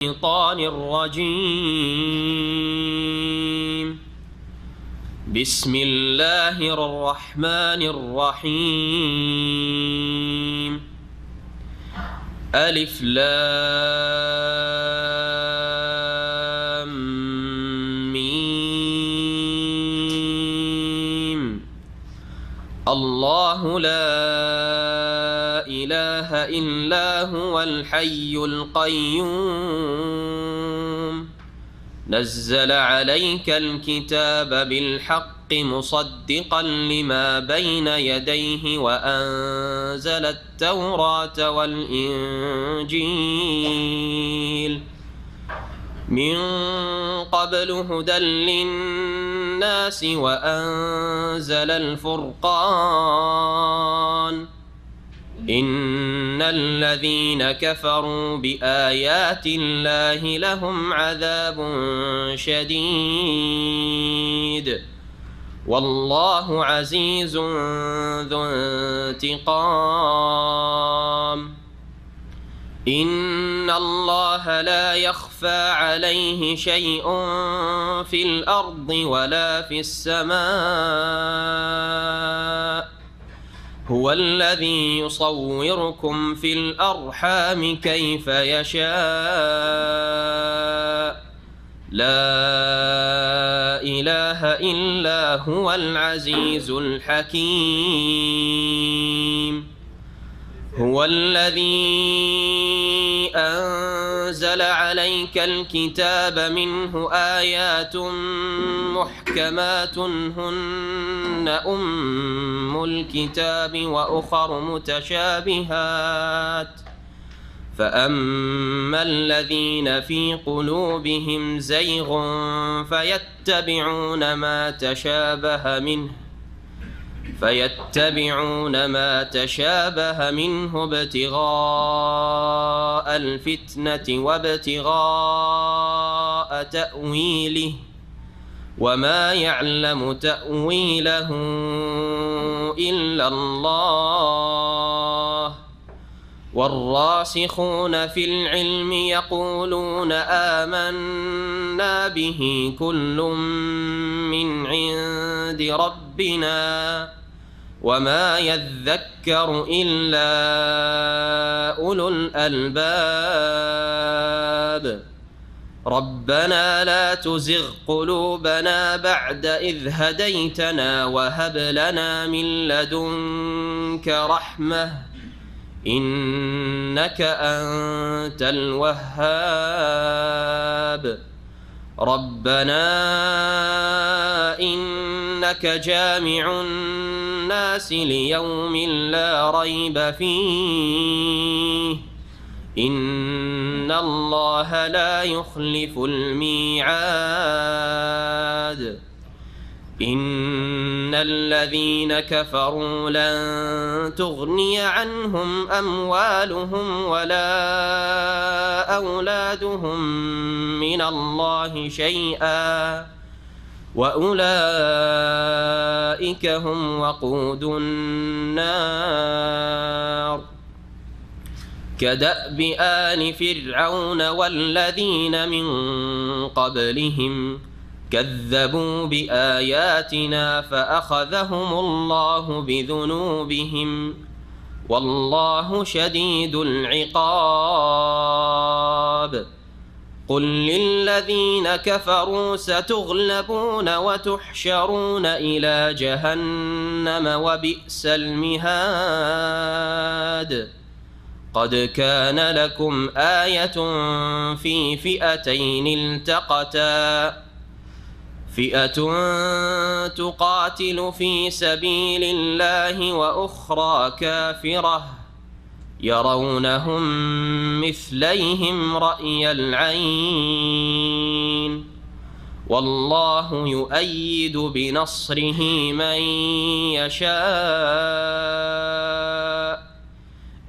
الشيطان الرجيم. بسم الله الرحمن الرحيم. ألف لام ميم. الله لا إله إلا هو الحي القيوم. نزل عليك الكتاب بالحق مصدقا لما بين يديه وأنزل التوراة والإنجيل من قبل هدى للناس وأنزل الفرقان. إن الذين كفروا بآيات الله لهم عذاب شديد والله عزيز ذو انتقام. إن الله لا يخفى عليه شيء في الأرض ولا في السماء. هو الذي يصوركم في الأرحام كيف يشاء. لا إله إلا هو العزيز الحكيم. هو الذي أنزل عليك الكتاب منه آيات محكمات هن أم الكتاب وأخر متشابهات. فأما الذين في قلوبهم زيغ فيتبعون ما تشابه منه ابتغاء الفتنة وابتغاء تأويله وما يعلم تأويله إلا الله. والراسخون في العلم يقولون آمنا به كل من عند ربنا وما يذكر إلا أولو الألباب. ربنا لا تزغ قلوبنا بعد إذ هديتنا وهب لنا من لدنك رحمة إنك أنت الوهاب. ربنا إنك جامع الناس ليوم لا ريب فيه إن الله لا يخلف الميعاد. إن الذين كفروا لن تغني عنهم أموالهم ولا أولادهم من الله شيئا وأولئك هم وقود النار. كدأب آل فرعون والذين من قبلهم كذبوا بآياتنا فأخذهم الله بذنوبهم والله شديد العقاب. قل للذين كفروا ستغلبون وتحشرون إلى جهنم وبئس المهاد. قد كان لكم آية في فئتين التقتا فئة تقاتل في سبيل الله وأخرى كافرة يرونهم مثليهم رأي العين والله يؤيد بنصره من يشاء.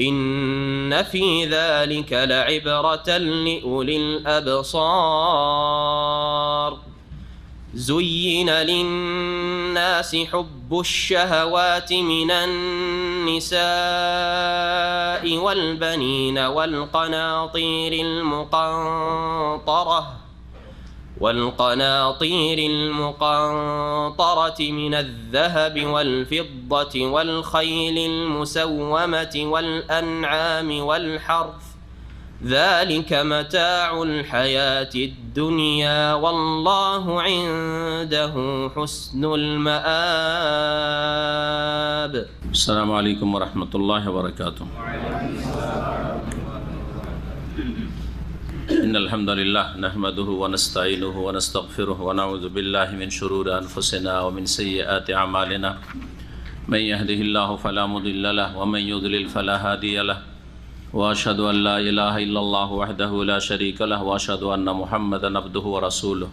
إن في ذلك لعبرة لأولي الأبصار. زين للناس حب الشهوات من النساء والبنين والقناطير المقنطرة من الذهب والفضة والخيل المسومة والأنعام والحرث ذلك متاع الحياة الدنيا والله عنده حسن المآب. السلام عليكم ورحمة الله وبركاته. إن الحمد لله نحمده ونستعينه ونستغفره ونعوذ بالله من شرور أنفسنا ومن سيئات أعمالنا من يهده الله فلا مضل له ومن يضلل فلا هادي له وأشهد أن لا إله إلا الله وحده لا شريك له وأشهد أن محمدا عبده ورسوله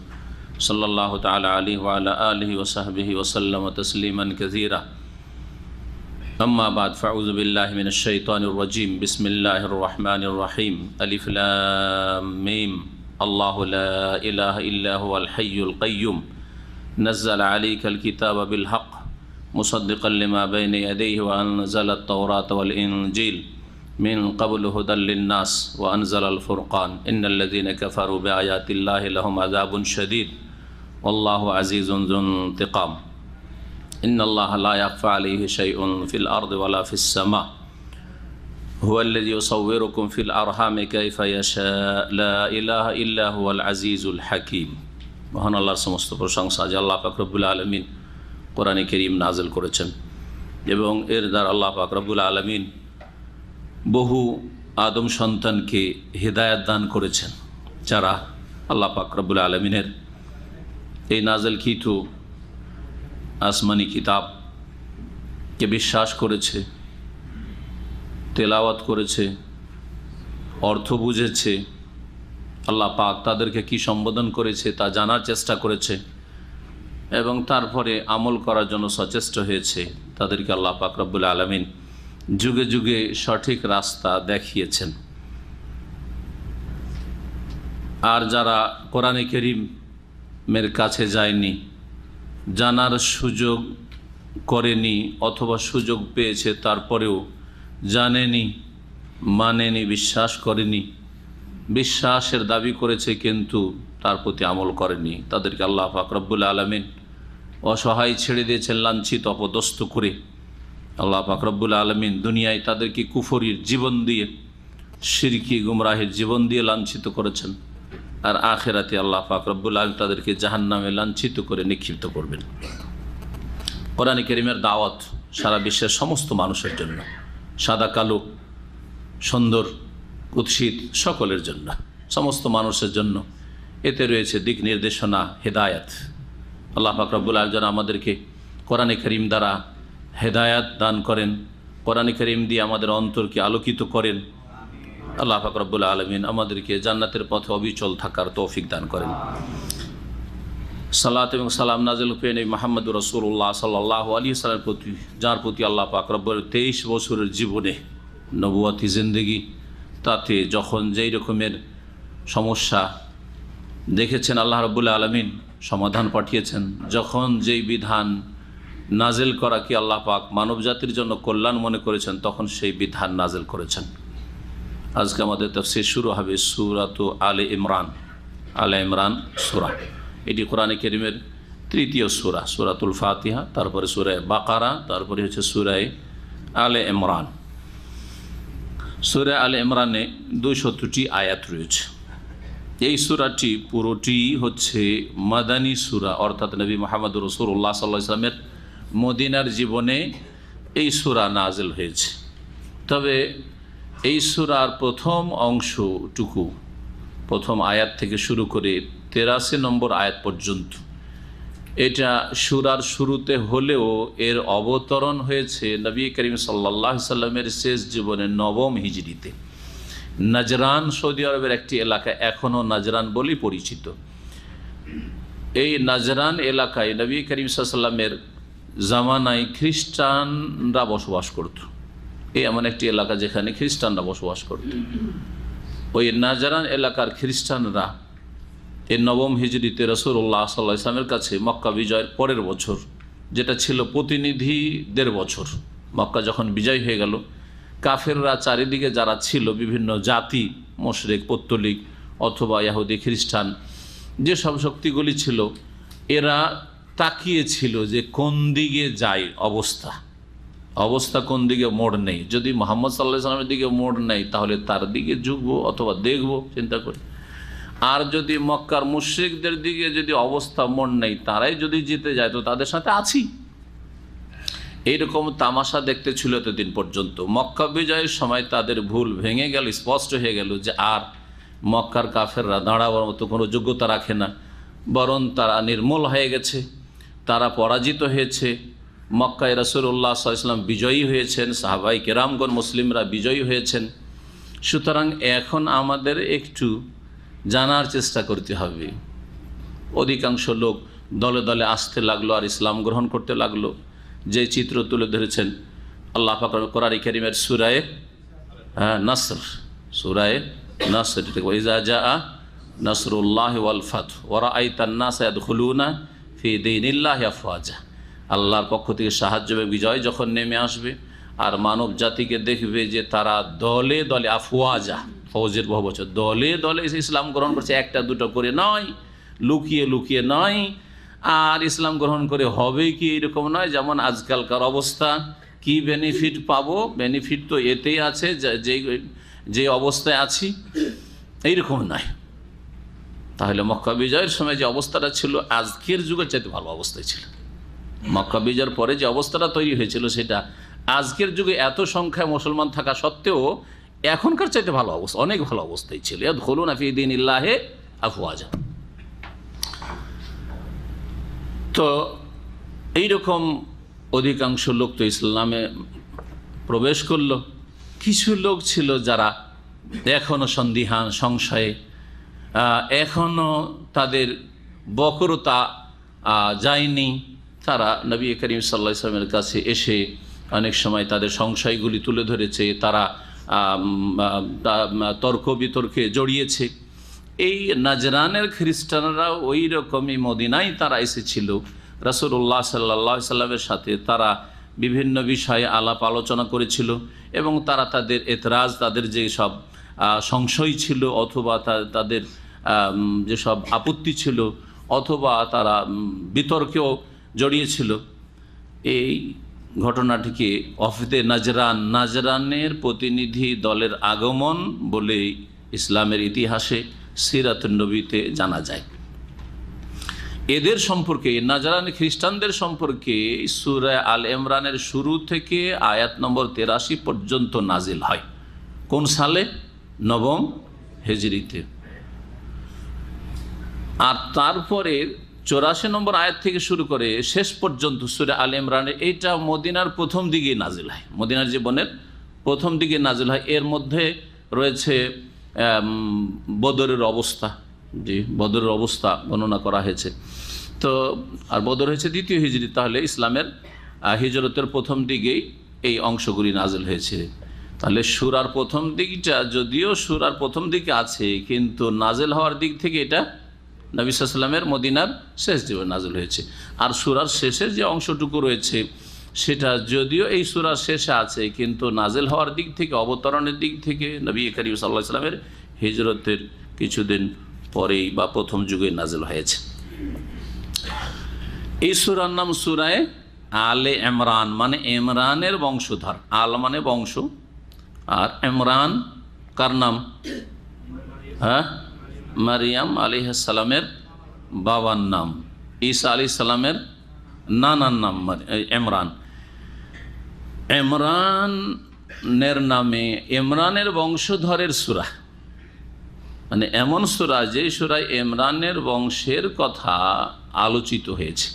صلى الله تعالى عليه وعلى آله وصحبه وسلم تسليما كثيرا. أما بعد فأعوذ بالله من الشيطان الرجيم. بسم الله الرحمن الرحيم. ألف لام ميم. الله لا إله إلا هو الحي القيوم نزل عليك الكتاب بالحق مصدقا لما بين يديه وأنزل التوراة والإنجيل من قبل هدى للناس وأنزل الفرقان إن الذين كفروا بآيات الله لهم عذاب شديد والله عزيز ذو انتقام. إن الله لا يخفى عليه شيء في الأرض ولا في السماء هو الذي يصوركم في الأرحام كيف يشاء لا إله إلا هو العزيز الحكيم. মহান আল্লাহর সমস্ত প্রশংসা যে আল্লাহ পাক রব্বুল আলামিন কোরআনে কারীম নাযিল করেছেন এবং এর দ্বারা আল্লাহ পাক রব্বুল আলামিন বহু আদম সন্তানকে হিদায়াত দান করেছেন যারা আল্লাহ পাক রব্বুল আলামিনের এই নাযিলকৃত আসমানি কিতাবকে বিশ্বাস করেছে, তেলাওয়াত করেছে, অর্থ বুঝেছে, আল্লাহ পাক তাদেরকে কি সম্বোধন করেছে তা জানার চেষ্টা করেছে এবং তারপরে আমল করার জন্য সচেষ্ট হয়েছে, তাদেরকে আল্লাহ পাক রব্বুল আলামিন যুগে যুগে সঠিক রাস্তা দেখিয়েছেন। আর যারা কোরআনে কারীমের কাছে যায়নি, জানার সুযোগ করেনি অথবা সুযোগ পেয়েছে তারপরেও জানেনি, মানেনি, বিশ্বাস করেনি, বিশ্বাসের দাবি করেছে কিন্তু তার প্রতি আমল করেনি, তাদেরকে আল্লাহ পাক রব্বুল আলামিন অসহায় ছেড়ে দিয়েছেন লাঞ্ছিত অপদস্থ করে। আল্লাহ পাক রব্বুল আলামিন দুনিয়ায় তাদেরকে কুফরির জীবন দিয়ে, শিরকি গুমরাহের জীবন দিয়ে লাঞ্ছিত করেছেন আর আখিরাতে আল্লাহ পাক রব্বুল আলামিন তাদেরকে জাহান্নামে লাঞ্ছিত করে নিক্ষিপ্ত করবেন। কোরআনে কারীমের দাওয়াত সারা বিশ্বের সমস্ত মানুষের জন্য, সাদা কালো, সুন্দর কুৎসিত সকলের জন্য, সমস্ত মানুষের জন্য এতে রয়েছে দিক নির্দেশনা, হেদায়াত। আল্লাহ পাক রব্বুল আলামিন যেন আমাদেরকে কোরআনে কারীম দ্বারা হেদায়াত দান করেন, কোরআনে কারীম দিয়ে আমাদের অন্তরকে আলোকিত করেন। আল্লাহ পাক রব্বুল আলামিন আমাদেরকে জান্নাতের পথে অবিচল থাকার তৌফিক দান করেন। সালাত এবং সালাম নাযিল করেন নবী মুহাম্মদুর রাসূলুল্লাহ সাল্লাল্লাহু আলাইহি ওয়াসাল্লামের প্রতি, যার প্রতি আল্লাহ পাক রব্বুল 23 বছরের জীবনে নবুয়তি জিন্দেগি, তাতে যখন যেই রকমের সমস্যা দেখেছেন আল্লাহ রাব্বুল আলামিন সমাধান পাঠিয়েছেন, যখন যেই বিধান নাজিল করা কি আল্লাহ পাক মানব জাতির জন্য কল্যাণ মনে করেছেন তখন সেই বিধান নাজিল করেছেন। আজকে আমাদের তাফসীর শুরু হবে সূরাতু আলে ইমরান। আলে ইমরান সূরা, এটি কোরআনে কারীমের তৃতীয় সূরা, সূরাতুল ফাতিহা, তারপরে সূরা বাকারা, তারপরে হচ্ছে সূরা আলে ইমরান। সূরা আলে ইমরানে 200টি আয়াত রয়েছে। এই সূরাটি পুরোটি হচ্ছে মাদানী সূরা, অর্থাৎ নবী মুহাম্মদুর রাসূলুল্লাহ সাল্লাল্লাহু আলাইহি ওয়াসাল্লামের মদিনার জীবনে এই সূরা নাজিল হয়েছে। তবে এই সূরার প্রথম অংশটুকু, প্রথম আয়াত থেকে শুরু করে 83 নম্বর আয়াত পর্যন্ত, এটা সূরার শুরুতে হলেও এর অবতরণ হয়েছে নবী করিম সাল্লাল্লাহু আলাইহি সাল্লামের শেষ জীবনে 9ম হিজরিতে। নাজরান সৌদি আরবের একটি এলাকা, এখনও নাজরান বলেই পরিচিত। এই নাজরান এলাকায় নবী করিম সাল্লাল্লাহু আলাইহি সাল্লামের জামানায় খ্রিস্টানরা বসবাস করত। এই এমন একটি এলাকা যেখানে খ্রিস্টানরা বসবাস করত। ওই নাজরান এলাকার খ্রিস্টানরা এই নবম হিজরিতে রাসূলুল্লাহ সাল্লাল্লাহু আলাইহি ওয়াসাল্লামের কাছে মক্কা বিজয়ের পরের বছর, যেটা ছিল প্রতিনিধিদের বছর, মক্কা যখন বিজয় হয়ে গেল, কাফেররা চারিদিকে যারা ছিল বিভিন্ন জাতি, মুশরিক, পৌত্তলিক অথবা ইহুদি খ্রিস্টান, যেসব শক্তিগুলি ছিল, এরা তাকিয়েছিল যে কোন দিকে যায় অবস্থা কোন দিকে মোড় নেই। যদি মুহাম্মদ সাল্লাল্লাহু আলাইহি ওয়াসাল্লামের দিকে মোড় নেই তাহলে তার দিকে ঝুঁকবো অথবা দেখবো, চিন্তা করি। আর যদি মক্কার মুশরিকদের দিকে যদি অবস্থা মোড় নেই, তারাই যদি জিতে যায় তো তাদের সাথে আছি। এইরকম তামাশা দেখতে ছিল এতদিন পর্যন্ত। মক্কা বিজয়ের সময় তাদের ভুল ভেঙে গেল, স্পষ্ট হয়ে গেল যে আর মক্কার কাফেররা দাঁড়াবার মতো কোনো যোগ্যতা রাখে না, বরং তারা নির্মূল হয়ে গেছে, তারা পরাজিত হয়েছে। মক্কায় রাসূলুল্লাহ সাল্লাল্লাহু আলাইহি ওয়াসাল্লাম বিজয়ী হয়েছেন, সাহাবাই কেরামগণ মুসলিমরা বিজয়ী হয়েছেন। সুতরাং এখন আমাদের একটু জানার চেষ্টা করতে হবে। অধিকাংশ লোক দলে দলে আসতে লাগলো আর ইসলাম গ্রহণ করতে লাগলো। যে চিত্র তুলে ধরেছেন আল্লাহ পাক কোরআন কারীমের সূরায়ে নাসর, সূরায়ে নাসর, ইযা জাআ নাসরুল্লাহি ওয়াল ফাতহ ওয়া রাআইতান নাসা ইয়াদখুলুনা ফি দীনিল্লাহি আফওয়াজা। আল্লাহর পক্ষ থেকে সাহায্য এবং বিজয় যখন নেমে আসবে আর মানব জাতিকে দেখবে যে তারা দলে দলে, আফওয়াজা ফৌজের বহুবচন, দলে দলে ইসলাম গ্রহণ করছে, একটা দুটো করে নয়, লুকিয়ে লুকিয়ে নয়। আর ইসলাম গ্রহণ করে হবে কি এরকম নয়, যেমন আজকালকার অবস্থা। কি বেনিফিট পাবো? বেনিফিট তো এতেই আছে যে অবস্থায় আছি, এইরকম নয়। তাহলে মক্কা বিজয়ের সময় যে অবস্থাটা ছিল আজকের যুগের চাইতে ভালো অবস্থায় ছিল। মক্কা বিজয়ের পরে যে অবস্থাটা তৈরি হয়েছিল সেটা আজকের যুগে এত সংখ্যায় মুসলমান থাকা সত্ত্বেও এখনকার চাইতে ভালো অবস্থা, অনেক ভালো অবস্থায় ছিল। ইয়াদখুলুনা ফি দীনিল্লাহি আফওয়াজা। তো এইরকম অধিকাংশ লোক তো ইসলামে প্রবেশ করলো। কিছু লোক ছিল যারা এখনও সন্দিহান, সংশয়ে, এখনও তাদের বক্রতা যায়নি। তারা নবী করিম সাল্লাল্লাহু আলাইহি ওয়াসাল্লামের কাছে এসে অনেক সময় তাদের সংশয়গুলি তুলে ধরেছে, তারা তর্ক বিতর্কে জড়িয়েছে। এই নাজরানের খ্রিস্টানরা ওই রকমই মদিনায় তারা এসেছিল রাসূলুল্লাহ সাল্লাল্লাহু আলাইহি ওয়াসাল্লামের সাথে। তারা বিভিন্ন বিষয়ে আলাপ আলোচনা করেছিল এবং তারা তাদের এতরাজ, তাদের যে সব সংশয় ছিল অথবা তাদের যেসব আপত্তি ছিল অথবা তারা বিতর্কেও জড়িয়েছিল। এই ঘটনাটিকে ওয়াফদে নাজরানের প্রতিনিধি দলের আগমন বলে ইসলামের ইতিহাসে সিরাতুন নবীতে জানা যায়। এদের সম্পর্কে, নাজরানি খ্রিস্টানদের সম্পর্কে সূরা আল ইমরানের শুরু থেকে আয়াত নম্বর 83 পর্যন্ত নাজিল হয়। কোন সালে? নবম হিজরিতে। আর তারপরে 84 নম্বর আয়াত থেকে শুরু করে শেষ পর্যন্ত সূরা আল ইমরানের, এইটা মদিনার প্রথম দিকে নাজিল হয়, মদিনার জীবনের প্রথম দিকে নাজিল হয়। এর মধ্যে রয়েছে বদরের অবস্থা, জি, বদরের অবস্থা বর্ণনা করা হয়েছে। তো আর বদর হয়েছে দ্বিতীয় হিজরি, তাহলে ইসলামের হিজরতের প্রথম দিকেই এই অংশগুলি নাজিল হয়েছে। তাহলে সূরার প্রথম দিকটা, যদিও সূরার প্রথম দিকে আছে, কিন্তু নাজিল হওয়ার দিক থেকে এটা নবী সাল্লাল্লাহু আলাইহি ওয়াসাল্লামের মদিনার শেষ জীবনে নাজিল হয়েছে। আর সূরার শেষের যে অংশটুকু রয়েছে সেটা যদিও এই সূরার শেষে আছে, কিন্তু নাজিল হওয়ার দিক থেকে, অবতরণের দিক থেকে নবী করিম সাল্লাল্লাহু আলাইহি ওয়াসাল্লামের হিজরতের কিছুদিন পরেই বা প্রথম যুগে নাজিল হয়েছে। এই সূরার নাম সূরায়ে আলে ইমরান, মানে ইমরানের বংশধর। আল মানে বংশ, আর ইমরান কার নাম? মারিয়াম আলাইহিস সালামের বাবার নাম, ঈসা আলাইহিস সালামের নানার নাম ইমরান। ইমরানের নামে, ইমরানের বংশধরের সূরা, মানে এমন সূরা যে সূরায় ইমরানের বংশের কথা আলোচিত হয়েছে।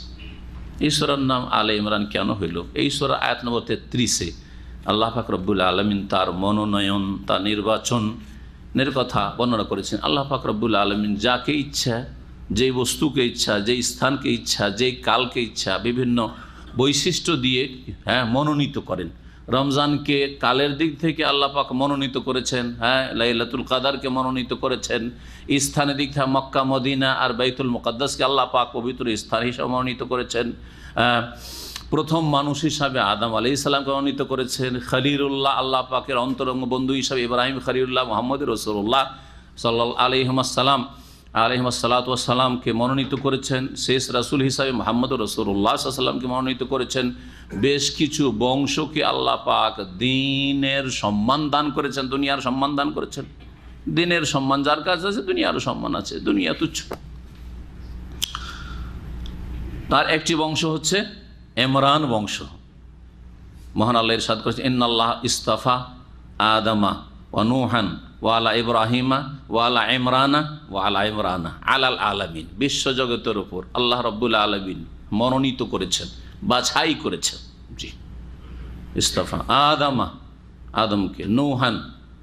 এই সূরার নাম আলে ইমরান কেন হইল? এই সূরা আয়াত নম্বর 33-এ আল্লাহ পাক রব্বুল আলামিন তার মনোনয়ন, তার নির্বাচনের কথা বর্ণনা করেছেন। আল্লাহ পাক রব্বুল আলামিন যাকে ইচ্ছা, যেই বস্তুকে ইচ্ছা, যেই স্থানকে ইচ্ছা, যেই কালকে ইচ্ছা, বিভিন্ন বৈশিষ্ট্য দিয়ে মনোনীত করেন। রমজানকে কালের দিক থেকে আল্লাহ পাক মনোনীত করেছেন, হ্যাঁ, লাইলাতুল কাদারকে মনোনীত করেছেন। স্থানের দিক থেকে মক্কা, মদিনা আর বাইতুল মুকাদ্দাসকে আল্লাহ পাক পবিত্র স্থান হিসাবে মনোনীত করেছেন। প্রথম মানুষ হিসাবে আদম আলাইহিস সালামকে মনোনীত করেছেন। খলিলুল্লাহ, আল্লাহ পাকের অন্তরঙ্গ বন্ধু হিসাবে ইব্রাহিম খলিলুল্লাহ মুহাম্মদ রাসূলুল্লাহ সাল্লাল্লাহু আলাইহি ওয়াসাল্লামকে মনোনীত করেছেন। শেষ রাসূল হিসাবে মুহাম্মদ রাসূলুল্লাহ সাল্লাল্লাহু আলাইহি ওয়াসাল্লামকে মনোনীত করেছেন। বেশ কিছু বংশকে আল্লাহ পাক দ্বীনের সম্মান দান করেছেন, দুনিয়ার সম্মান দান করেছেন। দ্বীনের সম্মান যার কাছে আছে দুনিয়ারও সম্মান আছে, দুনিয়া তুচ্ছ। তার একটি বংশ হচ্ছে ইমরান বংশ। মহান আল্লাহ ইরশাদ করেছেন, ইন্নাল্লাহ ইস্তাফা আদামা ওয়া নূহান ওয়া আলা ইব্রাহিমা ওয়া আলা ইমরানা ওয়া আলা ইমরানা আলাল আলামিন। বিশ্বজগতের উপর আল্লাহ রাব্বুল আলামিন মনোনীত করেছেন, বাছাই করেছেন। জি, ইস্তাফা আদামা, আদমকে, নূহান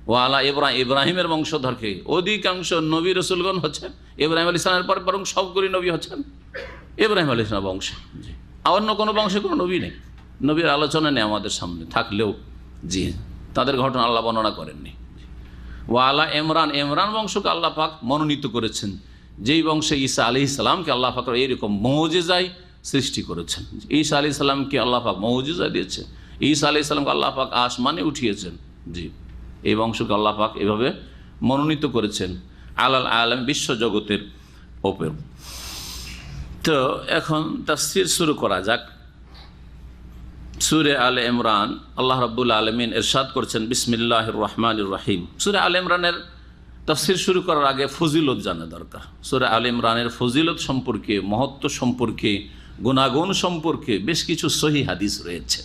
ওয়া আলা ইব্রাহিমের বংশধরকে। অধিকাংশ নবী রসুলগণ হচ্ছেন ইব্রাহিম আলাইহিস সালামের পর, বরং সবগুলি নবী হচ্ছেন ইব্রাহিম আলাইহিস সালামের বংশে। জি, অন্য কোনো বংশে কোনো নবী নেই, নবীর আলোচনা নেই আমাদের সামনে, থাকলেও জি তাদের ঘটনা আল্লাহ বর্ণনা করেননি। ওয়া আলা ইমরান, ইমরান বংশকে আল্লাহ পাক মনোনীত করেছেন, যেই বংশে ঈসা আলাইহিস সালামকে আল্লাহ পাক এইরকম মুজিজায় সৃষ্টি করেছেন। ঈসা আলাইহিস সালামকে আল্লাহ পাক মুজিজা দিয়েছেন, ঈসা আলাইহিস সালামকে আল্লাহ পাক আসমানে উঠিয়েছেন। জি, এই বংশকে আল্লাহ পাক এভাবে মনোনীত করেছেন আলাল আলাম, বিশ্বজগতের ওপর। তো এখন তাফসীর শুরু করা যাক। সূরা আলে ইমরান, আল্লাহ রাব্বুল আলামিন ইরশাদ করছেন, বিসমিল্লাহির রহমানির রহিম। সূরা আলে ইমরানের তাফসীর শুরু করার আগে ফজিলত জানা দরকার। সূরা আলে ইমরানের ফজিলত সম্পর্কে, মহত্ব সম্পর্কে, গুণাগুণ সম্পর্কে বেশ কিছু সহিহ হাদিস রয়েছে,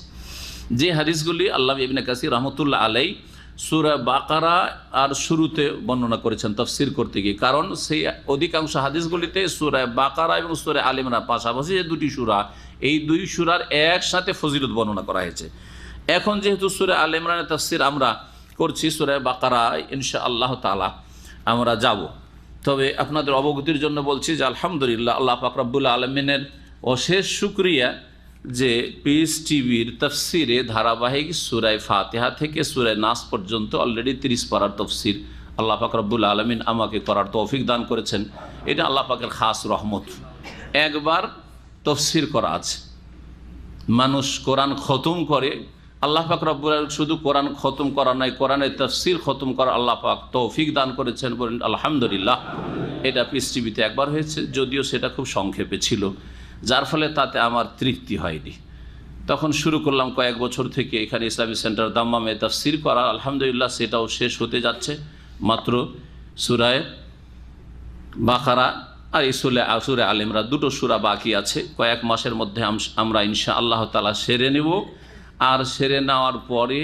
যে হাদিসগুলি আল্লামা ইবনে কাসির রাহমাতুল্লাহ আলাইহি সূরা বাকারা আর শুরুতে বর্ণনা করেছেন তাফসীর করতে গিয়ে। কারণ সেই অধিকাংশ হাদিসগুলিতে সূরা বাকারা এবং সূরা আলে ইমরান পাশাপাশি যে দুটি সূরা, এই দুই সূরার একসাথে ফজিলত বর্ণনা করা হয়েছে। এখন যেহেতু সূরা আলে ইমরানের তাফসীর আমরা করছি, সূরা বাকারা ইনশাআল্লাহ তাআলা আমরা যাব। তবে আপনাদের অবগতির জন্য বলছি যে আলহামদুলিল্লাহ, আল্লাহ পাক রব্বুল আলামিনের অশেষ শুকরিয়া যে পিস টিভির তাফসিরে ধারাবাহিক সূরা ফাতিহা থেকে সূরা নাস পর্যন্ত অলরেডি 30 পারার তাফসির আল্লাহ পাক রব্বুল আলামিন আমাকে করার তৌফিক দান করেছেন। এটা আল্লাহ পাকের খাস রহমত। একবার তাফসির করা আছে, মানুষ কোরআন খতম করে, আল্লাহ পাক রব্বুল আলামিন শুধু কোরআন খতম করা নয়, কোরআনের তাফসির খতম করা আল্লাহ পাক তৌফিক দান করেছেন, বলেন আলহামদুলিল্লাহ। এটা পিস টিভিতে একবার হয়েছে, যদিও সেটা খুব সংক্ষেপে ছিল, যার ফলে তাতে আমার তৃপ্তি হয়নি। তখন শুরু করলাম কয়েক বছর থেকে এখানে ইসলামিক সেন্টার দাম্মামে তাফসির করা। আলহামদুলিল্লাহ সেটাও শেষ হতে যাচ্ছে, মাত্র সূরা বাকারা আর সূরা আলে ইমরান দুটো সূরা বাকি আছে। কয়েক মাসের মধ্যে আমরা ইনশাআল্লাহ তাআলা সেরে নেব। আর সেরে নেওয়ার পরে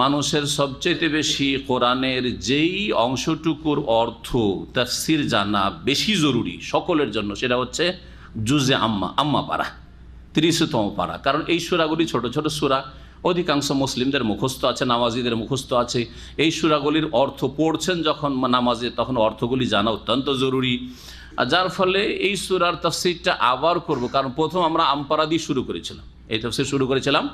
মানুষের সবচেয়ে বেশি কোরআনের যেই অংশটুকুর অর্থ তাফসির জানা বেশি জরুরি সকলের জন্য, সেটা হচ্ছে জুজে আম্মা পারা, 30তম পারা। কারণ এই সূরাগুলি ছোট ছোট সূরা, অধিকাংশ মুসলিমদের মুখস্থ আছে, নামাজিদের মুখস্থ আছে। এই সূরাগুলির অর্থ পড়ছেন যখন নামাজে, তখন অর্থগুলি জানা অত্যন্ত জরুরি। আর যার ফলে এই সূরার তাফসিরটা আবার করব, কারণ প্রথম আমরা আমপারা দিয়ে শুরু করেছিলাম, এই তাফসির শুরু করেছিলাম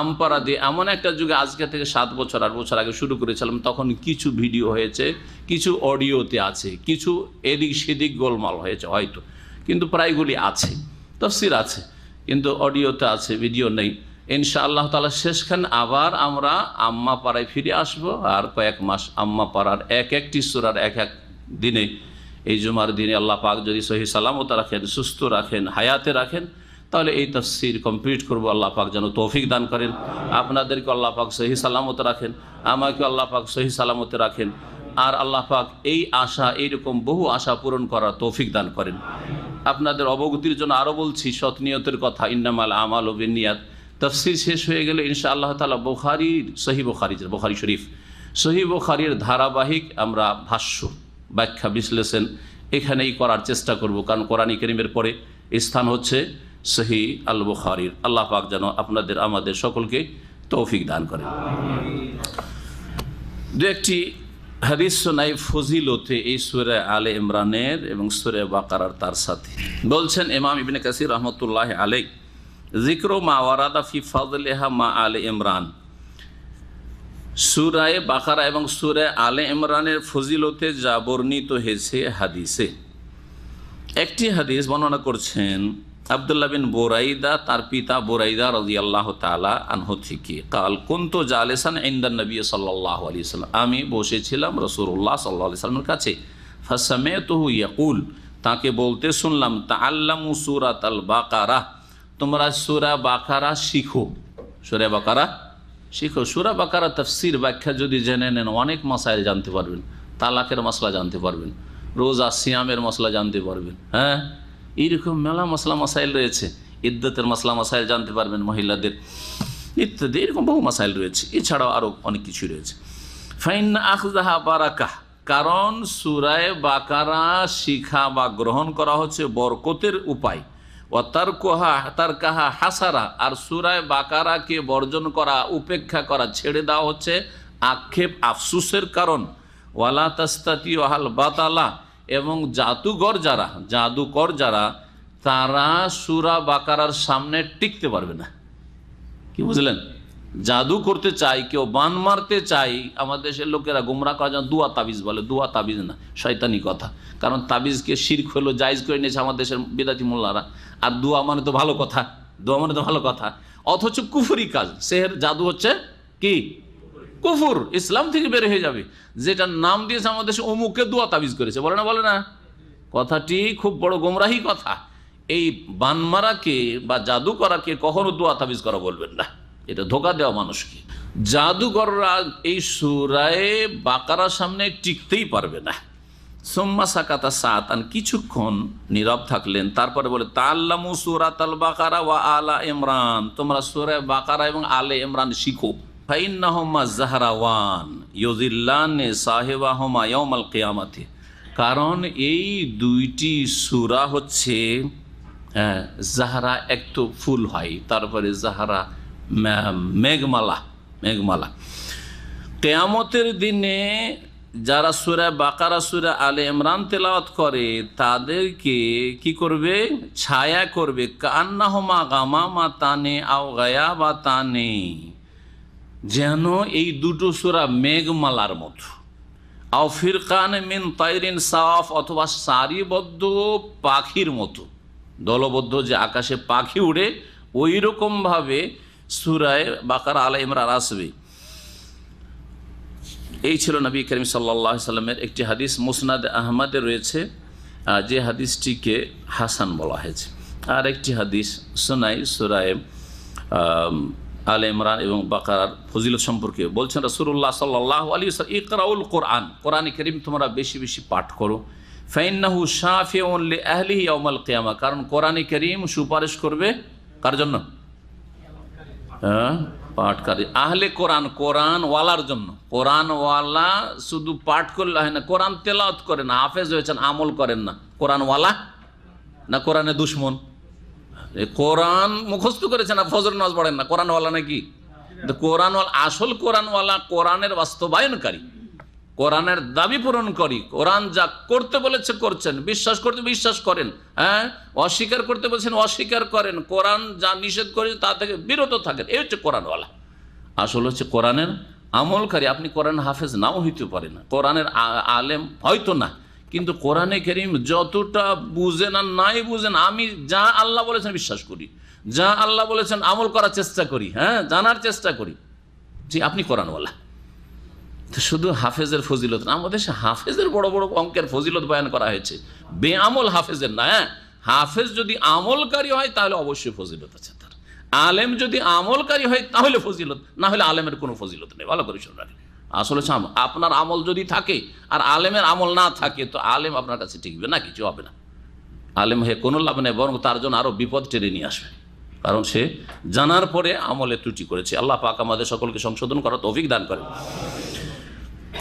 আমপারা দিয়ে। এমন একটা যুগে, আজকে থেকে 7 বছর 8 বছর আগে শুরু করেছিলাম, তখন কিছু ভিডিও হয়েছে, কিছু অডিওতে আছে, কিছু এদিক সেদিক গোলমাল হয়েছে হয়তো, কিন্তু প্রায়গুলি আছে, তাফসির আছে, কিন্তু অডিওতে আছে, ভিডিও নেই। ইনশাআল্লাহ তাআলা শেষখান আবার আমরা আম্মা পাড়ায় ফিরে আসব। আর কয়েক মাস আম্মা পাড়ার একটি সূরার এক দিনে, এই জুমার দিনে আল্লাহ পাক যদি সহি সালামত রাখেন, সুস্থ রাখেন, হায়াতে রাখেন, তাহলে এই তাফসির কমপ্লিট করব। আল্লাহ পাক যেন তৌফিক দান করেন, আপনাদেরকে আল্লাহ পাক সহি সালামত রাখেন, আমাকে আল্লাহ পাক সহি সালামতে রাখেন। আর আল্লাহ পাক এই আশা, এইরকম বহু আশা পূরণ করার তৌফিক দান করেন। আপনাদের অবগতির জন্য আরও বলছি সৎ নিয়তের কথা, ইন্নামাল আমালু বিন্নিয়াত। তাফসির শেষ হয়ে গেলে ইনশাআল্লাহ তাআলা বুখারীর বুখারী শরীফ, সহিহ বুখারীর ধারাবাহিক আমরা ভাষ্য, ব্যাখ্যা, বিশ্লেষণ এখানেই করার চেষ্টা করব, কারণ কোরআন কারীমের পরে স্থান হচ্ছে সহিহ আল বুখারীর। আল্লাহ পাক যেন আপনাদের আমাদের সকলকে তৌফিক দান করেন। দু একটি হাদিস শোনাই ফজিলতে এই সূরা আলে ইমরানের এবং সূরা বাকারার। তার সাথে বলছেন ইমাম ইবনে কাসির রাহমাতুল্লাহি আলাইহি, যিকরু মা ওয়ারাদা ফি ফাযলিহা মা আলে ইমরান সূরা বাকারা এবং সূরা আলে ইমরানের ফজিলতে যা বর্ণিত হয়েছে হাদিসে, একটি হাদিস বর্ণনা করছেন আব্দুল্লাহ বিন বুরাইদা, তার পিতা বুরাইদা রাদিয়াল্লাহু তাআলা আনহু থেকে, কাল কুনতু জালিসান ইনদান নবী সাল্লাল্লাহু আলাইহি ওয়াসাল্লাম, আমি বসেছিলাম রাসূলুল্লাহ সাল্লাল্লাহু আলাইহি ওয়াসাল্লামের কাছে, ফাসামিতুহু ইয়াকুল, তাকে বলতে শুনলাম, তাআল্লামু সূরাতাল বাকারা, তোমরা সূরা বাকারা শিখো, সূরা বাকারা শিখো। সূরা বাকারা তাফসীর ব্যাখ্যা যদি জেনে নেন অনেক মাসাইল জানতে পারবেন, তালাকের মশলা জানতে পারবেন, রোজা সিয়ামের মশলা জানতে পারবেন, হ্যাঁ এইরকম মেলা মশলা মাসাইল রয়েছে, ইদ্দতের মশলা মাসাইল জানতে পারবেন মহিলাদের, ইত্যাদি এরকম বহু মাসাইল রয়েছে, এছাড়াও আরও অনেক কিছু রয়েছে। ফাইন্না আখযাহা বারাকাহ, কারণ সূরা বাকারা শিখা বা গ্রহণ করা হচ্ছে বরকতের উপায়, ও তারকাহা হাসারা, আর সূরা বাকারাকে বর্জন করা, উপেক্ষা করা, ছেড়ে দেওয়া হচ্ছে আক্ষেপ আফসুসের কারণ, ওয়ালা তাস্তাতি ওয়াহাল বাতালা, এবং জাদুকর যারা তারা সূরা বাকারার সামনে টিকতে পারবে না। কি বুঝলেন? জাদু করতে চাই, কেউ বান মারতে চাই, আমাদের দেশের লোকেরা গুমরা করা যেন দুয়া তাবিজ বলে, দুয়া তাবিজ না, শয়তানি কথা, কারণ তাবিজকে শিরক হলো জায়েজ করে নিয়েছে আমাদের দেশের বিদাতি মোল্লারা, আর দুয়া মানে তো ভালো কথা, দোয়া মানে তো ভালো কথা, অথচ কুফরি কাজ, সেহের জাদু হচ্ছে কি কুফর, ইসলাম থেকে বের হয়ে যাবে। যেটার নাম দিয়েছে আমাদের দেশে অমুককে দোয়া তাবিজ করেছে, বলে না, কথাটি খুব বড় গোমরাহি কথা। এই বানমারাকে বা জাদু করাকে কখনো দোয়া তাবিজ করা বলবেন না, এটা ধোঁকা দেওয়া মানুষকে। জাদুকররা এই সূরা বাকারার সামনে টিকতেই পারবে না। সুম্মা সাকাতা সাআতান, কিছুক্ষণ নীরব থাকলেন, তারপরে বলে তাআল্লামু সূরাতাল বাকারা ওয়া আলা ইমরান, তোমরা সূরা বাকারা এবং আলে ইমরান শিখো। ফাইন্নাহুমা যাহরাওয়ান ইউযিল্লানি সাহিবাহুমা ইয়াউমাল কিয়ামাতি, কারণ এই দুইটি সূরা হচ্ছে জাহরা, এক তো ফুল হয়, তারপরে জাহরা মেঘমালা। কিয়ামতের দিনে যারা সূরা বাকারা সূরা আলে ইমরান তেলাওয়াত করে তাদেরকে কি করবে? ছায়া করবে। কান্নাহুমা গামামাতানে আও গায়াবাতানে, যেন এই দুটো সূরা মেঘমালার মতো, আও ফিরকান মিন তাইরিন সাফ, অথবা সারিবদ্ধ পাখির মতো, দলবদ্ধ যে আকাশে পাখি উড়ে ওই রকমভাবে সূরা বাকারা আলে ইমরান আসবে। এই ছিল নবী করিম সাল্লাল্লাহু আলাইহি সাল্লামের একটি হাদিস, মুসনাদ আহমদে রয়েছে, যে হাদিসটিকে হাসান বলা হয়েছে। আর একটি হাদিস শোনাই সূরা আলে ইমরান এবং বাকারার ফজিলত সম্পর্কে। বলছেন রাসূলুল্লাহ সাল্লাল্লাহু আলাইহি ওয়াসাল্লাম, ইকরাউল কোরআন, কোরআনে কারীম তোমরা বেশি বেশি পাঠ করো, ফাইন্নাহু শাফিউন লিআহলিহি ইয়াউমাল কিয়ামা, কারণ কোরআনে কারীম সুপারিশ করবে কার জন্য? পাঠকারী, আহলে কোরআন, কোরআনওয়ালার জন্য। কোরআনওয়ালা শুধু পাঠ করলে হয় না, কোরআন তেলাওয়াত করেন না, হাফেজ হয়েছেন, আমল করেন না, কোরআনওয়ালা না কোরআনের দুশ্মন? কোরআন মুখস্থ করেছেন না, ফজর নামাজ পড়েন না, কোরআনওয়ালা নাকি? কোরআনওয়ালা, আসল কোরআনওয়ালা কোরআনের বাস্তবায়নকারী, কোরআনের দাবি পূরণ করি, কোরআন যা করতে বলেছে করছেন, বিশ্বাস করতে বিশ্বাস করেন, হ্যাঁ, অস্বীকার করতে বলছেন অস্বীকার করেন, কোরআন যা নিষেধ করেছে তা থেকে বিরত থাকেন, এই হচ্ছে কোরআনওয়ালা। আসল হচ্ছে কোরআনের আমলকারী। আপনি কোরআন হাফেজ নাও হইতে পারেন, কোরআনের আলেম হয়তো না, কিন্তু কোরআনে কারীম যতটা বুঝেন আর নাই বুঝেন, আমি যা আল্লাহ বলেছেন বিশ্বাস করি, যা আল্লাহ বলেছেন আমল করার চেষ্টা করি, হ্যাঁ, জানার চেষ্টা করি, জি আপনি কোরআনওয়ালা। তো শুধু হাফেজের ফজিলত না, আমাদের হাফেজের বড় বড় অঙ্কের ফজিলত বয়ান করা হয়েছে, বেআমল হাফেজের না। হ্যাঁ, হাফেজ যদি আমলকারী হয় তাহলে অবশ্যই ফজিলত আছে তার, আলেম যদি আমলকারী হয় তাহলে ফজিলত, না হলে আলেমের কোনো ফজিলত নেই। ভালো করে শুনবেন, আসলে আপনার আমল যদি থাকে আর আলেমের আমল না থাকে তো আলেম আপনার কাছে টিকবে না, কিছু হবে না। আলেম হয়ে কোনো লাভ নেই, বরং তার জন্য আরও বিপদ টেনে নিয়ে আসবে, কারণ সে জানার পরে আমলে ত্রুটি করেছে। আল্লাহ পাক আমাদের সকলকে সংশোধন করার তৌফিক দান করে।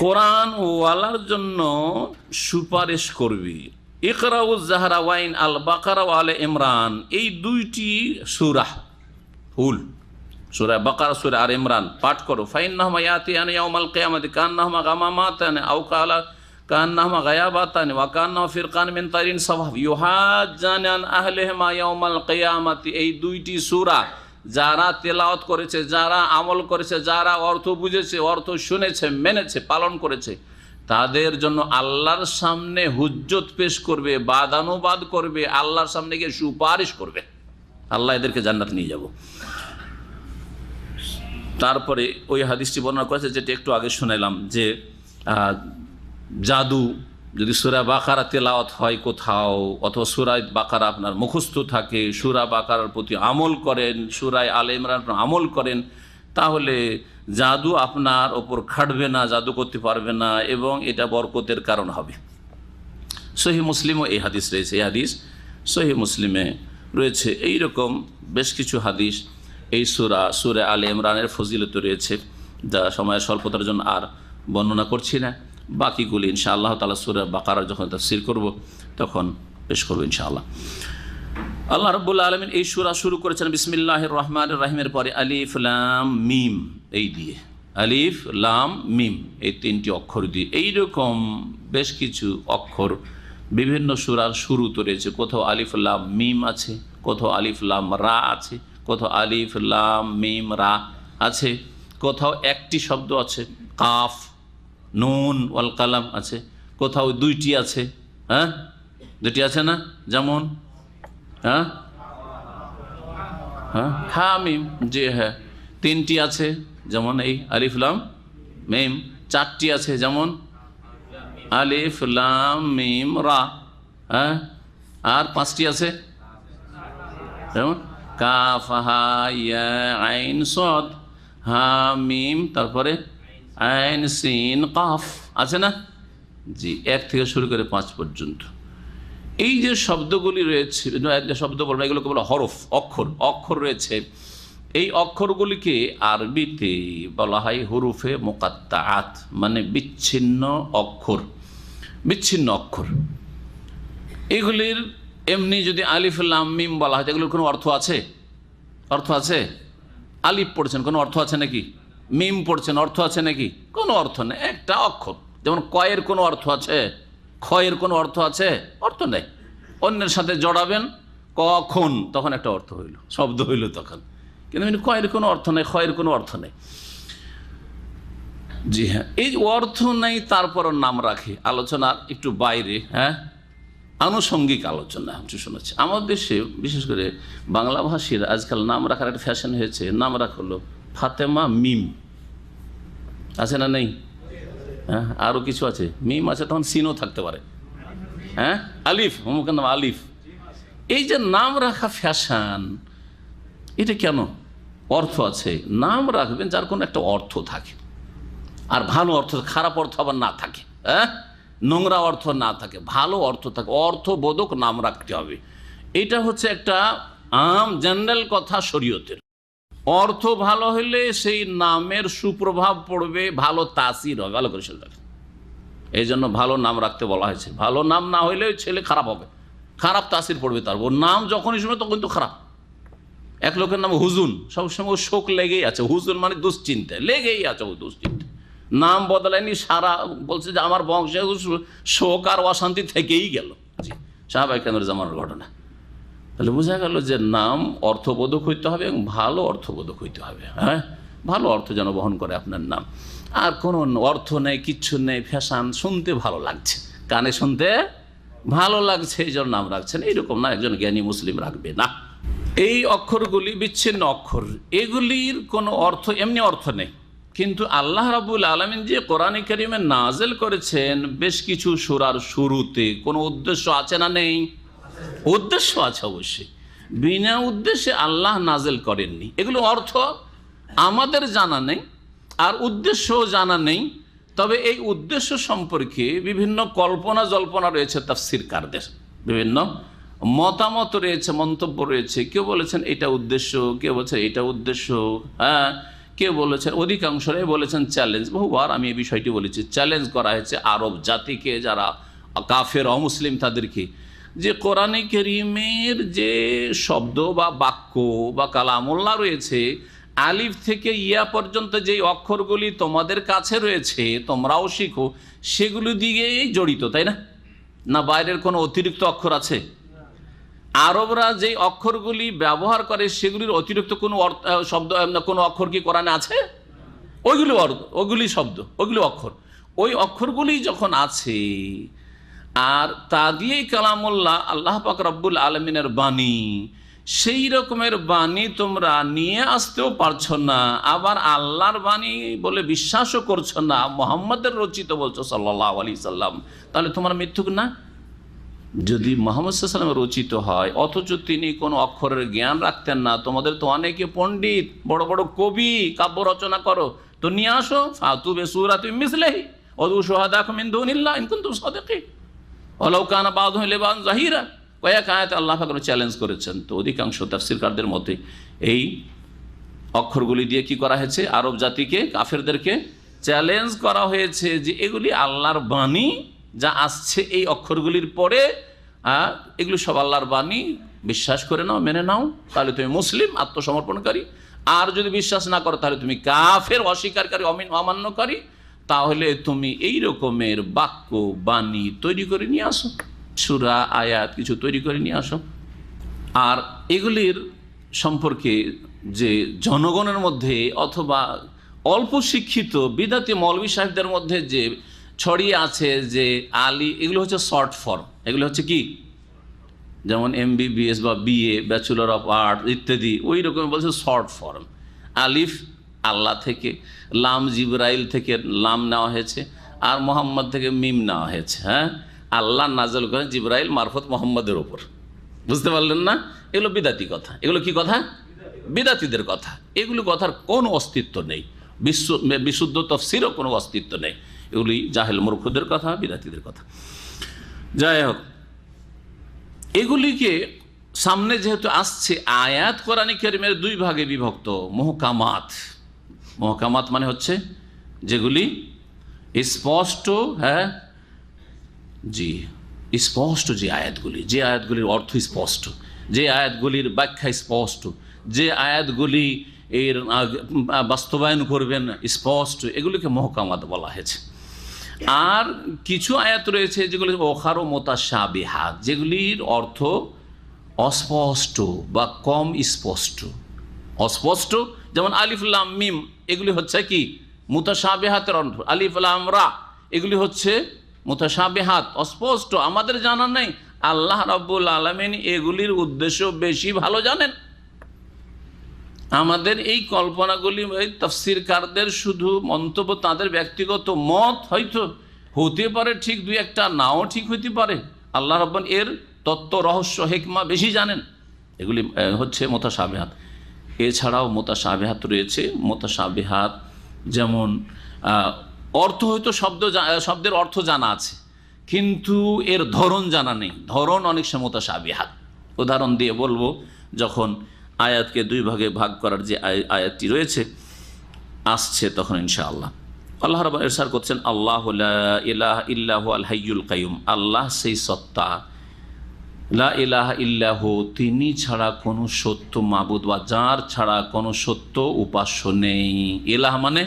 কোরআন ওয়ালার জন্য সুপারিশ করবি। ইকরাউজ জাহরাওয়াইন আল বাকারা ওয়া আলে ইমরান, এই দুইটি সূরা ফুল, সূরা বাকারা সূরা আলে ইমরান পাঠ করো। ফাইন্নাহুমা ইয়াতিয়ানা ইয়াউমাল কিয়ামাতি কান্নাহুমা গামামাতান আও কান্নাহুমা গায়াবাতান ওয়া কান্নাহু ফিরকান মিন তাইরিন সাওয়াব ইউহাজ্জানা আন আহলিহিমা ইয়াউমাল কিয়ামাতি, এই দুইটি সূরা যারা তেলাওয়াত করেছে, যারা আমল করেছে, যারা অর্থ বুঝেছে, অর্থ শুনেছে, মেনেছে, পালন করেছে, তাদের জন্য আল্লাহর সামনে হুজ্জত পেশ করবে, বাদানুবাদ করবে, আল্লাহর সামনে গিয়ে সুপারিশ করবে, আল্লাহ এদেরকে জান্নাত নিয়ে যাব। তারপরে ওই হাদিসটি বর্ণনা করেছে যেটা একটু আগে শুনাইলাম, যে জাদু যদি সূরা বাকারা তেলাওয়াত হয় কোথাও, অথবা সূরা বাকারা আপনার মুখস্থ থাকে, সূরা বাকারার প্রতি আমল করেন, সূরা আলে ইমরান আমল করেন, তাহলে জাদু আপনার ওপর খাটবে না, জাদু করতে পারবে না, এবং এটা বরকতের কারণ হবে। সহিহ মুসলিমও এই হাদিস রয়েছে, এই হাদিস সহিহ মুসলিমে রয়েছে। এইরকম বেশ কিছু হাদিস এই সূরা আলে ইমরানের ফজিলত রয়েছে, যা সময়ের স্বল্পতার জন্য আর বর্ণনা করছি না। বাকিগুলি ইনশাআল্লাহ তাআলা সূরা বাকারা যখন তাফসীর করব তখন পেশ করব ইনশাআল্লাহ। আল্লাহ রাব্বুল আলামিন এই সূরা শুরু করেছেন বিসমিল্লাহির রহমানির রহিমের পরে আলিফ লাম মিম, এই দিয়ে আলিফ লাম মিম, এই তিনটি অক্ষর দিয়ে। এইরকম বেশ কিছু অক্ষর বিভিন্ন সূরার শুরুতে রয়েছে। কোথাও আলিফ লাম মিম আছে, কোথাও আলিফ লাম রা আছে, কোথাও আলিফ লাম মিম রা আছে, কোথাও একটি শব্দ আছে কাফ নুন ওয়াল কালাম আছে, কোথাও দুইটি আছে, হ্যাঁ দুইটি আছে না, যেমন হ্যাঁ হ্যাঁ হামিম, জি হ্যাঁ। তিনটি আছে যেমন এই আলিফ লাম মিম। চারটি আছে যেমন আলিফ লাম মিম রা, হ্যাঁ। আর পাঁচটি আছে যেমন কাফ হা ইয়া আইন সদ হা মিম, তারপরে আইন সিন কাফ, আছে না? জি, 1 থেকে শুরু করে 5 পর্যন্ত। এই যে শব্দগুলি রয়েছে, শব্দ বলবো এগুলোকে বলা হরফ, অক্ষর, অক্ষর রয়েছে। এই অক্ষরগুলিকে আরবিতে বলা হয় হুরুফে মুকাত্তাআত, মানে বিচ্ছিন্ন অক্ষর, বিচ্ছিন্ন অক্ষর। এগুলির এমনি যদি আলিফ লাম মিম বলা হয়, এগুলোর কোনো অর্থ আছে? অর্থ আছে? আলিফ পড়ছেন, কোনো অর্থ আছে নাকি? মিম পড়ছেন, অর্থ আছে নাকি? কোনো অর্থ নেই, একটা অক্ষর। যেমন কয়ের কোনো অর্থ আছে? ক্ষয়ের কোনো অর্থ আছে? অর্থ নেই। অন্যের সাথে জড়াবেন কখন, তখন একটা অর্থ হইল, শব্দ হইল তখন। কিন্তু কয়ের কোনো অর্থ নেই, ক্ষয়ের কোনো অর্থ নেই। জি হ্যাঁ, এই অর্থ নেই তারপরও নাম রাখে। আলোচনার একটু বাইরে, হ্যাঁ, আনুষঙ্গিক আলোচনা শুনেছি। আমাদের দেশে বিশেষ করে বাংলা ভাষীর আজকাল নাম রাখার একটা ফ্যাশন হয়েছে। নাম রাখা হলো ফাতেমা মিম, আছে না নেই? হ্যাঁ, আরও কিছু আছে, মিম আছে, তখন সিনও থাকতে পারে, হ্যাঁ, আলিফ, অমুকের নাম আলিফ। এই যে নাম রাখা ফ্যাশন, এটা কেন? অর্থ আছে, নাম রাখবেন যার কোনো একটা অর্থ থাকে, আর ভালো অর্থ, খারাপ অর্থ আবার না থাকে, হ্যাঁ, নোংরা অর্থ না থাকে, ভালো অর্থ থাকে, অর্থবোধক নাম রাখতে হবে। এটা হচ্ছে একটা আম জেনারেল কথা শরীয়তের। অর্থ ভালো হলে সেই নামের সুপ্রভাব পড়বে, ভালো তাসির হবে, ভালো করে শুনে রাখেন। এই জন্য ভালো নাম রাখতে বলা হয়েছে। ভালো নাম না হইলে ছেলে খারাপ হবে, খারাপ তাসির পড়বে তার। ওর নাম যখনই শুনে তখন তো খারাপ। এক লোকের নাম হুজুন, সবসময় ওর শোক লেগেই আছে। হুজুন মানে দুশ্চিন্তা, লেগেই আছে ও দুশ্চিন্তা। নাম বদলায়নি, সারা বলছে যে আমার বংশে শোক আর অশান্তি থেকেই গেল। জি, সাহাবায়ে কেরামের জামানার ঘটনা। তাহলে বোঝা গেল যে নাম অর্থবোধক হইতে হবে এবং ভালো অর্থবোধক হইতে হবে, হ্যাঁ, ভালো অর্থ যেন বহন করে আপনার নাম। আর কোনো অর্থ নেই, কিচ্ছু নেই, ফ্যাশন, শুনতে ভালো লাগছে, কানে শুনতে ভালো লাগছে, এই জন্য নাম রাখছেন, এইরকম না, একজন জ্ঞানী মুসলিম রাখবে না। এই অক্ষরগুলি বিচ্ছিন্ন অক্ষর, এগুলির কোনো অর্থ, এমনি অর্থ নেই। কিন্তু আল্লাহ রাব্বুল আলামিন যে কোরআনে কারিমে নাজেল করেছেন বেশ কিছু সূরার শুরুতে, কোনো উদ্দেশ্য আছে না নেই? উদ্দেশ্য আছে অবশ্যই। বিনা উদ্দেশ্যে আল্লাহ নাজেল করেননি। এগুলো অর্থ আমাদের জানা নেই, আর উদ্দেশ্যও জানা নেই। তবে এই উদ্দেশ্য সম্পর্কে বিভিন্ন কল্পনা জল্পনা রয়েছে তাফসীরকারদের, বিভিন্ন মতামত রয়েছে, মন্তব্য রয়েছে। কেউ বলেছেন এটা উদ্দেশ্য, কেউ বলছে এটা উদ্দেশ্য, হ্যাঁ, কেউ বলেছেন, অধিকাংশরাই বলেছেন চ্যালেঞ্জ। বহুবার আমি এই বিষয়টি বলেছি, চ্যালেঞ্জ করা হয়েছে আরব জাতিকে, যারা কাফের অমুসলিম তাদেরকে, যে কোরআনে কারীমের যে শব্দ বা বাক্য বা কালামুল্লাহ রয়েছে, আলিফ থেকে ইয়া পর্যন্ত যে অক্ষরগুলি তোমাদের কাছে রয়েছে, তোমরাও শিখো, সেগুলো দিয়েই জড়িত, তাই না? না বাইরের কোনো অতিরিক্ত অক্ষর আছে? আরবরা যে অক্ষরগুলি ব্যবহার করে সেগুলির অতিরিক্ত কোনো শব্দ, কোনো অক্ষর কি কোরআনে আছে? ওইগুলি শব্দ, ওইগুলি অক্ষর। ওই অক্ষরগুলি যখন আছে আর তা দিয়েই কালামুল্লাহ, আল্লাহ পাক রব্বুল আলমিনের বাণী, সেই রকমের বাণী তোমরা নিয়ে আসতেও পারছো না, আবার আল্লাহর বাণী বলে বিশ্বাসও করছো না, মুহাম্মাদের রচিত বলছো সাল্লাল্লাহু আলাইহি সাল্লাম, তাহলে তোমার মিথ্যুক না? যদি মুহাম্মদ সাল্লাল্লাহু আলাইহি ওয়াসাল্লাম রচিত হয় অথচ তিনি কোনো অক্ষরের জ্ঞান রাখতেন না, তোমাদের তো অনেকে পণ্ডিত, বড় বড় কবি, কাব্য রচনা করো, তো নিয়ে আসো, ফাতু বিসূরাতিন মিসলিহি ওয়াদউ শুহাদাকুম মিন দুনিল্লাহ ইন কুনতুম সাদিকিন ওয়ালাউ কানা বাযুহুম লিবাযিন যাহিরা। কয়েক আয়াতে আল্লাহ পাক চ্যালেঞ্জ করেছেন। তো অধিকাংশ তাফসীরকারদের মতে এই অক্ষরগুলি দিয়ে কি করা হয়েছে? আরব জাতিকে, কাফেরদেরকে চ্যালেঞ্জ করা হয়েছে যে এগুলি আল্লাহর বাণী, যা আসছে এই অক্ষরগুলির পরে এগুলো সব আল্লাহর বাণী, বিশ্বাস করে নাও, মেনে নাও, তাহলে তুমি মুসলিম, আত্মসমর্পণকারী। আর যদি বিশ্বাস না করো তাহলে তুমি কাফের, অস্বীকারী, অমান্যকারী। তাহলে তুমি এই রকমের বাক্য, বাণী তৈরি করে নিয়ে আসো, সূরা, আয়াত কিছু তৈরি করে নিয়ে আসো। আর এগুলির সম্পর্কে যে জনগণের মধ্যে অথবা অল্প শিক্ষিত বিদাতি মৌলভী সাহেবদের মধ্যে যে ছড়িয়ে আছে যে আলী, এগুলো হচ্ছে শর্ট ফর্ম, এগুলো হচ্ছে কি, যেমন MBBS বা BA, ব্যাচেলর অফ আর্ট ইত্যাদি, ওই রকম বলছে শর্ট ফর্ম। আলিফ আল্লাহ থেকে, লাম জিবরাইল থেকে লাম নেওয়া হয়েছে, আর মোহাম্মদ থেকে মিম নেওয়া হয়েছে। হ্যাঁ, আল্লাহ নাজল করেন জিবরাইল মারফত মোহাম্মদের ওপর। বুঝতে পারলেন না? এগুলো বিদাতি কথা। এগুলো কি কথা? বিদাতিদের কথা। এগুলো কথার কোনো অস্তিত্ব নেই, বিশুদ্ধ তাফসীরও কোনো অস্তিত্ব নেই। এগুলি জাহেল মূর্খদের কথা, বিদাতিদের কথা। যাই হোক, এগুলিকে সামনে যেহেতু আসছে, আয়াত কোরআন কারীমের দুই ভাগে বিভক্ত। মুহকামাত, মুহকামাত মানে হচ্ছে যেগুলি স্পষ্ট, হ্যাঁ জি, স্পষ্ট যে আয়াতগুলি, যে আয়াতগুলির অর্থ স্পষ্ট, যে আয়াতগুলির ব্যাখ্যা স্পষ্ট, যে আয়াতগুলি এর বাস্তবায়ন করবেন স্পষ্ট, এগুলিকে মুহকামাত বলা হয়েছে। আর কিছু আয়াত রয়েছে যেগুলি ওখার ও মুতাশাবিহাত, যেগুলির অর্থ অস্পষ্ট বা কম স্পষ্ট, অস্পষ্ট। যেমন আলিফ লাম মিম, এগুলি হচ্ছে কি মুতাশাবিহাতের অর্থ। আলিফ লাম রা, এগুলি হচ্ছে মুতাশাবিহাত, অস্পষ্ট, আমাদের জানা নেই। আল্লাহ রাব্বুল আলামিন এগুলির উদ্দেশ্য বেশি ভালো জানেন। আমাদের এই কল্পনাগুলি তাফসীরকারদের শুধু মন্তব্য, তাদের ব্যক্তিগত মত হয়তো হতে পারে ঠিক, দুই একটা নাও ঠিক হইতে পারে। আল্লাহ রাব্বুল এর তত্ত্ব, রহস্য, হিকমা বেশি জানেন। এগুলি হচ্ছে মুতাশাবিহাত। এছাড়াও মুতাশাবিহাত রয়েছে। মুতাশাবিহাত যেমন অর্থ হয়তো শব্দের অর্থ জানা আছে, কিন্তু এর ধরন জানা নেই। ধরন অনেক সময় মুতাশাবিহাত। উদাহরণ দিয়ে বলবো, যখন আয়াতকে দুই ভাগে ভাগ করার যে আয়াতটি রয়েছে আসছে, তখন ইনশাআল্লাহ আল্লাহ রাব্বুল ইরশাদ করছেন, আল্লাহু লা ইলাহা ইল্লাহু আল হাইয়ুল কাইয়ুম, আল্লাহ সেই সত্তা, লা ইলাহা ইল্লাহু, তিনি ছাড়া কোনো সত্য মাবুদ বা যার ছাড়া কোনো সত্য উপাস্য নেই। ইলাহ মানে,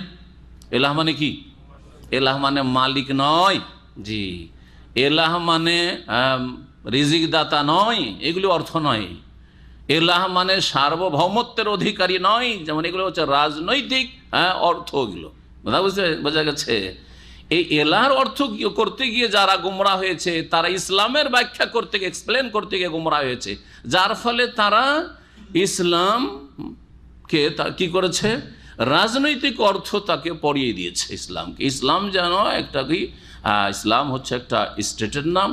এলাহ মানে কি? এলাহ মানে মালিক নয়, জি। এলাহ মানে রিজিক দাতা নয়, এগুলো অর্থ নয়। এলাহ মানে সার্বভৌমত্বের অধিকারী নয়, যেমন এগুলো হচ্ছে রাজনৈতিক অর্থ। এগুলো বোঝা গেছে? এই এলাহর অর্থ করতে গিয়ে যারা গুমরা হয়েছে, তারা ইসলামের ব্যাখ্যা করতে গিয়ে, এক্সপ্লেন করতে গিয়ে গুমরা হয়েছে, যার ফলে তারা ইসলামকে কি করেছে, রাজনৈতিক অর্থ তাকে পড়িয়ে দিয়েছে ইসলামকে। ইসলাম যেন একটা কি, ইসলাম হচ্ছে একটা স্টেটের নাম,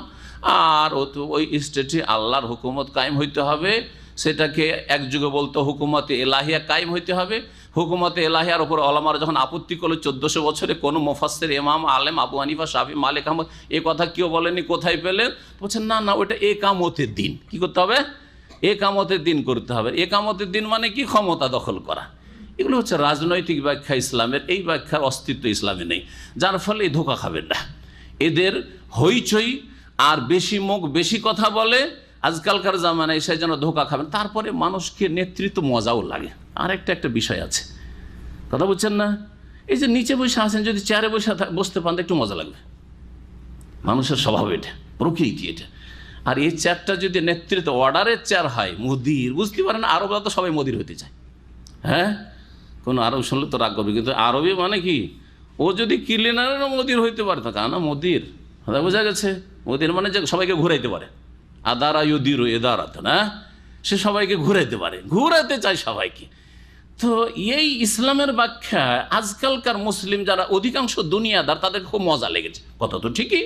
আর ওই স্টেটে আল্লাহর হুকুমত কায়েম হইতে হবে। সেটাকে এক যুগে বলতো হুকুমতে এলাহিয়া কায়েম হইতে হবে। হুকুমতে এলাহিয়ার ওপর ওলামারা যখন আপত্তি করলো 1400 বছরে, কোনো মুফাসসির, ইমাম, আলেম, আবু হানিফা, শাফি, মালিক, আহমদ এ কথা কেউ বলেনি। কোথায় পেলেন? বলছেন না না, ওইটা একামতের দিন। কি করতে হবে? একামতের দিন করতে হবে। একামতের দিন মানে কি? ক্ষমতা দখল করা। এগুলো হচ্ছে রাজনৈতিক ব্যাখ্যা ইসলামের। এই ব্যাখ্যার অস্তিত্ব ইসলামে নেই, যার ফলে ধোঁকা খাবেন না। এদের হইচই আর বেশি মুখ, বেশি কথা বলে আজকালকার জামানায়, সে যেন ধোঁকা খাবেন। তারপরে মানুষকে নেতৃত্ব মজাও লাগে। আর একটা বিষয় আছে, কথা বলছেন না? এই যে নিচে বসে আছেন, যদি চেয়ারে বসতে পান একটু মজা লাগবে। মানুষের স্বভাব এটা, প্রকৃতি এটা। আর এই চেয়ারটা যদি নেতৃত্ব অর্ডারের চেয়ার হয়, মোদির, বুঝতে পারেন আরবরা তো সবাই মোদির হতে চায়। হ্যাঁ, কোনো আরব শুনলে তো রাগ করবে, কিন্তু আরবি মানে কি, ও যদি ক্লিনারেরও মোদির হইতে পারে, তা কেন মোদির, বোঝা গেছে। মোদির মানে যে সবাইকে ঘুরাইতে পারে, আদারা ইউদির এদারাত না, সে সবাইকে ঘুরাইতে পারে, ঘুরাতে চায় সবাইকে। তো এই ইসলামের ব্যাখ্যা আজকালকার মুসলিম যারা অধিকাংশ দুনিয়াদার, তাদের খুব মজা লেগেছে। কথা তো ঠিকই,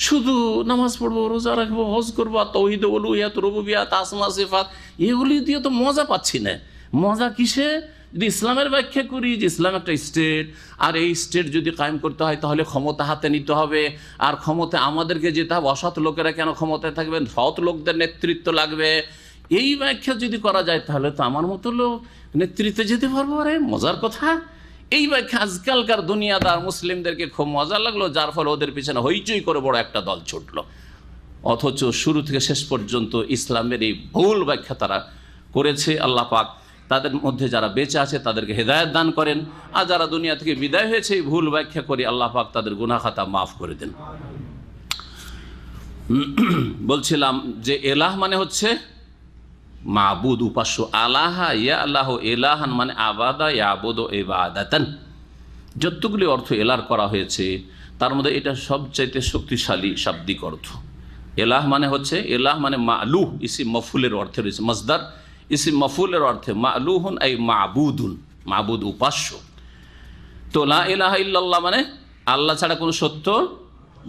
শুধু নামাজ পড়বো, রোজা রাখবো, হজ করবো, তৌহিদ উলুহিয়াত রুবুবিয়াত আসমা সিফাত, এগুলি দিয়ে তো মজা পাচ্ছি না। মজা কিসে? যদি ইসলামের ব্যাখ্যা করি যে ইসলাম একটা স্টেট, আর এই স্টেট যদি কায়েম করতে হয় তাহলে ক্ষমতা হাতে নিতে হবে, আর ক্ষমতা আমাদেরকে যেতে হবে, অসৎ লোকেরা কেন ক্ষমতায় থাকবেন, সৎ লোকদের নেতৃত্ব লাগবে, এই ব্যাখ্যা যদি করা যায় তাহলে তো আমার মতো লোক নেতৃত্বে যেতে পারবো। আরে মজার কথা। এই ব্যাখ্যা আজকালকার দুনিয়াদার মুসলিমদেরকে খুব মজা লাগলো, যার ফলে ওদের পিছনে হইচই করে বড় একটা দল ছুটলো। অথচ শুরু থেকে শেষ পর্যন্ত ইসলামের এই ভুল ব্যাখ্যা তারা করেছে। আল্লাহ পাক তাদের মধ্যে যারা বেঁচে আছে তাদেরকে হেদায়েত দান করেন, আর যারা দুনিয়া থেকে বিদায় হয়েছে এই ভুল ব্যাখ্যা করে আল্লাহ পাক তাদের গুনাহ খাতা মাফ করে দেন। বলছিলাম যে এলাহ মানে হচ্ছে মাবুদ, উপাস্য। আলাহা ইয়া আল্লাহ, এলাহান মানে আবাদা ইয়াবুদ ইবাদাতান। যতগুলি অর্থ এলার করা হয়েছে তার মধ্যে এটা সবচাইতে শক্তিশালী শাব্দিক অর্থ। এলাহ মানে হচ্ছে, এলাহ মানে মালুহ, ইসিম মফুলের অর্থে রয়েছে, মসদার ইসিম মফুলের অর্থে মালুহুন এই মাবুদুন, মাবুদ উপাস্য। তো লা ইলাহা ইল্লাল্লাহ মানে আল্লাহ ছাড়া কোনো সত্য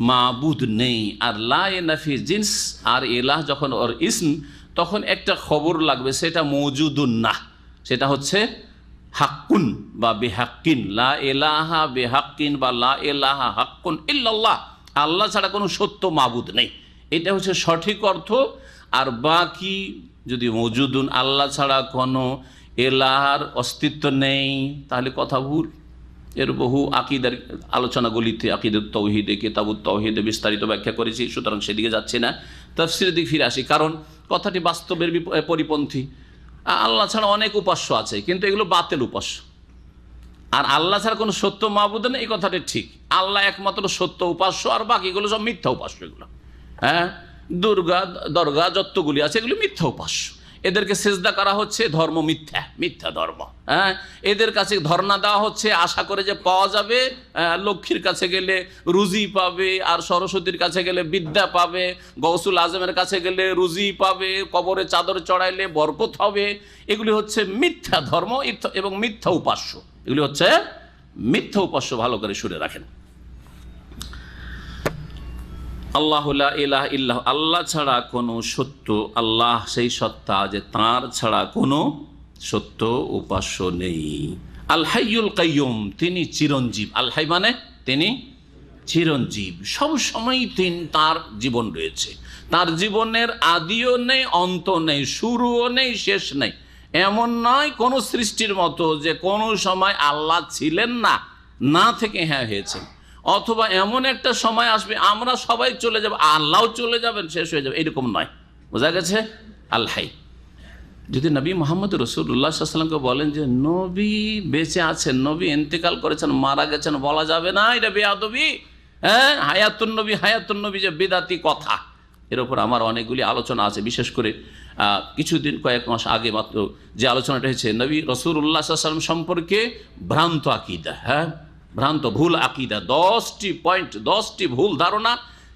মাবুদ নেই। আর লা নাফি জিন্স, আর এলাহ যখন ওর ইসম, তখন একটা খবর লাগবে, সেটা মৌজুদুন না, সেটা হচ্ছে হাক্কুন বা বেহাক্কিন। লা ইলাহা বেহাক্কিন বা লা ইলাহা হাক্কুন ইল্লাল্লাহ, আল্লাহ ছাড়া কোনো সত্য মাবুদ নেই, এটা হচ্ছে সঠিক অর্থ। আর বাকি যদি মৌজুদুন, আল্লাহ ছাড়া কোনো এলাহার অস্তিত্ব নেই, তাহলে কথা ভুল। এর বহু আকিদার আলোচনাগুলিতে, আকিদুত তাওহীদে, কিতাবুত তাওহীদে বিস্তারিত ব্যাখ্যা করেছি, সুতরাং সেদিকে যাচ্ছে না। তাফসীরের দিকে ফিরে আসি, কারণ কথাটি বাস্তবের পরিপন্থী। আল্লাহ ছাড়া অনেক উপাস্য আছে, কিন্তু এগুলো বাতিল উপাস্য। আর আল্লাহ ছাড়া কোনো সত্য মাবুদ নেই, এই কথাটি ঠিক। আল্লাহ একমাত্র সত্য উপাস্য, আর বাকিগুলো সব মিথ্যা উপাস্য। এগুলো হ্যাঁ, দুর্গা দরগা যতগুলি আছে এগুলি মিথ্যা উপাস্য। এদেরকে সেজদা করা হচ্ছে, ধর্ম মিথ্যা, মিথ্যা ধর্ম। হ্যাঁ, এদের কাছে ধর্ণা দেওয়া হচ্ছে আশা করে যে পাওয়া যাবে, লক্ষ্মীর কাছে গেলে রুজি পাবে, আর সরস্বতীর কাছে গেলে বিদ্যা পাবে, গৌসুল আজমের কাছে গেলে রুজি পাবে, কবরে চাদর চড়াইলে বরকত হবে। এগুলি হচ্ছে মিথ্যা ধর্ম এবং মিথ্যা উপাস্য। এগুলি হচ্ছে মিথ্যা উপাস্য। ভালো করে শুনে রাখেন। আল্লাহু লা ইলাহা ইল্লাহু, আল্লাহ ছাড়া কোনো সত্য, আল্লাহ সেই সত্তা যে তার ছাড়া কোনো সত্য উপাস্য নেই। আল হাইয়ুল কাইয়ুম, তিনি চিরঞ্জীব। আল হাই মানে তিনি চিরঞ্জীব, সব সময় তার জীবন রয়েছে। তার জীবনের আদিও নেই, অন্ত নেই, শুরুও নেই, শেষ নেই। এমন নয় কোনো সৃষ্টির মতো যে কোনো সময় আল্লাহ ছিলেন না, না থেকে হ্যাঁ হয়েছেন, অথবা এমন একটা সময় আসবে আমরা সবাই চলে যাব, আল্লাহও চলে যাবেন, শেষ হয়ে যাবে, এরকম নয়। বোঝা গেছে? আল হাই। যদি নবী মোহাম্মদ রাসূলুল্লাহ সাল্লাল্লাহু আলাইহি ওয়াসাল্লামকে বলেন যে নবী বেঁচে আছেন, নবী ইন্তেকাল করেছেন, মারা গেছেন, বলা যাবে না, এটা বেয়াদবি। হ্যাঁ, হায়াতুন নবী যে বিদাতি কথা, এর উপর আমার অনেকগুলি আলোচনা আছে। বিশেষ করে কিছুদিন, কয়েক মাস আগে মাত্র যে আলোচনাটা হয়েছে নবী রাসূলুল্লাহ সাল্লাল্লাহু আলাইহি ওয়াসাল্লাম সম্পর্কে ভ্রান্ত আকিদা, হ্যাঁ ভ্রান্ত ভুল আকিদা, 10টি পয়েন্ট, 10টি ভুল ধারণা,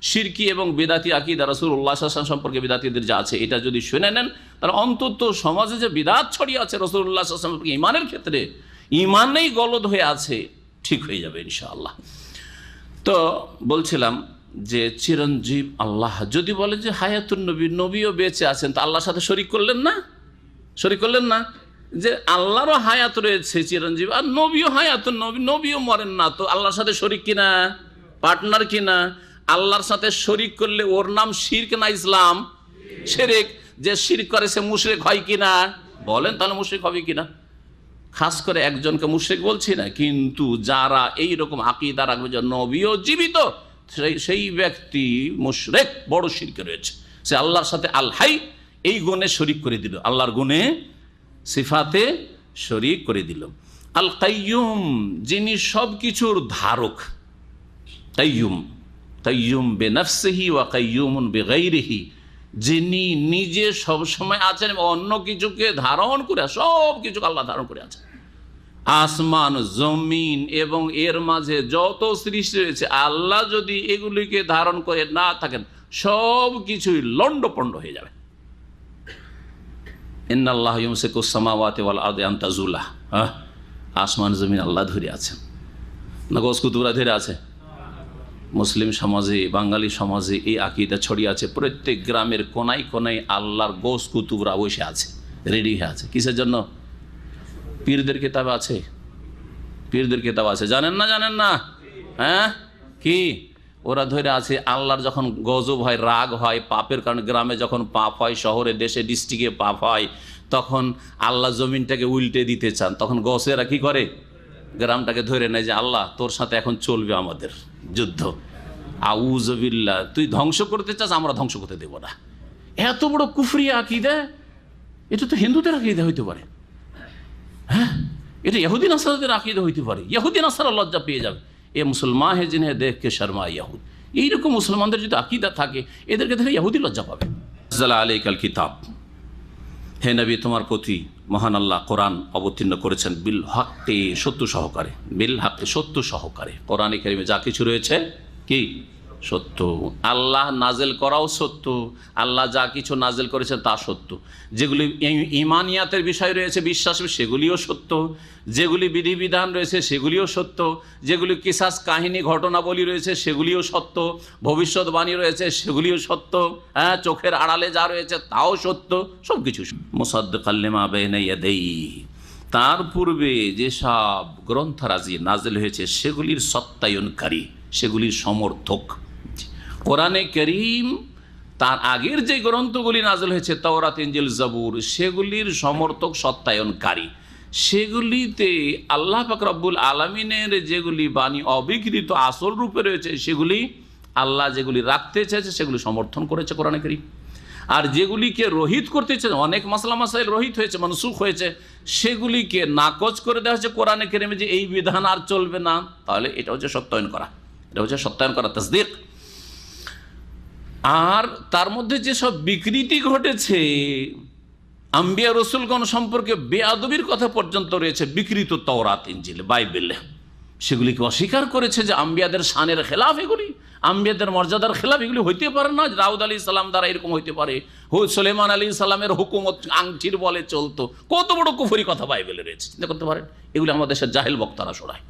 শিরকি এবং বেদাতি আকিদা রাসূলুল্লাহ সাল্লাল্লাহু আলাইহি ওয়াসাল্লাম সম্পর্কে বেদাতীদের যা আছে, এটা যদি শুনে নেন তাহলে অন্তত সমাজে যে বিদাত ছড়িয়ে আছে রাসূলুল্লাহ সাল্লাল্লাহু আলাইহি ওয়াসাল্লাম ইমানের ক্ষেত্রে, ইমানেই গলদ হয়ে আছে, ঠিক হয়ে যাবে ইনশাআল্লাহ। তো বলছিলাম যে চিরঞ্জীব আল্লাহ, যদি বলে যে হায়াতুন নবী, নবীও বেঁচে আছেন, তো আল্লাহর সাথে শরীক করলেন না? শরীক করলেন না? যে আল্লাহরও হায়াত রয়েছে চিরঞ্জীব, আর নবীও হায়াতুন নবী, নবীও মরেন না, তো আল্লাহর সাথে শরীক কিনা, পার্টনার কিনা? আল্লাহর সাথে শরীক করলে ওর নাম শিরক না ইসলাম? শিরক। যে শিরক করে সে মুশরিক হয় কিনা? বলেন তাহলে মুশরিক হবে কিনা? খাস করে একজনকে মুশরিক বলছি না, কিন্তু যারা এই রকম আকীদা রাখবে যে নবীও জীবিত, সেই ব্যক্তি মুশরিক, বড় শিরকে রয়েছে। সে আল্লাহর সাথে আল হাই এই গুণে শরীক করে দিল, আল্লাহর গুণে সিফাতে শরীক করে দিল। আল কাইয়ুম, যিনি সব কিছুর ধারক। কাইয়ুম, কাইয়ুম বেনাফসিহি ওয়া কাইয়ুমুন বিগাইরিহি, যিনি নিজে সবসময় আছেন এবং অন্য কিছুকে ধারণ করে, সব কিছুকে আল্লাহ ধারণ করে আছেন। আসমান, জমিন এবং এর মাঝে যত সৃষ্টি রয়েছে, আল্লাহ যদি এগুলিকে ধারণ করে না থাকেন, সব কিছুই লন্ডপন্ড হয়ে যাবে। ইন্নাল্লাহ ইউমসিকুস সামাওয়াতি ওয়াল আরদি আন তাজুলা। আসমান জমিন আল্লাহ ধরে আছেন না গস কুতুবরা ধরে আছে? মুসলিম সমাজে, বাঙালি সমাজে এই আকীদা ছড়িয়ে আছে। প্রত্যেক গ্রামের কোনায় কোনায় আল্লাহর গোস কুতুবরা বসে আছে, রেডি হয়ে আছে। কিসের জন্য? পীরদের কিতাব আছে, পীরদের কিতাব আছে। জানেন না? জানেন না? হ্যাঁ, কি ওরা ধরে আছে আল্লাহর যখন গজব হয়, রাগ হয়, পাপের কারণে গ্রামে যখন পাপ হয়, শহরে, দেশে, ডিস্ট্রিক্টে পাপ হয়, তখন আল্লাহ জমিনটাকে উল্টে দিতে চান। তখন গছেরা কি করে? গ্রামটাকে ধরে নেয় যে আল্লাহ তোর সাথে এখন চলবে আমাদের যুদ্ধ। আউযুবিল্লাহ, তুই ধ্বংস করতে চাস, আমরা ধ্বংস করতে দেব না। এত বড় কুফরি আকীদা! এটা তো হিন্দুদের আকীদা হইতে পারে, হ্যাঁ, এটা ইহুদি নাসারাদের আকীদা হইতে পারে। ইহুদি নাসারা লজ্জা পেয়ে যাবে, এ মুসলমান হে জিনহে দেখ কে শর্মা ইহুদ। এইরকম মুসলমানদের যদি আকীদা থাকে, এদেরকে দেখে ইহুদি লজ্জা পাবে। নাযালা আলাইকাল কিতাব, হে নবী তোমার প্রতি মহান আল্লাহ কোরআন অবতীর্ণ করেছেন বিল হক্কে, সত্য সহকারে। বিল হক্কে, সত্য সহকারে। কোরআনে কারিমে যা কিছু রয়েছে কি সত্য। আল্লাহ নাজেল করাও সত্য, আল্লাহ যা কিছু নাজেল করেছেন তা সত্য। যেগুলি ইমানিয়াতের বিষয় রয়েছে, বিশ্বাস, সেগুলিও সত্য। যেগুলি বিধিবিধান রয়েছে সেগুলিও সত্য। যেগুলি কিসাস, কাহিনী, ঘটনাবলী রয়েছে সেগুলিও সত্য। ভবিষ্যৎবাণী রয়েছে সেগুলিও সত্য। হ্যাঁ, চোখের আড়ালে যা রয়েছে তাও সত্য, সব কিছু। মুসাদ্দিকাল লিমা বাইনা ইয়াদাইহি, তার পূর্বে যেসব গ্রন্থরাজি নাজেল হয়েছে সেগুলির সত্যায়নকারী, সেগুলির সমর্থক। কোরআনে কারীম তার আগের যে গ্রন্থগুলি নাজেল হয়েছে, তাওরাত, ইনজিল, জাবুর, সেগুলির সমর্থক, সত্যায়নকারী। সেগুলিতে আল্লাহ পাক রব্বুল আলামিনের যেগুলি বাণী অবিকৃত আসল রূপে রয়েছে, সেগুলি আল্লাহ যেগুলি রাখতে চেয়েছে সেগুলি সমর্থন করেছে কোরআনে কারীম। আর যেগুলিকে রহিত করতে চেয়েছে, অনেক মাসলা মাসাইল রহিত হয়েছে, মনসুখ হয়েছে, সেগুলিকে নাকচ করে দেওয়া হয়েছে কোরআনে কারীমে যে এই বিধান আর চলবে না। তাহলে এটা হচ্ছে সত্যায়ন করা, এটা হচ্ছে সত্যায়ন করা, তাসদীক। আর তার মধ্যে যেসব বিকৃতি ঘটেছে, আম্বিয়া রসুলগণ সম্পর্কে বেয়াদবির কথা পর্যন্ত রয়েছে বিকৃত তাওরাত, ইনজিল, বাইবেলে, সেগুলিকে অস্বীকার করেছে যে আম্বিয়াদের শানের খেলাফ এগুলি, আম্বিয়াদের মর্যাদার খেলাফ এগুলি হইতে পারে না। দাউদ আলী সালাম দ্বারা এরকম হইতে পারে, সুলেমান আলী সালামের হুকুমত আংটির বলে চলতো। কত বড় কুফরি কথা বাইবেলে রয়েছে, চিন্তা করতে পারেন। এগুলি আমাদের দেশের জাহেল বক্তারা শোনায়।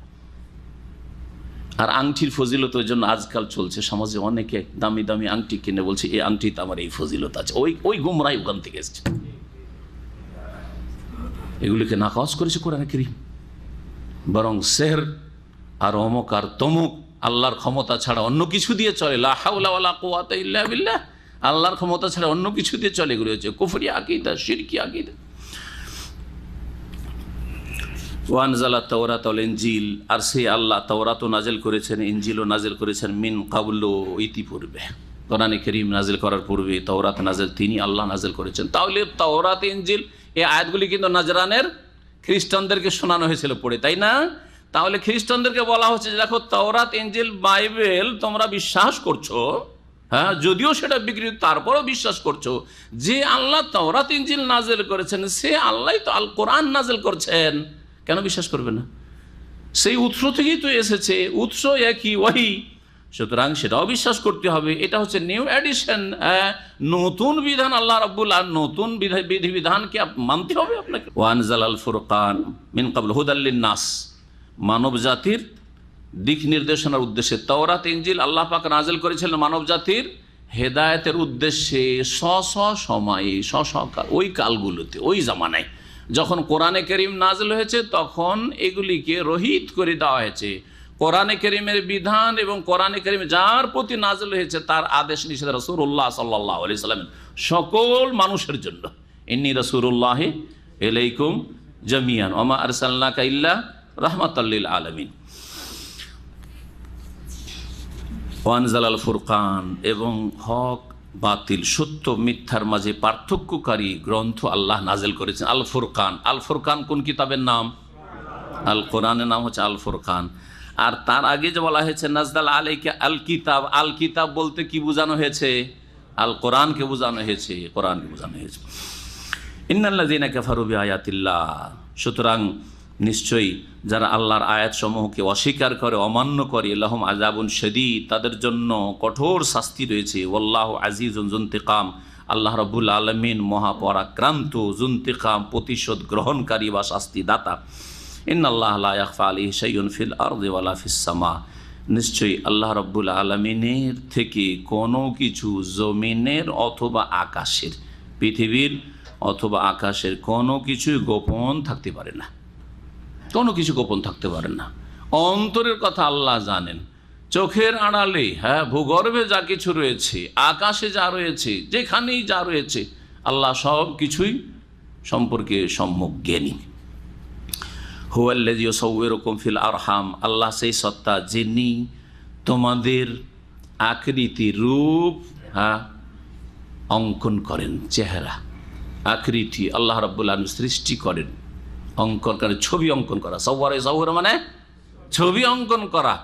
আর আংটির ফজিলত ওই জন্য আজকাল চলছে সমাজে, অনেকে দামি দামি আংটি কিনে বলছে এই আংটিতে আমার এই ফজিলত আছে। ওই গুমরাই ওখান থেকে এসছে। এগুলিকে নাকচ করেছে কোরআনে কারীম। বরং সেহর আর অমুক আর তমুক আল্লাহর ক্ষমতা ছাড়া অন্য কিছু দিয়ে চলে, লা হাওলা ওয়ালা কুওয়াতা ইল্লা বিল্লাহ, আল্লাহর ক্ষমতা ছাড়া অন্য কিছু দিয়ে চলে, এগুলো হচ্ছে কুফরি আকীদা, শিরকি আকীদা। ওয়ানজালা তাওরাত ওয়াল ইনজিল, আর সেই আল্লাহ তাওরাতও নাজিল করেছেন, ইনজিলও নাজিল করেছেন, মিন কাবলু, ইতিপূর্বে। কোরআনে কারীম নাজিল করার পূর্বে তাওরাত নাজিল তিনি আল্লাহ নাজিল করেছেন। তাহলে তাওরাত, ইনজিল, এই আয়াতগুলি কিন্তু নাজরানের খ্রিস্টানদেরকে শোনানো হয়েছিল পড়ে, তাই না? তাহলে খ্রিস্টানদেরকে বলা হচ্ছে যে দেখো, তাওরাত, ইনজিল, বাইবেল তোমরা বিশ্বাস করছো, হ্যাঁ, যদিও সেটা বিকৃত, তারপরেও বিশ্বাস করছো যে আল্লাহ তাওরাত, ইনজিল নাজিল করেছেন, সে আল্লাহই তো আল কোরআন নাজিল করছেন। কেন বিশ্বাস করবে না? সেই উৎস থেকেই তো এসেছে, উৎস একই, ওয়াহি। সুতরাং সেটাও বিশ্বাস করতে হবে। এটা হচ্ছে নিউ এডিশন, নতুন বিধান আল্লাহ রাব্বুল আলামিন, নতুন বিধিবিধানকে মানতে হবে আপনাকে। ওয়ানজালাল ফুরকান মিন ক্বাবল হুদাল লিন্নাস, মানব জাতির দিক নির্দেশনার উদ্দেশ্যে তাওরাত, ইনজিল আল্লাহ পাক নাজিল করেছিলেন মানব জাতির হেদায়েতের উদ্দেশ্যে, সময়ে, কাল, ওই কালগুলোতে, ওই জামানায় যখন কোরআনে কারীম নাজিল হয়েছে, তখন এগুলিকে রহিত করে দেওয়া হয়েছে। কোরআনে কারীমের বিধান এবং কোরআনে কারীম যার প্রতি নাজিল হয়েছে তার আদেশ নিষেধ রাসূলুল্লাহ সাল্লাল্লাহু আলাইহি সাল্লাম সকল মানুষের জন্য। ইন্নী রাসূলুল্লাহি ইলাইকুম জামিয়ান ওয়া মা আরসালনাকা ইল্লা রাহমাতাল লিল আলামিন। ওয়ানজালাল ফুরকান, এবং হক বাতিল, সত্য মিথ্যার মাঝে পার্থক্যকারী গ্রন্থ আল্লাহ নাজিল করেছেন। আল ফুরকান, আল ফুরকান কোন কিতাবের নাম? আল কোরআনের নাম হচ্ছে আল ফুরকান। আর তার আগে যে বলা হয়েছে নাজদাল আলাইকা আল কিতাব, আল কিতাব বলতে কি বোঝানো হয়েছে? আল কোরআনকে বোঝানো হয়েছে, কোরআনকে বোঝানো হয়েছে। ইন্নাল্লাযীনা কাফারু বিআয়াতিল্লাহ, সুতরাং নিশ্চয়ই যারা আল্লাহর আয়াতসমূহকে অস্বীকার করে, অমান্য করে, লাহুম আযাবুন শাদীদ, তাদের জন্য কঠোর শাস্তি রয়েছে। ওয়াল্লাহু আজিজুন যুনতিকাম, আল্লাহ রাব্বুল আলামিন মহাপরাক্রান্ত, যুনতিকাম প্রতিশোধ গ্রহণকারী বা শাস্তিদাতা। ইন্নাল্লাহা লা ইয়াখফা আলাইহি শাইউন ফিল আরদি ওয়ালা ফিস সামা, নিশ্চয়ই আল্লাহ রাব্বুল আলামিনের থেকে কোনো কিছু জমিনের অথবা আকাশের, পৃথিবীর অথবা আকাশের কোনো কিছুই গোপন থাকতে পারে না, কোনো কিছু গোপন থাকতে পারে না। অন্তরের কথা আল্লাহ জানেন, চোখের আড়ালে, হ্যাঁ, ভূগর্ভে যা কিছু রয়েছে, আকাশে যা রয়েছে, যেখানেই যা রয়েছে, আল্লাহ সব কিছুই সম্পর্কে সম্যক জ্ঞানী। হুয়াল্লাযী ইউসাউwiruকুম ফিল আরহাম, আল্লাহ সেই সত্তা যিনি তোমাদের আকৃতি, রূপ, হ্যাঁ, অঙ্কন করেন, চেহারা, আকৃতি আল্লাহ রাব্বুল আলামিন সৃষ্টি করেন, অঙ্কন করেন, ছবি অঙ্কন করা। সাওয়ারা মানে ছবি অঙ্কন করা।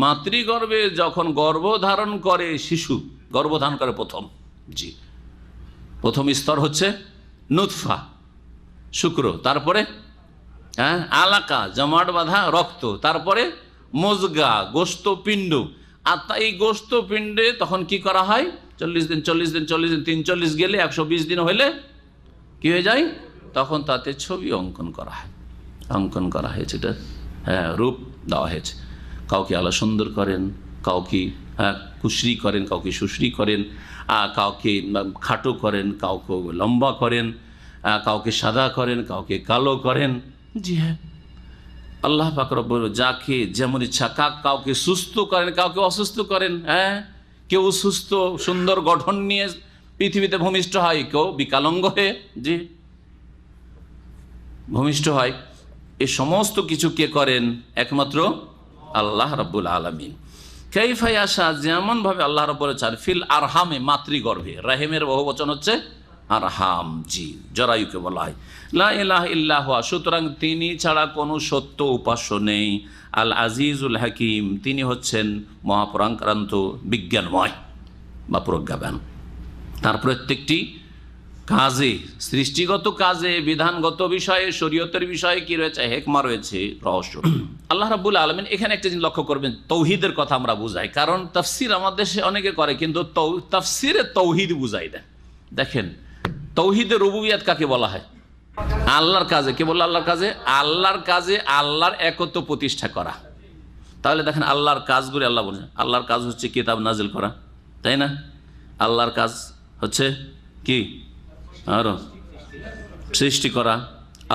মাতৃগর্ভে যখন গর্ভধারণ করে শিশু, গর্ভধারণ করে প্রথম, জি, প্রথম স্তর হচ্ছে নুতফা, শুক্র, তারপরে হ্যাঁ আলাকা, জমাট বাঁধা রক্ত, তারপরে মজগা, গোস্তপিণ্ড। আর এই গোস্তপিণ্ডে তখন কি করা হয়, 40 দিন 43 গেলে 120 দিন হলে কি হয়ে যায়, তখন তাতে ছবি অঙ্কন করা হয়, অঙ্কন করা হয়েছে, এটা হ্যাঁ রূপ দেওয়া হয়েছে। কাউকে আল্লাহ সুন্দর করেন, কাউকে কুশরি করেন, কাউকে সুশ্রী করেন, কাউকে খাটো করেন, কাউকে লম্বা করেন, কাউকে সাদা করেন, কাউকে কালো করেন। জি হ্যাঁ, আল্লাহ পাক রব্বুল যাকে যেমন ইচ্ছা, কাউকে সুস্থ করেন, কাউকে অসুস্থ করেন। হ্যাঁ, কেউ সুস্থ সুন্দর গঠন নিয়ে পৃথিবীতে ভূমিষ্ঠ হয়, কেউ বিকলাঙ্গ হয়ে জি ভূমিষ্ঠ হয়। এই সমস্ত কিছু কে করেন, একমাত্র আল্লাহ রাব্বুল আলামিন। কাইফা ইয়াশা, যেমনভাবে আল্লাহ রাব্বুল চান, ফিল আরহামে, মাতৃগর্ভে, রাহিমের বহুবচন হচ্ছে আরহাম, জি, জরায়ুকে বলা হয়। লা ইলাহা ইল্লা হুয়া, সুতরাং তিনি ছাড়া কোনো সত্য উপাস্য নেই। আল আজিজুল হাকিম, তিনি হচ্ছেন মহাপরাক্রান্ত, বিজ্ঞানময় বা প্রজ্ঞাবান। তার প্রত্যেকটি কাজে, সৃষ্টিগত কাজে, বিধানগত বিষয়ে, শরীয়তের বিষয়ে কি রয়েছে, হেকমা রয়েছে, রহস্য। আল্লাহ রাব্বুল আলামিন এখানে একটা জিনিস লক্ষ্য করবেন, তৌহিদের কথা আমরা বুঝাই, কারণ তাফসির আমাদের দেশে অনেকে করে, কিন্তু তাফসিরে তৌহিদ বুঝাই দেন। দেখেন, তৌহিদের রুবুবিয়াত কাকে বলা হয়, আল্লাহর কাজে। কে বলল আল্লাহর কাজে? আল্লাহর কাজে আল্লাহর একত্ব প্রতিষ্ঠা করা। তাহলে দেখেন আল্লাহর কাজগুলি আল্লাহ বলছেন, আল্লাহর কাজ হচ্ছে কিতাব নাজিল করা, তাই না? আল্লাহর কাজ হচ্ছে কি, আরো সৃষ্টি করা।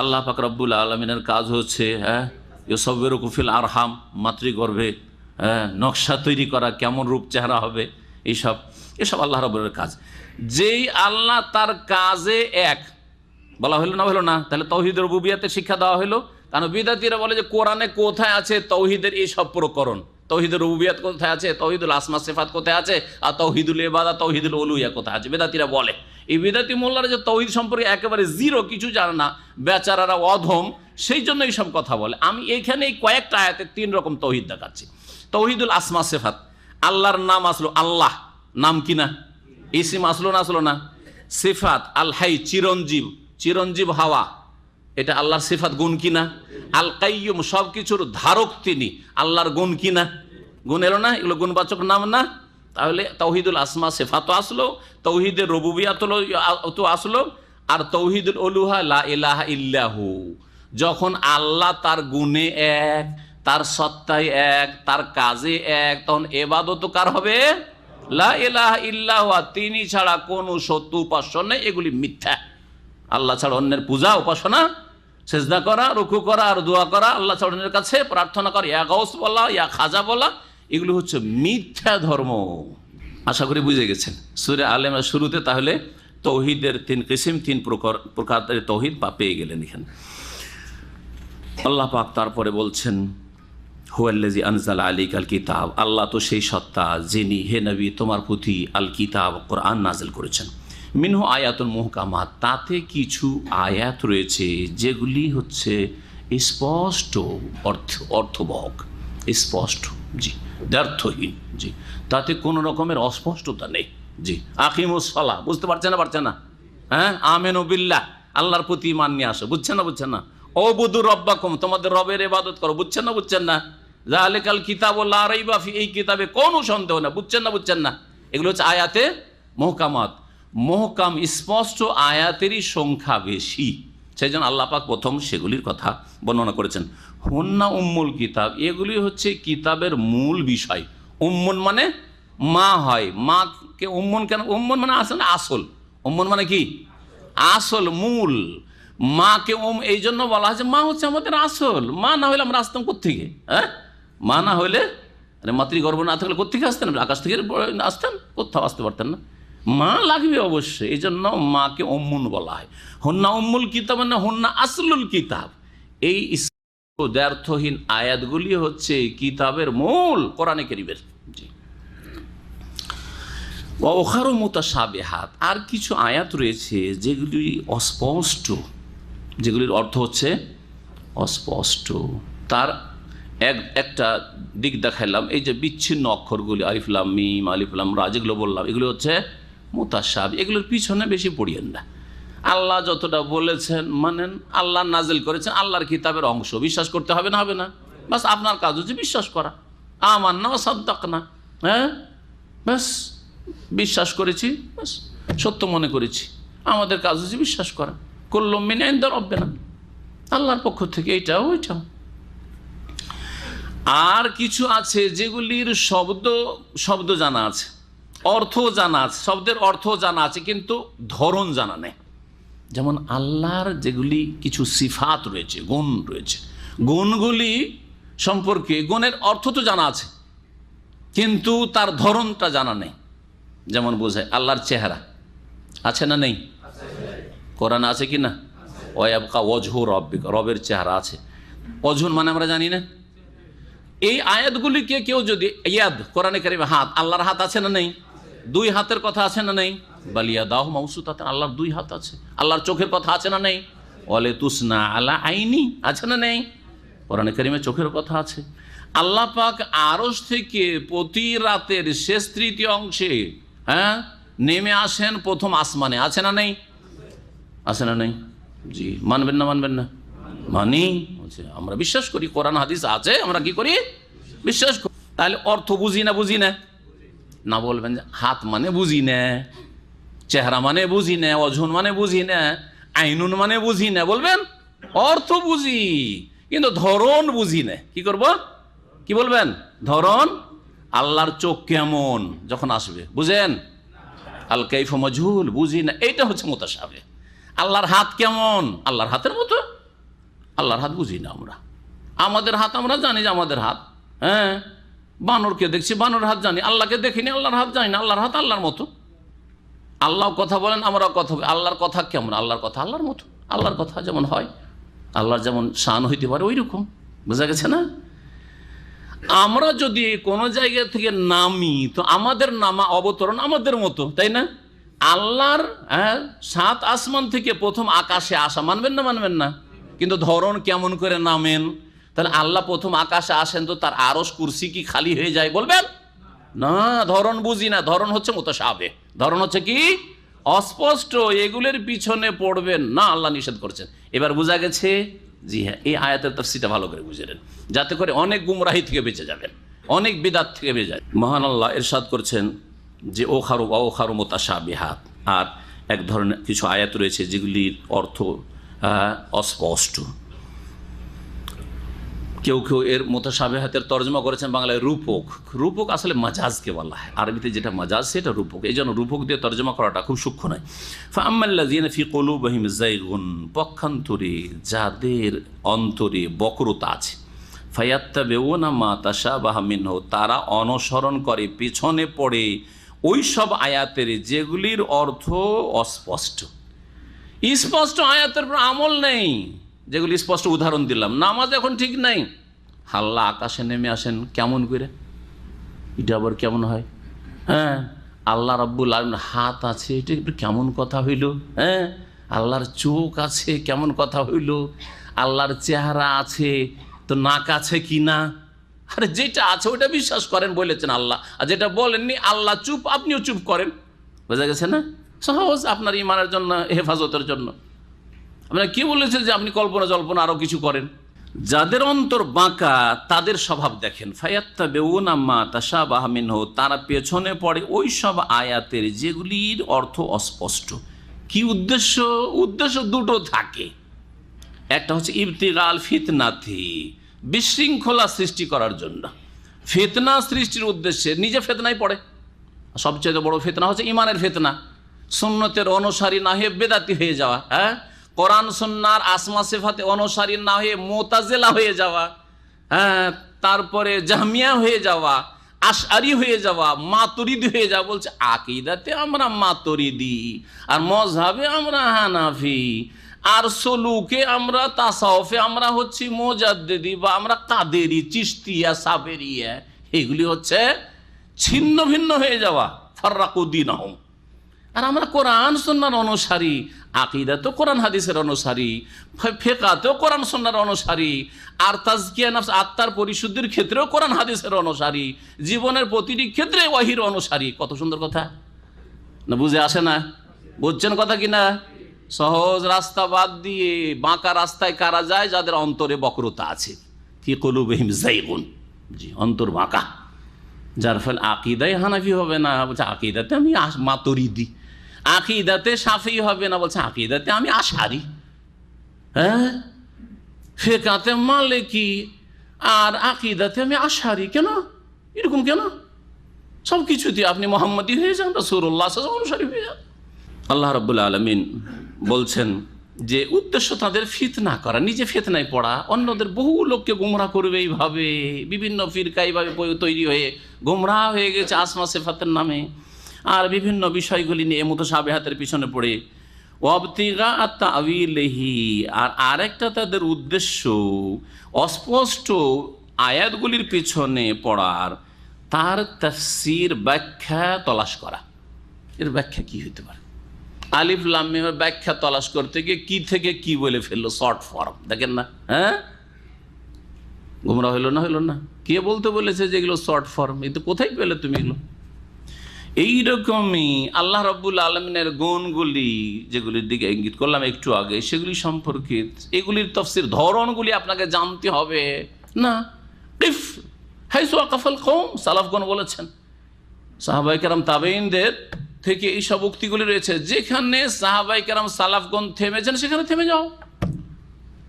আল্লাহ পাক রব্বুল আলামিনের কাজ হচ্ছে ইউসাউwiruকুম ফিল আরহাম, মাতৃগর্ভে নকশা তৈরি করা, কেমন রূপ চেহারা হবে, এসব আল্লাহ রাব্বুলের কাজ। যেই আল্লাহ তার কাজে এক বলা হলো না, হলো না, তাহলে তৌহিদের রুবুবিয়াতের শিক্ষা দেওয়া হলো। কারণ বিদাতীরা বলে যে কোরআনে কোথায় আছে তৌহিদের এই সব প্রকরণ, তৌহিদুর রুবুবিয়াত কোথায় আছে, তৌহিদুল আসমা সিফাত কোথায় আছে, আর তৌহিদুল ইবাদা, তৌহিদুল উলুহিয়া কোথায় আছে। বেদাতীরা বলে, এই বেদাতি মোল্লারা যে তৌহিদ সম্পর্কে একেবারে জিরো, কিছু জানে না, বেচারারা অধম, সেই জন্য এইসব কথা বলে। আমি এইখানে এই কয়েকটা আয়াতে 3 রকম তৌহিদ দেখাচ্ছি। তৌহিদুল আসমা সিফাত, আল্লাহর নাম আসলো আল্লাহ, নাম কিনা, ইসিম আসলো না, আসলো না। সিফাত, আল হাই, চিরঞ্জীব, চিরঞ্জীব হাওয়া, এটা আল্লাহর সিফাত, গুণ কিনা। আল কাইয়ুম, সব কিছুর ধারক তিনি, আল্লাহর গুণ কিনা, গুণ এলো না, এগুলো গুণবাচক নাম না। তাহলে তৌহিদুল আসমা সিফাতও আসলো, তৌহিদের রুবুবিয়াত তো আসলো, আর তৌহিদুল উলুহা, লা ইলাহা ইল্লাহু, যখন আল্লাহ তার গুণে এক, তার সত্তায় এক, তার কাজে এক, তখন ইবাদত কার হবে, লা ইলাহা ইল্লাহু, তিনি ছাড়া কোনো সত্য উপাস্য নেই, এগুলি মিথ্যা। আল্লাহ ছাড়া অন্যের পূজা, উপাসনা, সেজদা করা, রুকু করা আর দোয়া করা, আল্লাহ ছাড়া অন্যের কাছে প্রার্থনা করা, ইয়া গাউস বলা, ইয়া খাজা বলা, এগুলো হচ্ছে মিথ্যা ধর্ম। আশা করি বুঝে গেছেন। সূরা আলে ইমরানের শুরুতে তাহলে তৌহিদের 3 কিসিম, 3 প্রকারের তৌহিদ পেয়ে গেলেন এখানে। আল্লাহ পাক তারপরে বলছেন, হুয়াল্লাযী আনজালা আলাইকাল কিতাব, আল্লাহ তো সেই সত্তা যিনি হে নবী তোমার প্রতি আল কিতাব, কোরআন নাজিল করেছেন। মিনহু আয়াতুল মুহকামাত, তাতে কিছু আয়াত রয়েছে যেগুলি হচ্ছে স্পষ্ট, অর্থবহক, স্পষ্ট, জি, দ্ব্যর্থহীন, জি, তাতে কোনো রকমের অস্পষ্টতা নেই, জি, আকিমুস সালাহ, বুঝতে পারছেন না পারছেন না? হ্যাঁ, আমিনু বিল্লাহ, আল্লাহর প্রতি ঈমান নিয়ে আসো, বুঝছেন না বুঝছেন না? ওয়াবুদু রাব্বাকুম, তোমাদের রবের ইবাদত করো, বুঝছেন না বুঝছেন না? যালিকাল কিতাবু লা রাইবা ফি, এই কিতাবে কোনো সন্দেহ না, বুঝছেন না বুঝছেন না? এগুলো হচ্ছে আয়াতে মুহকামাত। মুহকাম স্পষ্ট আয়াতেরই সংখ্যা বেশি, সেই জন্য আল্লাহ পাক প্রথম সেগুলির কথা বর্ণনা করেছেন। হুন্না উম্মুল কিতাব, এগুলি হচ্ছে কিতাবের মূল বিষয়। উম্মুন মানে মা হয়, মাকে উম্মুন কেন? উম্মুন মানে আসলে আসল, উম্মুন মানে কি? আসল, মূল। মাকে এই জন্য বলা হয়েছে মা হচ্ছে আমাদের আসল। মা না হলে আমরা আসতাম কোত্থেকে? হ্যাঁ, মা না হলে, আরে মাতৃগর্ভ না থাকলে কোত্থেকে আসতেন? আকাশ থেকে আসতেন? কোথাও আসতে পারতেন না, মা লাগবে অবশ্যই। এই জন্য মাকে উম্মুন বলা হয়। হুন্না উম্মুল কিতাব মানে হুন্না আসলুল কিতাব। এই দ্ব্যর্থহীন আয়াতগুলি হচ্ছে কিতাবের মূল, কোরআনে কারীমের। জি, ওখারও মুতাশাবিহাত, আর কিছু আয়াত রয়েছে যেগুলি অস্পষ্ট, যেগুলির অর্থ হচ্ছে অস্পষ্ট। তার একটা দিক দেখাইলাম, এই যে বিচ্ছিন্ন অক্ষরগুলি আলিফ লাম মিম, আলিফ লাম রা, যেগুলো বললাম এগুলো হচ্ছে মুতাশাবি। এগুলোর পিছনে বেশি পড়িয়েন না। আল্লাহ যতটা বলেছেন মানেন, আল্লাহ নাজিল করেছেন, আল্লাহর কিতাবের অংশ, বিশ্বাস করতে হবে না? হবে না? বাস আপনার কাজ হচ্ছে বিশ্বাস করা। আমান্না ওয়া সাদ্দাকনা, হ্যাঁ, ব্যাস বিশ্বাস করেছি, ব্যাস সত্য মনে করেছি। আমাদের কাজ হচ্ছে বিশ্বাস করা। কুল্লুম মিন ইনদি রাব্বিনা, আল্লাহর পক্ষ থেকে, এইটাও ওইটাও। আর কিছু আছে যেগুলির শব্দ জানা আছে, অর্থ জানা আছে, শব্দের অর্থ জানা আছে, কিন্তু ধরন জানা নেই। যেমন আল্লাহর যেগুলি কিছু সিফাত রয়েছে, গুণ রয়েছে, গুণগুলি সম্পর্কে গুণের অর্থ তো জানা আছে, কিন্তু তার ধরনটা জানা নেই। যেমন বোঝায় আল্লাহর চেহারা আছে না নেই? কোরআন আছে কি না? ওয়ায়াবকা ওয়াজহু রাব্বিকা, রবের চেহারা আছে। ওয়াজহুন মানে আমরা জানি না। এই আয়াতগুলিকে কেউ যদি ইয়াদ, কোরআনে কারীমে হাত, আল্লাহর হাত আছে না নেই? দুই হাতের কথা আছে না নেই? বালিয়াদাহু মাবসুতাতান, আল্লাহর দুই হাত আছে। আল্লাহর চোখের কথা আছে না নেই? ওয়ালে তুসনা আলা আইনি, আছে না নেই? কোরআনে কারীমে চোখের কথা আছে। আল্লাহ পাক আরশ থেকে প্রতি রাতের শেষ তৃতীয় অংশে, হ্যাঁ, নেমে আসেন প্রথম আসমানে, আছে না নেই? আছে না নেই? জি, মানবেন না মানবেন না? মানি, আমরা বিশ্বাস করি, কোরআন হাদিস আছে, আমরা কি করি? বিশ্বাস করি। তাহলে অর্থ বুঝি না? বুঝি না? না বলবেন যে হাত মানে বুঝি না, চেহারা মানে বুঝি না, ওয়াজহুন মানে বুঝি না, আইনুন মানে বুঝি না। বলবেন অর্থ বুঝি, কিন্তু ধরন বুঝি না। কি করব? কি বলবেন? ধরন। আল্লাহর চোখ কেমন যখন আসবে বুঝেন? আল কাইফু মাজহুল, বুঝি না। এইটা হচ্ছে মুতাশাবিহ। আল্লাহর হাত কেমন? আল্লাহর হাতের মতো। আল্লাহর হাত বুঝি না আমরা। আমাদের হাত আমরা জানি যে আমাদের হাত, হ্যাঁ, বানরকে দেখছি বানরের হাত জানি, আল্লাহকে দেখিনি, আল্লাহর হাত জানি না। আল্লাহর হাত আল্লাহর মতো। আল্লাহ কথা বলেন, আমরা কথা বলি। আল্লাহর কথা কেমন? আল্লাহর কথা আল্লাহর মতো। আল্লাহর কথা যেমন হয়, আল্লাহর যেমন শান হইতে পারে ওই রকম। বোঝা গেছে না? আমরা যদি কোনো জায়গা থেকে নামি, তো আমাদের নামা অবতরণ আমাদের মতো, তাই না? আল্লাহর, হ্যাঁ, 7 আসমান থেকে প্রথম আকাশে আসা, মানবেন না মানবেন না? কিন্তু ধরন কেমন করে নামেন? তাহলে আল্লাহ প্রথম আকাশে আসেন, তো তার আরশ কুরসি কি খালি হয়ে যায়? বলবেন না, ধরন বুঝি না। ধরন হচ্ছে মুতাশাবিহ, ধরন হচ্ছে কি? অস্পষ্ট। এগুলোর পিছনে পড়বেন না, আল্লাহ নিষেধ করছেন। এবার বোঝা গেছে? জি হ্যাঁ, এই আয়াতের তাফসীরটা ভালো করে বুঝে নেন, যাতে করে অনেক গুমরাহি থেকে বেঁচে যাবেন, অনেক বিদআত থেকে বেঁচে যাবেন। মহান আল্লাহ ইরশাদ করছেন যে ওখারু মুতাশাবিহাত, আর এক ধরনের কিছু আয়াত রয়েছে যেগুলির অর্থ অস্পষ্ট। কেউ কেউ এর মুতাশাবিহাতের তর্জমা করেছেন বাংলায় রূপক। রূপক আসলে মাজাজকে বলা হয়, আরবিতে যেটা মাজাজ সেটা রূপক। এই জন্য রূপক দিয়ে তর্জমা করাটা খুব সূক্ষ্ম নয়। ফাআম্মাল্লাযীনা ফী কুলূবিহিম যায়গুন, পক্ষান্তরে যাদের অন্তরে বক্রতা আছে, ফায়াত্তাবিউনা মা তাশাবাহা মিনহু, তারা অনুসরণ করে, পিছনে পড়ে ওই সব আয়াতের যেগুলির অর্থ অস্পষ্ট। স্পষ্ট আয়াতের উপর আমল নেই, যেগুলি স্পষ্ট উদাহরণ দিলাম। নামাজ এখন ঠিক নাই, আল্লাহ আকাশে নেমে আসেন কেমন করে? এটা আবার কেমন হয়? হ্যাঁ, আল্লাহ রাব্বুল আলামিন হাত আছে, এটা একটু কেমন কথা হইল? হ্যাঁ, আল্লাহর চোখ আছে, কেমন কথা হইল? আল্লাহর চেহারা আছে, তো নাক আছে কি না? আরে যেটা আছে ওইটা বিশ্বাস করেন বলেছেন আল্লাহ, আর যেটা বলেননি আল্লাহ চুপ, আপনিও চুপ করেন। বোঝা গেছে না? সহজ, আপনার ইমানের জন্য, হেফাজতের জন্য। আপনার কে বলেছে যে আপনি কল্পনা জল্পনা আরও কিছু করেন? যাদের অন্তর বাঁকা তাদের স্বভাব দেখেন, ফায়াত্তাবিউনা মা তাশাবাহা মিনহু, তারা পেছনে পড়ে ওই সব আয়াতের যেগুলির অর্থ অস্পষ্ট। কি উদ্দেশ্য? উদ্দেশ্য দুটো থাকে। একটা হচ্ছে ইবতিগাল ফিতনাতি, বিশৃঙ্খলা সৃষ্টি করার জন্য। ফিতনা সৃষ্টির উদ্দেশ্যে নিজে ফিতনায় পড়ে। সবচেয়ে বড় ফিতনা হচ্ছে ইমানের ফিতনা, সুন্নতের অনুসারী না হয়ে বেদাতি হয়ে যাওয়া, হ্যাঁ, কোরআন সুন্নাহর আসমা সিফাতে অনুসারী না হয়ে মুতাজিলা হয়ে যাওয়া, হ্যাঁ, তারপরে জাহমিয়া হয়ে যাওয়া, আশআরি হয়ে যাওয়া, মাতুরিদি হয়ে যাওয়া। বলছে আকীদাতে আমরা মাতুরিদি, আর মযহাবে আমরা হানাফি, আর সলুকে আমরা, তাসাউফে আমরা হচ্ছি মুজাদ্দিদি, বা আমরা কাদেরি, চিশতিয়া, সাবেরিয়া। এগুলি হচ্ছে ছিন্ন ভিন্ন হয়ে যাওয়া, ফাররাকু দীনাহুম। আর আমরা কোরআন সুন্নাহর অনুসারী, আকীদাতেও কোরআন হাদিসের অনুসারী, ফিকহেতেও কোরআন সুন্নাহর অনুসারী, আর তাজকিয়া নফস, আত্মার পরিশুদ্ধির ক্ষেত্রেও কোরআন হাদিসের অনুসারী, জীবনের প্রতিটি ক্ষেত্রে ওয়াহির অনুসারী। কত সুন্দর কথা না? বুঝে আসে না? বুঝছেন কথা কিনা? সহজ রাস্তা বাদ দিয়ে বাঁকা রাস্তায় কারা যায়? যাদের অন্তরে বক্রতা আছে, ফি কুলুবিহিম যায়গুন। জি, অন্তর বাঁকা, যার ফলে আকীদায় হানাফি হবে না, বলছে আকীদাতে আমি মাতুরিদি। আকীদাতে শাফি হবে না, বলছে আকীদাতে আমি আশারি। হ্যাঁ, ফিকহাতে মালিকি, আর আকীদাতে আমি আশারি। কেন এরকম? কেন? সব কিছুতে আপনি মুহাম্মদী হয়ে যান, রাসূলুল্লাহ সাল্লাল্লাহু আলাইহি ওয়াসাল্লাম অনুসারী হয়ে যান। আল্লাহ রাব্বুল আলামিন বলছেন যে উদ্দেশ্য তাদের ফিতনা করা, নিজে ফিতনায় পড়া, অন্যদের বহু লোককে গুমরাহ করবে এইভাবে। বিভিন্ন ফিরকা এইভাবে তৈরি হয়ে গুমরাহ হয়ে গেছে আসমা সিফাতের নামে, আর বিভিন্ন বিষয়গুলি নিয়ে মুতাশাবিহাতের পিছনে পড়ে। ওয়াবতিগা তা'ওয়িলিহি, আর আরেকটা তাদের উদ্দেশ্য অস্পষ্ট আয়াতগুলির পিছনে পড়ার, তার তাফসীর, ব্যাখ্যা তলাশ করা। এর ব্যাখ্যা কি হতে পারে? আলিফ লাম মিমের ব্যাখ্যা তলাশ করতে গিয়ে কি থেকে কি বলে ফেললো, শর্ট ফর্ম। দেখেন না, হ্যাঁ, গুমরা হইল না? হইল না? কে বলতে বলেছে যে এগুলো শর্ট ফর্ম? এই তো কোথায় পেলে তুমি এগুলো? এইরকমই আল্লাহ রাব্বুল আলামিনের গুণগুলি, যেগুলির দিকে ইঙ্গিত করলাম একটু আগে, সেগুলি সম্পর্কে এগুলির তাফসীর ধরনগুলি আপনাকে জানতে হবে। না, কিফ হাইসু আকাফাল কওম, সালাফগণ বলেছেন, সাহাবায়ে কেরাম তাবেঈনদের থেকে এইসব উক্তিগুলি রয়েছে। যেখানে সাহাবায়ে কেরাম সালাফগণ থেমেছেন সেখানে থেমে যাও।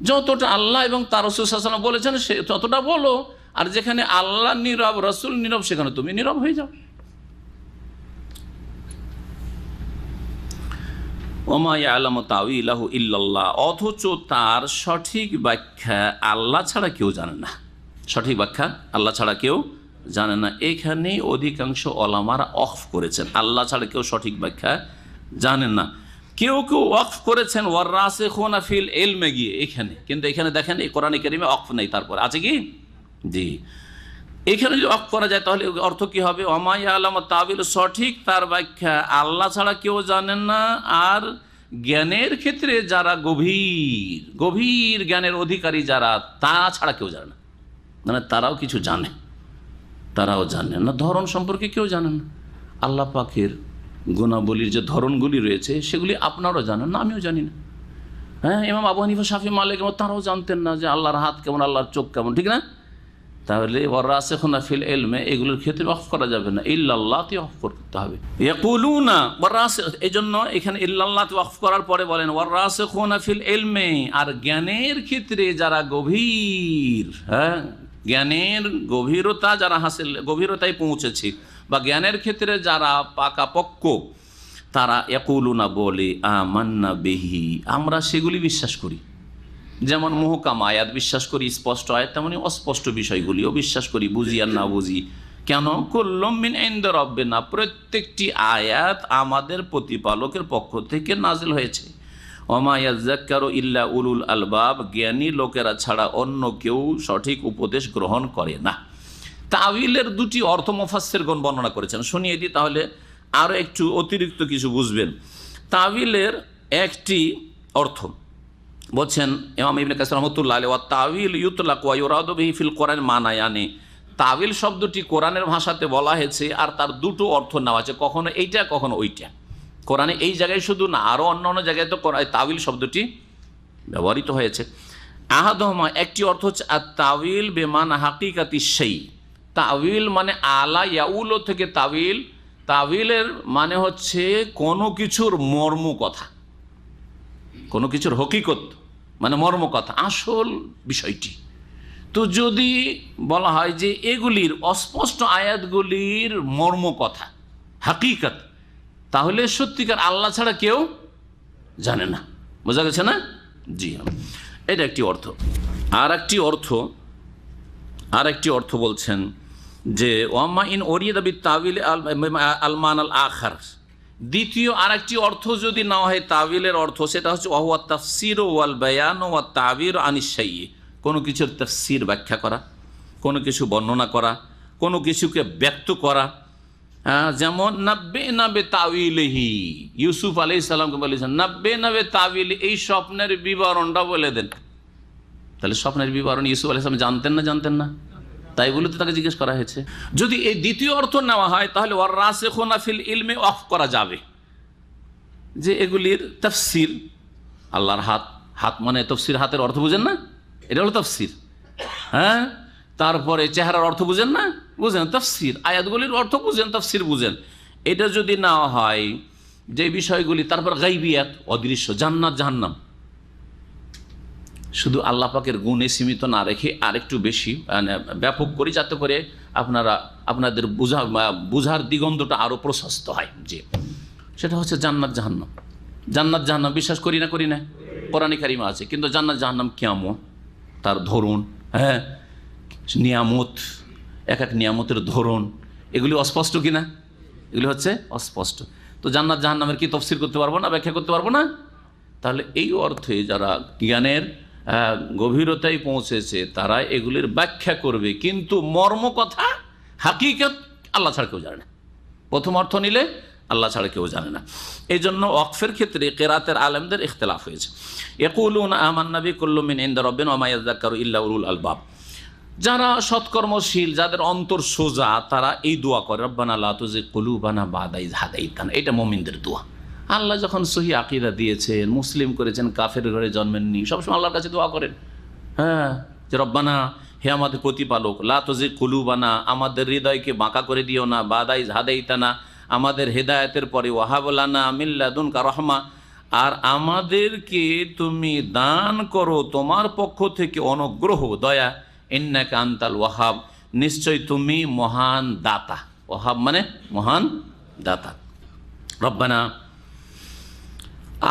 যতটা আল্লাহ এবং তার রাসূল সাল্লাল্লাহু আলাইহি ওয়াসাল্লাম বলেছেন সে ততটা বলো, আর যেখানে আল্লাহ নীরব, রাসূল নীরব, সেখানে তুমি নীরব হয়ে যাও। ওমা ইয়ালামু তা'ওয়িলাহু ইল্লাল্লাহ, অথচ তার সঠিক ব্যাখ্যা আল্লাহ ছাড়া কেউ জানে না। সঠিক ব্যাখ্যা আল্লাহ ছাড়া কেউ জানে না। এখানে অধিকাংশ ওলামারা ওয়াকফ করেছেন, আল্লাহ ছাড়া কেউ সঠিক ব্যাখ্যা জানেন না। কেউ কেউ ওয়াকফ করেছেন ওয়ারাসিখুনা ফিল ইলমে গিয়ে এখানে, কিন্তু এখানে দেখেন এই কোরআনে কারিমে ওয়াকফ নেই। তারপর আছে কি? জি, এখানে যদি ওয়াকফ করা যায় তাহলে অর্থ কি হবে? ওমা ইয়ালামু তা'ওয়িল, সঠিক তার ব্যাখ্যা আল্লাহ ছাড়া কেউ জানেন না। আর জ্ঞানের ক্ষেত্রে যারা গভীর জ্ঞানের অধিকারী যারা, তারা ছাড়া কেউ জানে না। মানে তারাও কিছু জানে, তারাও জানেন না। ধরন সম্পর্কে কেউ জানেন না। আল্লাহ পাকের গুণাবলীর যে ধরনগুলি রয়েছে সেগুলি আপনারাও জানেন না, আমিও জানি না। হ্যাঁ, ইমাম আবু হানিফা, শাফি, মালিক তারাও জানতেন না যে আল্লাহর হাত কেমন, আল্লাহর চোখ কেমন, ঠিক না? তাহলে ওয়ারাসিখুনা ফিল ইলমে এগুলোর ক্ষেত্রে ওয়াকফ করা যাবে না, ইল্লাল্লাহতে ওয়াকফ করতে হবে। ইয়াকুলুনা ওয়ারাসিখ, এইজন্য এখানে ইল্লাল্লাহতে ওয়াকফ করার পরে বলেন ওয়ারাসিখুনা ফিল ইলমে, আর জ্ঞানের ক্ষেত্রে যারা গভীর, হ্যাঁ, জ্ঞানের গভীরতা যারা হাসিল, গভীরতায় পৌঁছেছে, বা জ্ঞানের ক্ষেত্রে যারা পাকাপোক্ত, তারা ইয়াকুলুনা বলে আমান্না বিহি, আমরা সেগুলি বিশ্বাস করি। যেমন মুহকাম আয়াত বিশ্বাস করি, স্পষ্ট আয়াত, তেমনি অস্পষ্ট বিষয়গুলিও বিশ্বাস করি, বুঝি আর না বুঝি। কেন? কুল্লুম মিন ইনদি রাব্বিনা, প্রত্যেকটি আয়াত আমাদের প্রতিপালকের পক্ষ থেকে নাজিল হয়েছে। ওমা ইয়াযাক্কারু ইল্লা উলুল আলবাব, জ্ঞানী লোকেরা ছাড়া অন্য কেউ সঠিক উপদেশ গ্রহণ করে না। তাওয়িলের দুটি অর্থ মুফাসসিরগণ বর্ণনা করেছেন, শুনিয়ে দিই তাহলে আরও একটু অতিরিক্ত কিছু বুঝবেন। তাওয়িলের একটি অর্থ বলছেন ইমাম ইবনে কাসির রাহমাতুল্লাহ আলাইহি, ওয়া তাওয়িল ইউতলাকু ওয়া ইউরাদু বিহি ফিল কোরআন মানায়ানি, তাওয়িল শব্দটি কোরআনের ভাষাতে বলা হয়েছে আর তার দুটো অর্থ নেওয়া আছে, কখনো এইটা কখনো ওইটা। কোরআনে এই জায়গায় শুধু না, আরও অন্য অন্য জায়গায় তো তাউইল শব্দটি ব্যবহৃত হয়েছে। আহাদহমা, একটি অর্থ হচ্ছে আর তাউইল বেমান হাকিকাতি সেই। তাউইল মানে আলা ইয়াউল থেকে তাউইল, তাউইলের মানে হচ্ছে কোনো কিছুর মর্ম কথা, কোনো কিছুর হকিকত মানে মর্ম কথা, আসল বিষয়টি। তো যদি বলা হয় যে এগুলির অস্পষ্ট আয়াতগুলির মর্ম কথা হাকিকত, তাহলে সত্যিকার আল্লাহ ছাড়া কেউ জানে না। বোঝা গেছে না? জি হ্যাঁ, এটা একটি অর্থ। আর একটি অর্থ বলছেন যে ওয়াম্মা ইন ওরিয়াদা বিত তাবিল আলমান আল আখার, দ্বিতীয় আর একটি অর্থ যদি না হয় তাবিলের অর্থ, সেটা হচ্ছে ওয়াহুয়া তাফসির ওয়াল বায়ান ওয়া তাবির আনিস শাইয়্যি, কোনো কিছুর তাফসির ব্যাখ্যা করা, কোনো কিছু বর্ণনা করা, কোনো কিছুকে ব্যক্ত করা। যেমন নাব্বে নাবে তাউইলহি, ইউসুফ আলাইহিস সালামকে বলেছেন নাব্বে নাবে তাউইল, এই স্বপ্নের বিবরণটা বলে দেন। তাহলে স্বপ্নের বিবরণ ইউসুফ আলাইহিস সালাম জানতেন না, তাই বলে তো তাকে জিজ্ঞেস করা হয়েছে। যদি এই দ্বিতীয় অর্থ নেওয়া হয় তাহলে ওয়ার রাসিখুনা ফিল ইলমে অফ করা যাবে যে এগুলির তাফসির, আল্লাহর হাত মানে তাফসির, হাতের অর্থ বুঝেন না, এটা হলো তাফসির। হ্যাঁ, তারপরে চেহারার অর্থ বুঝেন না, বুঝেন তাফসির, আয়াতগুলির অর্থ বুঝেন, তাফসির বুঝেন। এটা যদি না হয় যে বিষয়গুলি, তারপর গাইবিয়াত, অদৃশ্য, জান্নাত জাহান্নাম, শুধু আল্লাহ পাকের গুণে সীমিত না রেখে আরেকটু বেশি ব্যাপক করি, যাতে করে আপনাদের বুঝার দিগন্তটা আরও প্রশস্ত হয়। যে সেটা হচ্ছে জান্নাত জাহান্নাম। জান্নাত জাহান্নাম বিশ্বাস করি না, কোরআনে কারিমে আছে, কিন্তু জান্নাত জাহান্নাম কেমন, তার ধরন, হ্যাঁ, নিয়ামত, এক এক নিয়ামতের ধরন, এগুলি অস্পষ্ট কিনা? এগুলি হচ্ছে অস্পষ্ট। তো জান্নাত জাহান্নামের কি তফসির করতে পারবো না, ব্যাখ্যা করতে পারবো না? তাহলে এই অর্থে যারা জ্ঞানের গভীরতায় পৌঁছেছে তারা এগুলির ব্যাখ্যা করবে, কিন্তু মর্ম কথা হাকিকত আল্লাহ ছাড়া কেউ জানে না। প্রথম অর্থ নিলে আল্লাহ ছাড়া কেউ জানে না। এই জন্য ওয়াকফের ক্ষেত্রে কেরাতের আলেমদের ইখতিলাফ হয়েছে। ইয়াকুলুনা আমান্না বিকুল্লু মিন ইনদি রাব্বিনা ওয়া মা ইয়াযাক্কারু ইল্লা উলুল আলবাব। যারা সৎকর্মশীল, যাদের অন্তর সোজা, তারা এই দোয়া করে, রব্বানা লা তুযিগ কুলুবানা বা'দা ইয হাদাইতানা। এটা মুমিনদের দোয়া। আল্লাহ যখন সহি আকীদা দিয়েছেন, মুসলিম করেছেন, কাফের ঘরে জন্মেননি, সবসময় আল্লাহর কাছে দোয়া করেন। হ্যাঁ, যে রব্বানা, হে আমাদের প্রতিপালক, লা তুযিগ কুলুবানা, আমাদের হৃদয়কে বাঁকা করে দিও না, বা'দা ইয হাদাইতানা, আমাদের হেদায়েতের পরে, ওয়াহাব লানা মিন লাদুনকা রাহমা, আর আমাদেরকে তুমি দান করো তোমার পক্ষ থেকে অনুগ্রহ, দয়া, ইন্নাকা আনতাল ওয়াহাব, নিশ্চয় তুমি মহান দাতা। ওয়াহাব মানে মহান দাতা। রব্বানা,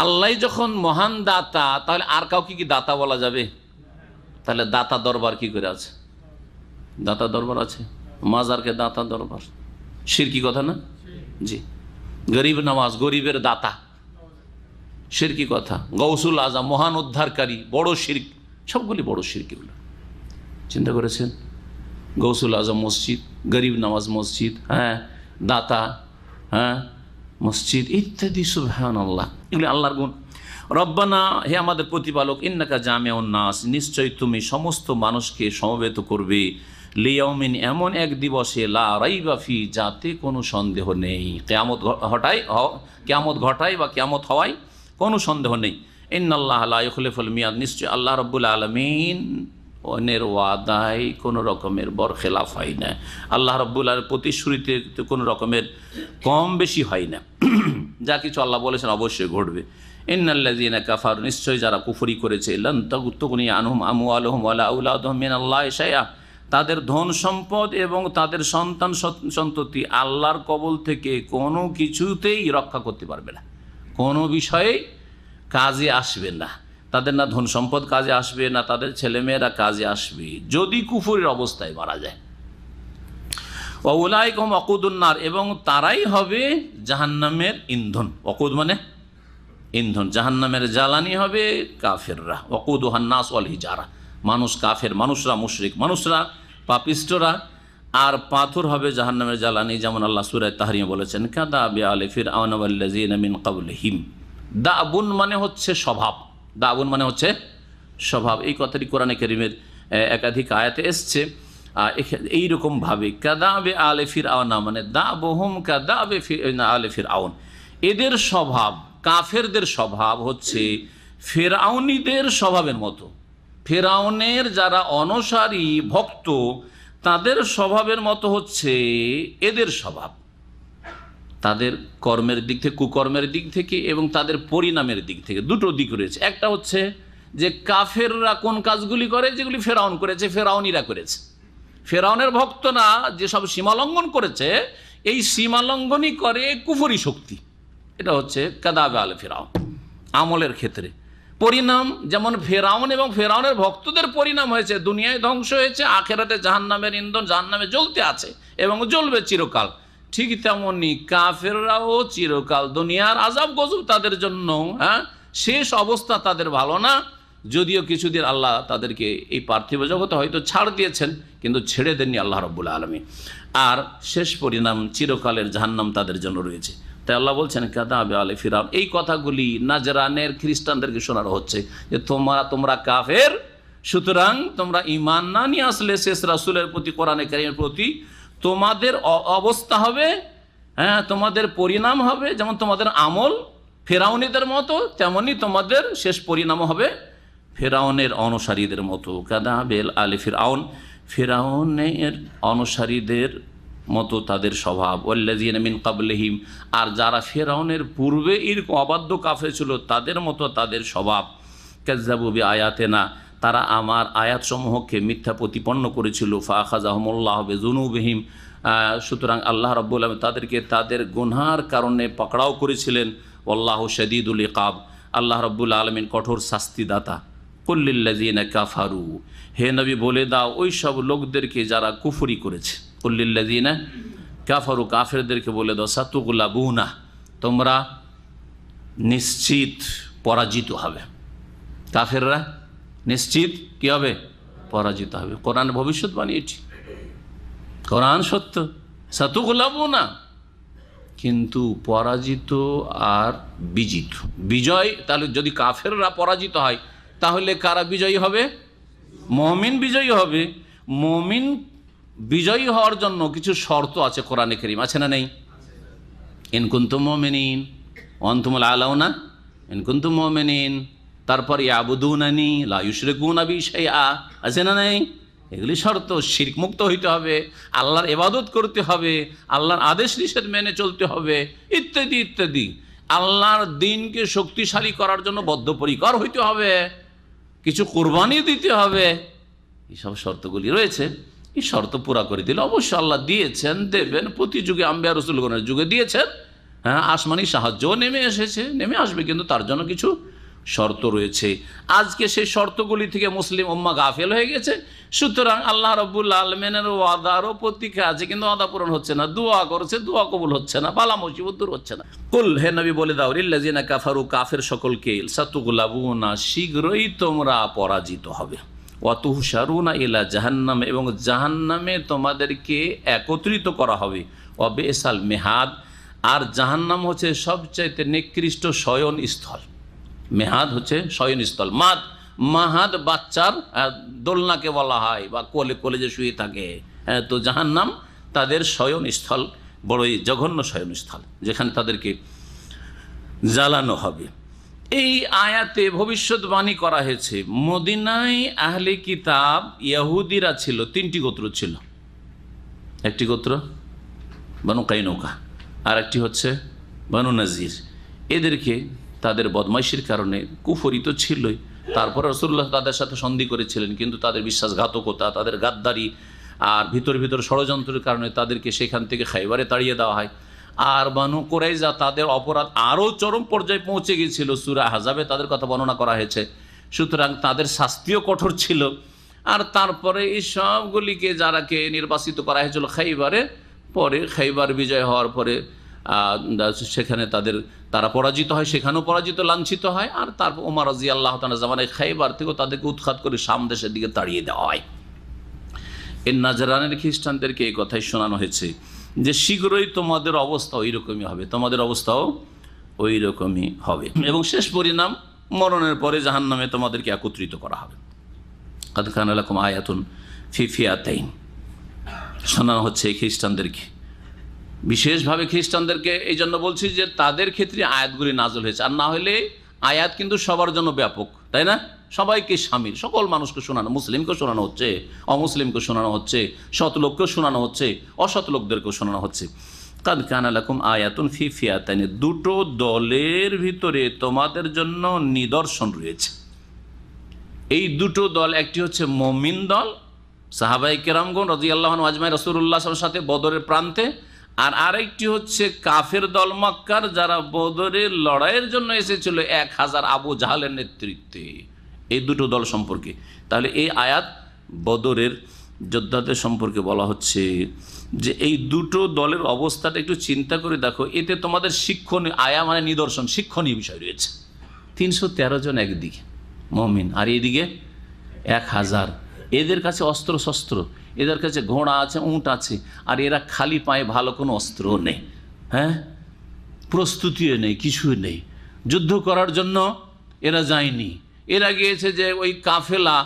আল্লাহ যখন মহান দাতা, তাহলে আর কাউকে কি দাতা বলা যাবে? তাহলে দাতা দরবার কি করে আছে? দাতা দরবার আছে, মাজারকে দাতা দরবার, শিরকি কথা না? জি। গরিব নওয়াজ, গরিবের দাতা, শিরকি কথা। গৌসুল আজম, মহান উদ্ধারকারী, বড় শিরক, সবগুলি বড় শিরকিগুলো। চিন্তা করেছেন? গৌসুল আজম মসজিদ, গরিব নওয়াজ মসজিদ, হ্যাঁ, দাতা, হ্যাঁ, মসজিদ ইত্যাদি, সুবহানাল্লাহ, এগুলি আল্লাহর গুণ। রব্বানা, হে আমাদের প্রতিপালক, ইন্নাকা জামিউন নাস, নিশ্চয় তুমি সমস্ত মানুষকে সমবেত করবে, লিয়াউমিন, এমন এক দিবসে, লা রাইবা ফি, যাতে কোনো সন্দেহ নেই, কিয়ামত ঘটায় বা কিয়ামত হওয়ায় কোনো সন্দেহ নেই। ইন্নাল্লাহ লা ইউখলিফুল মিয়াদ, নিশ্চয় আল্লাহ রাব্বুল আলামিন অনের ওয়াদায় কোনো রকমের বরখেলাফ হয় না। আল্লাহ রাব্বুল আলামিনের প্রতিশ্রুতিতে কোনো রকমের কম বেশি হয় না। যা কিছু আল্লাহ বলেছেন অবশ্যই ঘটবে। ইন্নাল্লাযীনা কাফারু, নিশ্চয় যারা কুফরি করেছে, লান তাগুনি আনহুম আমওয়ালুহুম ওয়ালা আওলাদুহুম মিনাল্লাহি শাইআ, তাদের ধন সম্পদ এবং তাদের সন্তান সন্ততি আল্লাহর কবল থেকে কোনো কিছুতেই রক্ষা করতে পারবে না, কোনো বিষয়ে কাজে আসবে না। তাদের না ধন সম্পদ কাজে আসবে, না তাদের ছেলেমেয়েরা কাজে আসবে, যদি কুফরের অবস্থায় মারা যায়। ওয়াউলাইকা হুম ওয়াকুদুন নার, এবং তারাই হবে জাহান্নামের ইন্ধন। ওয়াকুদ মানে ইন্ধন, জাহান্নামের জ্বালানি হবে কাফেররা। ওয়াকুদুহান নাস ওয়াল হিজারা, মানুষ কাফের, মানুষরা মুশরিক, মানুষরা পাপিষ্টরা, আর পাথর হবে জাহান্নামের জ্বালানি। যেমন আল্লাহ সূরা তাহরিমে বলেছেন, কাদাবি আলি ফিরআউন ওয়াল্লাযীনা মিন ক্বাবলিহিম। দাবুন মানে হচ্ছে স্বভাব, দাবুন মানে হচ্ছে স্বভাব। এই কথাটি কোরআনে কারীমের একাধিক আয়াতে এসছে এইরকমভাবে। কাদাবে আলে ফিরআউন মানে দাবহুম কাদাবে আলে ফিরআউন, এদের স্বভাব, কাফেরদের স্বভাব হচ্ছে ফেরাউনিদের স্বভাবের মতো। ফেরাউনের যারা অনুসারী ভক্ত, তাদের স্বভাবের মতো হচ্ছে এদের স্বভাব, তাদের কর্মের দিক থেকে, কুকর্মের দিক থেকে এবং তাদের পরিণামের দিক থেকে। দুটো দিক রয়েছে। একটা হচ্ছে যে কাফেররা কোন কাজগুলি করে যেগুলি ফেরাউন করেছে, ফেরাউনিরা করেছে। ফেরাউনের ভক্তরা যেসব সীমালঙ্ঘন করেছে, এই সীমালঙ্ঘনই করে কুফরি শক্তি। এটা হচ্ছে কাদাবে আলে ফেরাউন আমলের ক্ষেত্রে। পরিণাম যেমন ফেরাউন এবং ফেরাউনের ভক্তদের পরিণাম হয়েছে দুনিয়ায় ধ্বংস হয়েছে, আখেরাতে জাহান্নামের ইন্ধন জাহান্নামে জ্বলতে আছে এবং জ্বলবে চিরকাল। ঠিক তেমনি কাফেররাও চিরকাল দুনিয়ার আযাব গজব তাদের জন্য, শেষ অবস্থা তাদের ভালো না। যদিও কিছুদিন আল্লাহ তাদেরকে এই পার্থিব জগতে হয়তো ছাড় দিয়েছেন, কিন্তু ছেড়ে দেননি আল্লাহ রাব্বুল আলামিন। আর শেষ পরিণাম চিরকালের জাহান্নাম তাদের জন্য রয়েছে। তাই আল্লাহ বলছেন কাদাবে আলে ফিরাউন। এই কথাগুলি নাজরানের খ্রিস্টানদেরকে শোনানো হচ্ছে যে তোমরা কাফের, সুতরাং তোমরা ঈমান না নিয়ে আসলে শেষ রাসূলের প্রতি, কোরআনে কারীমের প্রতি, তোমাদের অবস্থা হবে, তোমাদের পরিণাম হবে যেমন তোমাদের আমল ফেরাউনিদের মতো, তেমনি তোমাদের শেষ পরিণাম হবে ফেরাউনের অনুসারীদের মতো। কাদাবে আলে ফিরাউন, ফেরাউনের অনুসারীদের মতো তাদের স্বভাব। ওয়াল্লাযীনা মিন ক্বাবলিহিম, আর যারা ফেরাউনের পূর্বে এরকম অবাধ্য কাফের ছিল তাদের মতো তাদের স্বভাব। কাযযাবু বিআয়াতিনা, তারা আমার আয়াতসমূহকে মিথ্যা প্রতিপন্ন করেছিল। ফাআখাযাহুমুল্লাহু বিযুনুবিহিম, সুতরাং আল্লাহ রাব্বুল আলামিন তাদেরকে তাদের গুনহার কারণে পাকড়াও করেছিলেন। ওয়াল্লাহু শাদীদুল ইকাব, আল্লাহ রাব্বুল আলামিন কঠোর শাস্তিদাতা। কুল লিল্লাযীনা কাফারু, হে নবী বলে দাও ওই সব লোকদেরকে যারা কুফরি করেছে। কুল লিল্লাযীনা কাফারু, কাফেরদেরকে বলে দাও সাতুগলাবুনা, তোমরা নিশ্চিত পরাজিত হবে। কাফেররা নিশ্চিত কি হবে? পরাজিত হবে। কোরআন ভবিষ্যৎবাণী এটি, কোরআন সত্য। সাতুগলাবুনা, কিন্তু পরাজিত আর বিজিত, বিজয়। তাহলে যদি কাফেররা পরাজিত হয় তাহলে কারা বিজয়ী হবে? মুমিন বিজয়ী হবে। মুমিন বিজয়ী হওয়ার জন্য কিছু শর্ত আছে কোরআনে কারীম, আছে না নেই? ইন কুনতুম মুমিনিন ওয়া আনতুমুল আলাউনা ইন কুনতুম মুমিনিন, তারপর ইয়াবুদুনানি লা ইউশরিকুনা বি শাইআ, আছে না নেই? এগুলি শর্ত। শিরক মুক্ত হইতে হবে, আল্লাহর ইবাদত করতে হবে, আল্লাহর আদেশ নিষেধ মেনে চলতে হবে, ইত্যাদি ইত্যাদি। আল্লাহর দ্বীনকে শক্তিশালী করার জন্য বদ্ধপরিকর হইতে হবে, কিছু কোরবানি দিতে হবে। এইসব শর্তগুলি রয়েছে। এই শর্ত পুরা করে দিলে অবশ্য আল্লাহ দিয়েছেন, দেবেন। প্রতি যুগে আম্বিয়া রাসূলগণের যুগে দিয়েছেন। আসমানি সাহায্যও নেমে এসেছে, নেমে আসবে, কিন্তু তার জন্য কিছু শর্ত রয়েছে। আজকে সেই শর্তগুলি থেকে মুসলিম উম্মাহ গাফেল হয়ে গেছে। সুতরাং আল্লাহ রাব্বুল আলামিনের ওয়াদারও প্রতীক্ষা আছে, কিন্তু ওয়াদা পূরণ হচ্ছে না। দোয়া করছে, দোয়া কবুল হচ্ছে না, বালা মুসিবত দূর হচ্ছে না। কুল, হে নবী বলে দাও, লিল্লাযিনা কাফারু, কাফের সকলকে, সাতুগলাবুনা, শীঘ্রই তোমরা পরাজিত হবে। ওয়া তুহশারুনা ইলা জাহান্নাম, এবং জাহান্নামে তোমাদেরকে একত্রিত করা হবে। ওয়া বিসাল মিহাদ, আর জাহান্নাম হচ্ছে সবচাইতে নিকৃষ্ট শয়নস্থল। মেহাদ হচ্ছে শয়নস্থল। মাহাদ বাচ্চার দোলনাকে বলা হয়, বা কোলে কোলে যে শুয়ে থাকে। তো জাহান্নাম তাদের শয়নস্থল, বড়ই জঘন্য শয়নস্থল, যেখানে তাদেরকে জ্বালানো হবে। এই আয়াতে ভবিষ্যৎবাণী করা হয়েছে। মদিনায় আহলে কিতাব ইহুদিরা ছিল, 3টি গোত্র ছিল। একটি গোত্র বনু কাইনুকা, আর একটি হচ্ছে বনু নাজির। এদেরকে তাদের বদমাইশির কারণে, কুফরি তো ছিলই, তারপরে রাসূলুল্লাহ তাদের সাথে সন্ধি করেছিলেন, কিন্তু তাদের বিশ্বাসঘাতকতা, তাদের গাদ্দারি আর ভিতর ষড়যন্ত্রের কারণে তাদেরকে সেখান থেকে খাইবারে তাড়িয়ে দেওয়া হয়। আর বানু কুরাইজা, তাদের অপরাধ আরও চরম পর্যায়ে পৌঁছে গিয়েছিল। সূরা আহজাবে তাদের কথা বর্ণনা করা হয়েছে। সুতরাং তাদের শাস্তিও কঠোর ছিল। আর তারপরে এই সবগুলিকে যারাকে নির্বাচিত করা হয়েছিল খাইবারে, পরে খাইবার বিজয় হওয়ার পরে সেখানে তারা পরাজিত হয়, সেখানেও পরাজিত, লাঞ্ছিত হয়। আর তারপর ওমর রাদিয়াল্লাহু তাআলা জামানায় খাইবার থেকেও তাদেরকে উৎখাত করে শাম দেশের দিকে তাড়িয়ে দেওয়া হয়। এই নাজরানের খ্রিস্টানদেরকে এই কথাই শোনানো হয়েছে যে শীঘ্রই তোমাদের অবস্থা ওই রকমই হবে, তোমাদের অবস্থাও ওই রকমই হবে, এবং শেষ পরিণাম মরণের পরে জাহান্নামে তোমাদেরকে একত্রিত করা হবে। কাদ কানা লাকুম আয়াতুন ফি ফিআতাইন, শোনানো হচ্ছে এই খ্রিস্টানদেরকে বিশেষভাবে খ্রিস্টানদেরকে এই জন্য বলছি যে তাদের ক্ষেত্রে আয়াতগুলি নাজল হয়েছে, আর না হলে আয়াত কিন্তু সবার জন্য ব্যাপক, তাই না? সবাইকে শামিল, সকল মানুষকে শোনানো, মুসলিমকেও শোনানো হচ্ছে, অমুসলিমকেও শোনানো হচ্ছে, সৎ লোককেও শোনানো হচ্ছে, অসৎ লোকদেরকেও শোনানো হচ্ছে। কাদ কানা লাকুম আয়াতুন ফি ফিয়াতাইন, দুটো দলের ভিতরে তোমাদের জন্য নিদর্শন রয়েছে। এই দুটো দল, একটি হচ্ছে মুমিন দল, সাহাবাই কেরামগণ রাদিয়াল্লাহু আনহুম আজমাইন রাসূলুল্লাহ সাল্লাল্লাহু আলাইহি ওয়াসাল্লামের সাথে বদরের প্রান্তে, আর আরেকটি হচ্ছে কাফের দল মক্কার, যারা বদরের লড়াইয়ের জন্য এসেছিল 1000 আবু জাহালের নেতৃত্বে। এই দুটো দল সম্পর্কে তাহলে এই আয়াত বদরের যোদ্ধাদের সম্পর্কে বলা হচ্ছে যে এই দুটো দলের অবস্থাটা একটু চিন্তা করে দেখো। এতে তোমাদের শিক্ষণীয়, আয়া মানে নিদর্শন, শিক্ষণীয় বিষয় রয়েছে। 313 জন একদিকে মুমিন, আর এইদিকে 1000। এদের কাছে অস্ত্র শস্ত্র, এদের কাছে ঘোড়া আছে, উঁট আছে, আর এরা খালি পায়ে, ভালো কোনো অস্ত্রও নেই, হ্যাঁ, প্রস্তুতিও নেই, কিছুই নেই। যুদ্ধ করার জন্য এরা যায়নি। এরা গিয়েছে যে ওই কাফেলা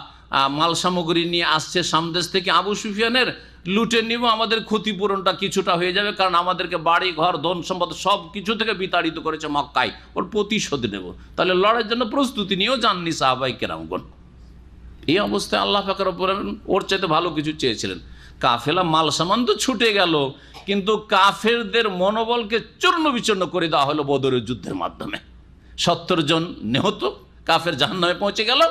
মাল সামগ্রী নিয়ে আসছে সামদেশ থেকে, আবু সুফিয়ানের লুটে নিব, আমাদের ক্ষতিপূরণটা কিছুটা হয়ে যাবে, কারণ আমাদেরকে বাড়ি ঘর ধন সম্পদ সব কিছু থেকে বিতাড়িত করেছে মক্কায়, ওর প্রতিশোধ নেব। তাহলে লড়াইয়ের জন্য প্রস্তুতি নিয়েও যাননি সাহাবায়ে কেরামগণ। এই অবস্থায় আল্লাহ পাক রব্বুল আলামিন ওর চাইতে ভালো কিছু চেয়েছিলেন। কাফেলা মাল সামান তো ছুটে গেল, কিন্তু কাফেরদের মনোবলকে চূর্ণ বিচূর্ণ করে দেওয়া হলো বদরের যুদ্ধের মাধ্যমে। 70 জন নিহত, কাফের জাহান্নামে পৌঁছে গেল,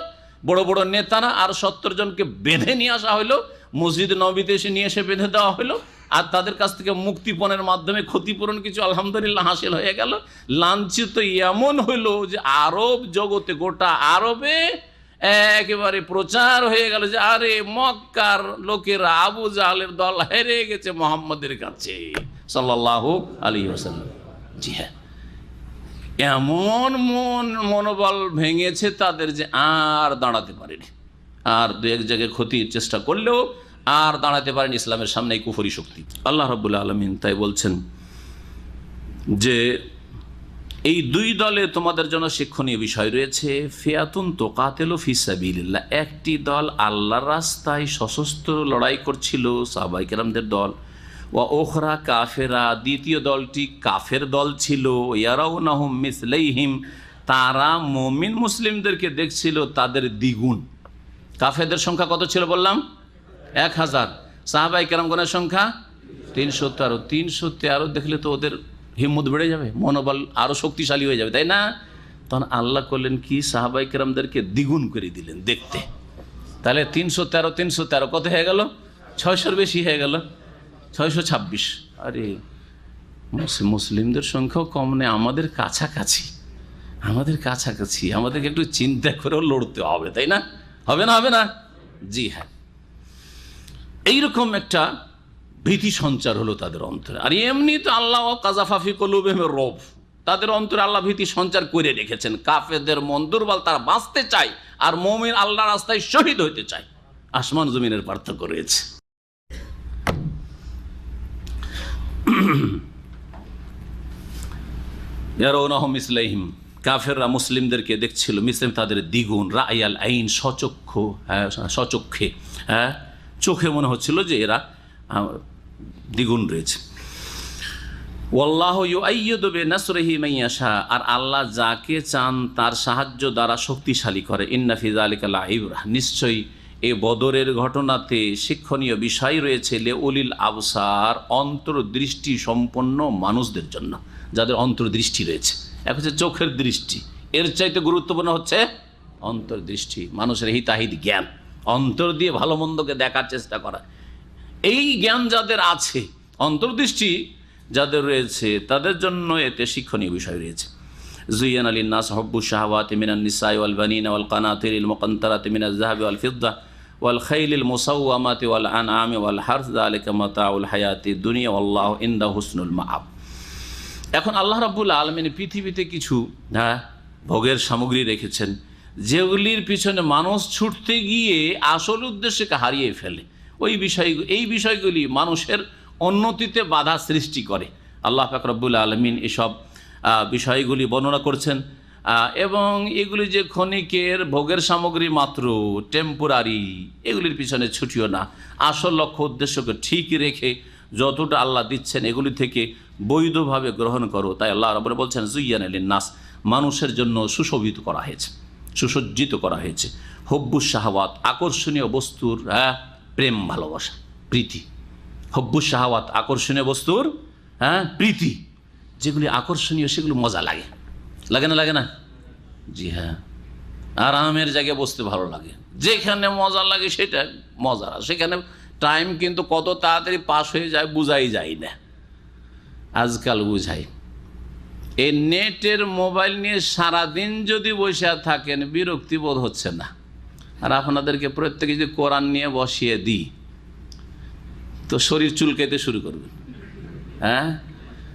বড় বড় নেতারা, আর 70 জনকে বেঁধে নিয়ে আসা হলো, মসজিদ নববীতে এসে নিয়ে এসে বেঁধে দেওয়া হলো, আর তাদের কাছ থেকে মুক্তিপণের মাধ্যমে ক্ষতিপূরণ কিছু আলহামদুলিল্লাহ হাসিল হয়ে গেল। লাঞ্ছিত এমন হইলো যে আরব জগতে, গোটা আরবে একেবারে প্রচার হয়ে গেল যে আরে মক্কার লোকেরা, আবু জাহলের দল হেরে গেছে মুহাম্মদের কাছে সাল্লাল্লাহু আলাইহি ওয়াসাল্লাম। জি হ্যাঁ, এমন মনোবল ভেঙেছে তাদের যে আর দাঁড়াতে পারেনি, আর দু এক জায়গায় ক্ষতির চেষ্টা করলেও আর দাঁড়াতে পারেনি ইসলামের সামনে এই কুফরি শক্তি। আল্লাহ রাব্বুল আলামিন তাই বলছেন যে এই দুই দলে তোমাদের জন্য শিক্ষণীয় বিষয় রয়েছে। ফিয়াতুন তুকাতিলু ফি সাবিলিল্লাহ, একটি দল আল্লাহর রাস্তায় সশস্ত্র লড়াই করছিল, সাহাবায়ে কেরামদের দল। ওয়া উখরা কাফেরা, দ্বিতীয় দলটি কাফের দল ছিল। ইয়ারাউনাহুম মিসলাইহিম, তারা মুমিন মুসলিমদেরকে দেখছিল তাদের দ্বিগুণ। কাফেরদের সংখ্যা কত ছিল বললাম? 1000। সাহাবায়ে কেরামগণের সংখ্যা 313। 313 দেখলে তো ওদের হিম্মত বেড়ে যাবে, মনোবল আরও শক্তিশালী হয়ে যাবে, তাই না? তখন আল্লাহ করলেন কি, সাহাবায়ে কেরামদেরকে দ্বিগুণ করে দিলেন দেখতে। তাহলে 313 কত হয়ে গেল? 600-র বেশি হয়ে গেল, 626। আরে মুসলিমদের সংখ্যাও কম নেই, আমাদের কাছাকাছি, আমাদেরকে একটু চিন্তা করেও লড়তে হবে, তাই না? হবে না? জি হ্যাঁ, এইরকম একটা ভীতি সঞ্চার হলো তাদের অন্তরে। আর এমনি তো আল্লাহ কাযাফা ফি কুলুবিহিম রব, তাদের অন্তরে আল্লাহ ভীতি সঞ্চার করে রেখেছেন। কাফেরদের মন দুর্বল, তারা বাঁচতে চায়, আর মুমিন আল্লাহর রাস্তায় শহীদ হইতে চায়। আসমান জমিনের পার্থক্য রয়েছে। ইয়ারাউনাহুম মিসলাইহিম, কাফেররা মুসলিমদেরকে দেখছিল মিসলিম তাদের দ্বিগুণ। রায়াল আইন, সচক্ষে, হ্যাঁ, চোখে মনে হচ্ছিল যে এরা দ্বিগুণ রয়েছে। ওয়াল্লাহু ইউআইয়িদু বিনাসরিহি মান ইয়াশা, আর আল্লাহ যাকে চান তার সাহায্য দ্বারা শক্তিশালী করে। ইন্না ফি যালিকা লাইবরাহ, নিশ্চয়ই এই বদরের ঘটনাতে শিক্ষণীয় বিষয় রয়েছে লিউলিল আবসার, অন্তর্দৃষ্টি সম্পন্ন মানুষদের জন্য, যাদের অন্তর্দৃষ্টি রয়েছে। এক হচ্ছে চোখের দৃষ্টি, এর চাইতে গুরুত্বপূর্ণ হচ্ছে অন্তর্দৃষ্টি, মানুষের হিতাহিত জ্ঞান, অন্তর দিয়ে ভালো মন্দকে দেখার চেষ্টা করা। এই জ্ঞান যাদের আছে, অন্তর্দৃষ্টি যাদের রয়েছে, তাদের জন্য এতে শিক্ষণীয় বিষয় রয়েছে। যুয়্যিনা লিন-নাস হুব্বু শাহাওয়াতি মিনান নিসাই ওয়াল বানিনা ওয়াল কানাতিরিল মুকান্তারাতি মিনাজ যাহাবি ওয়াল ফিদ্দা ওয়াল খাইলিল মুসাওয়ামাতি ওয়াল আনআমি ওয়াল হারস যালিকা মাতাউল হায়াতিদ দুনিয়া ওয়াল্লাহু ইনদাহু হুসনুল মাআব। এখন আল্লাহ রাব্বুল আলামিন পৃথিবীতে কিছু ভোগের সামগ্রী রেখেছেন, যেগুলির পিছনে মানুষ ছুটতে গিয়ে আসল উদ্দেশ্যকে হারিয়ে ফেলে। এই বিষয়গুলি মানুষের উন্নতিতে বাধা সৃষ্টি করে। আল্লাহ পাক রব্বুল আলামিন এসব বিষয়গুলি বর্ণনা করছেন, এবং এগুলি যে ক্ষণিকের ভোগের সামগ্রী মাত্র, টেম্পোরারি, এগুলির পিছনে ছুটিও না, আসল লক্ষ্য উদ্দেশ্যকে ঠিক রেখে যতটা আল্লাহ দিচ্ছেন এগুলি থেকে বৈধভাবে গ্রহণ করো। তাই আল্লাহ রাব্বুল বলছেন যুয়্যানা লিন-নাস, মানুষের জন্য সুশোভিত করা হয়েছে, সুসজ্জিত করা হয়েছে হুব্বুস শাহাওয়াত, আকর্ষণীয় বস্তুর প্রেম ভালোবাসা, প্রীতি। হুব্বুস শাহাওয়াত, আকর্ষণীয় বস্তুর প্রীতি। যেগুলি আকর্ষণীয় সেগুলো মজা লাগে, লাগে না? লাগে না? জি হ্যাঁ। আরামের জায়গায় বসতে ভালো লাগে, যেখানে মজা লাগে সেটা মজা, সেখানে টাইম কিন্তু কত তাড়াতাড়ি পাস হয়ে যায় বোঝাই যায় না। আজকাল বুঝাই, এই নেটের মোবাইল নিয়ে সারাদিন যদি বসে থাকেন বিরক্তি বোধ হচ্ছে না? আর আপনাদেরকে প্রত্যেকে যদি কোরআন নিয়ে বসিয়ে দিই তো শরীর চুলকাইতে শুরু করবেন।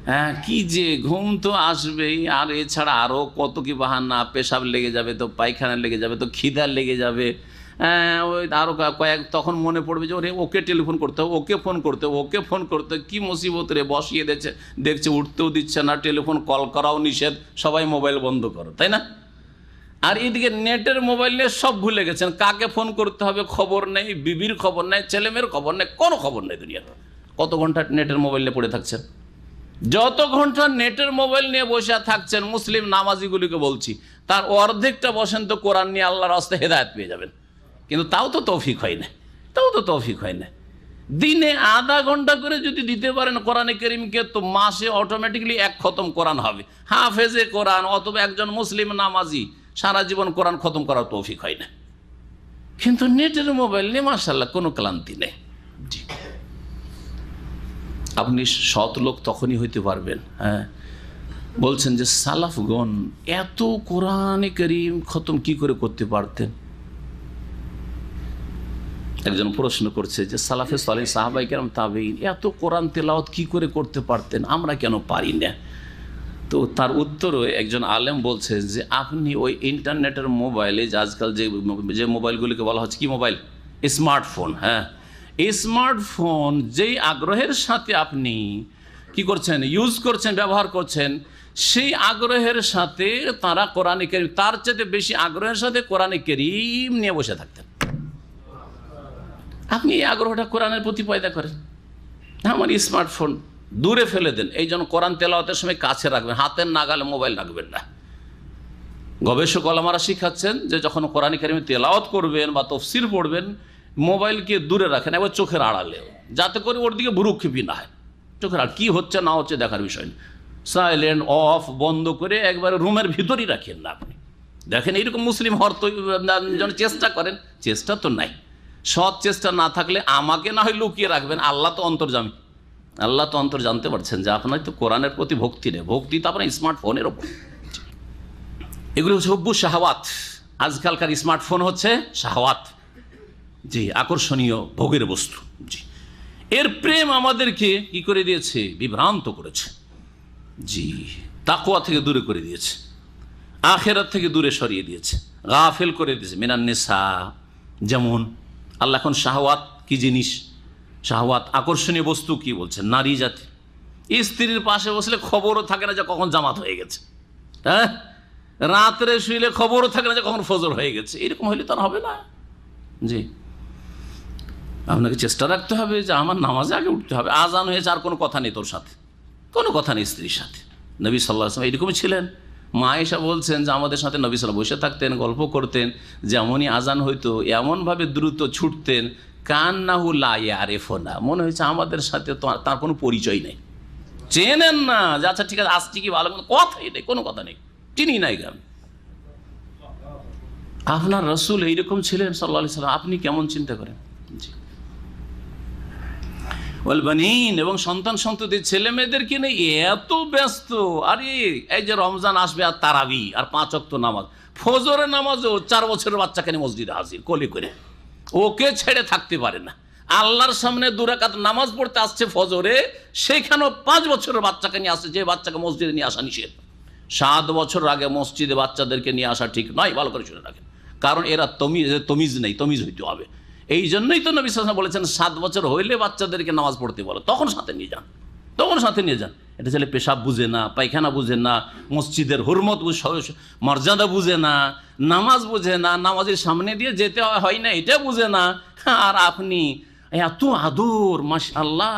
হ্যাঁ, কি যে ঘুম তো আসবেই, আর এছাড়া আরও কত কি বাহানা, পেশাব লেগে যাবে তো, পায়খানা লেগে যাবে তো, খিদা লেগে যাবে, ওই আরও তখন মনে পড়বে যে ওকে টেলিফোন করতে হবে, ওকে ফোন করতে হবে, ওকে ফোন করতে হবে। কী মুসিবত রে, বসিয়ে দেখছে উঠতেও দিচ্ছে না, টেলিফোন কল করাও নিষেধ, সবাই মোবাইল বন্ধ করো, তাই না? আর এদিকে নেটের মোবাইল নিয়ে সব ভুলে গেছেন, কাকে ফোন করতে হবে খবর নেই, বিবির খবর নেই, ছেলেমেয়ের খবর নেই, কোনো খবর নেই দুনিয়াতে। কত ঘন্টা নেটের মোবাইল নিয়ে পড়ে থাকছেন? যত ঘন্টা নেটের মোবাইল নিয়ে বসে থাকছেন, মুসলিম নামাজিগুলিকে বলছি, তার অর্ধেকটা বসেন তো কোরআন নিয়ে আল্লাহর রাস্তায় হেদায়েত পেয়ে যাবেন। কিন্তু তাও তো তৌফিক হয় না, দিনে আধা ঘন্টা করে যদি দিতে পারেন কোরআনে কারীমকে, তো মাসে অটোমেটিক্যালি এক খতম কোরআন হবে। হাফেজে কোরআন অথবা একজন মুসলিম নামাজি সারা জীবন কোরআন খতম করার তৌফিক হয় না। কিন্তু নেটের মোবাইল নিয়ে মাশাআল্লাহ কোনো ক্লান্তি নেই। জি, আপনি সৎ লোক তখনই হইতে পারবেন। বলছেন যে সালাফগণ এত কোরআনে কারীম খতম কি করে করতে পারতেন? একজন প্রশ্ন করছে যে সালাফে সালেহ, সাহাবায়ে কেরাম, তাবেঈন এত কোরআন তেলাওয়াত কি করে করতে পারতেন, আমরা কেন পারি না? তো তার উত্তরে একজন আলেম বলছে যে আপনি ওই ইন্টারনেটের মোবাইলে, যে আজকাল যে মোবাইলগুলিকে বলা হচ্ছে কি মোবাইল, স্মার্টফোন, স্মার্টফোন যেই আগ্রহের সাথে আপনি কি করছেন, ইউজ করছেন, ব্যবহার করছেন, সেই আগ্রহের সাথে তারা কোরআনে কারীম, তার চেয়ে বেশি আগ্রহের সাথে কোরআনে কারীম নিয়ে বসে থাকতেন। আপনি এই আগ্রহটা কোরআনের প্রতি পয়দা করেন। আমার স্মার্টফোন দূরে ফেলে দেন, এই জন্য কোরআন তেলাওয়াতের সময় কাছে রাখবেন, হাতের নাগালে মোবাইল রাখবেন না। গবেষক ওলামারা শিখাচ্ছেন যে যখন কোরআন কারীম তেলাওয়াত করবেন বা তাফসীর পড়বেন, মোবাইলকে দূরে রাখেন, এবার চোখের আড়ালে, যাতে করে ওর দিকে ভ্রুক্ষেপই না হয়। চোখের আড়াল কী হচ্ছে না হচ্ছে দেখার বিষয় না, সাইলেন্ট অফ বন্ধ করে একবারে রুমের ভিতরই রাখেন না। আপনি দেখেন এইরকম মুসলিম হওয়ার তো যেন চেষ্টা করেন, চেষ্টা তো নাই। সৎ চেষ্টা না থাকলে আমাকে না হয় লুকিয়ে রাখবেন, আল্লাহ তো অন্তর্যামী, আল্লাহ তো অন্তর জানতে পারছেন যে আপনার তো কোরআনের প্রতি ভক্তি নেই, ভক্তি তো আপনার স্মার্টফোনের ওপর। এগুলো হচ্ছে হুব্বুস শাহাওয়াত। আজকালকার স্মার্টফোন হচ্ছে শাহাওয়াত, জি, আকর্ষণীয় ভোগের বস্তু। জি, এর প্রেম আমাদেরকে কি করে দিয়েছে, বিভ্রান্ত করেছে। জি, তাকওয়া থেকে দূরে করে দিয়েছে, আখিরাত থেকে দূরে সরিয়ে দিয়েছে, গাফিল করে দিয়েছে। মিনান নিসা, যেমন আল্লাহ এখন শাহওয়াত কি জিনিস, শাহওয়াত আকর্ষণীয় বস্তু কি বলছেন, নারী জাতি। স্ত্রীর পাশে বসলে খবরও থাকে না যে কখন জামাত হয়ে গেছে, রাত্রে শুইলে খবরও থাকে না যে কখন ফজর হয়ে গেছে। এরকম হইলে তার হবে না। জি, আপনাকে চেষ্টা রাখতে হবে যে আমার নামাজে আগে উঠতে হবে। আজান হয়েছে, আর কোনো কথা নেই তোর সাথে, কোনো কথা নেই স্ত্রীর সাথে। নবী সাল্লাল্লাহু আলাইহি ওয়াসাল্লাম এরকমই ছিলেন। মা আয়েশা বলছেন যে আমাদের সাথে নবী সাল্লাল্লাহু বসে থাকতেন, গল্প করতেন, যেমনই আজান হইতো এমনভাবে দ্রুত ছুটতেন, কান্নাহু লা ইয়ারিফুনা, মনে হয়েছে আমাদের সাথে তো তার কোনো পরিচয় নেই, চেনেন না যে আচ্ছা ঠিক আছে আসছি কি ভালো, কথাই নেই, কোনো কথা নেই, চিনি নাই গান। আপনার রাসূল এইরকম ছিলেন সাল্লাল্লাহু আলাইহি ওয়াসাল্লাম, আপনি কেমন চিন্তা করেন। জি, ওয়াল বানিন, এবং সন্তান সন্ততি ছেলে মেয়েদেরকে নিয়ে এত ব্যস্ত। আরে এই যে রমজান আসবে আর তারাবি আর 5 ওয়াক্ত নামাজ, ফজরের নামাজও 4 বছরের বাচ্চাকে নিয়ে মসজিদে হাজির কোলে করে, ওকে ছেড়ে থাকতে পারে না। আল্লাহর সামনে 2 রাকাত নামাজ পড়তে আসছে ফজরে, সেখানেও 5 বছরের বাচ্চাকে নিয়ে আসছে, যে বাচ্চাকে মসজিদে নিয়ে আসা নিষেধ। 7 বছর আগে মসজিদে বাচ্চাদেরকে নিয়ে আসা ঠিক নয়, ভালো করে শুনে রাখেন, কারণ এরা তমিজ নেই, তমিজ হইতে হবে। এই জন্যই তো নবী সাল্লাল্লাহু আলাইহি ওয়াসাল্লাম বলেছেন 7 বছর হইলে বাচ্চাদেরকে নামাজ পড়তে বলো, তখন সাথে নিয়ে যান, তখন সাথে নিয়ে যান। এটা ছেলে পেশাব বুঝে না, পায়খানা বুঝে না, মসজিদের হুরমত মর্যাদা বুঝে না, নামাজ বুঝে না, নামাজের সামনে দিয়ে যেতে হয় না এটা বুঝে না। আর আপনি এত আদর, মাশাআল্লাহ,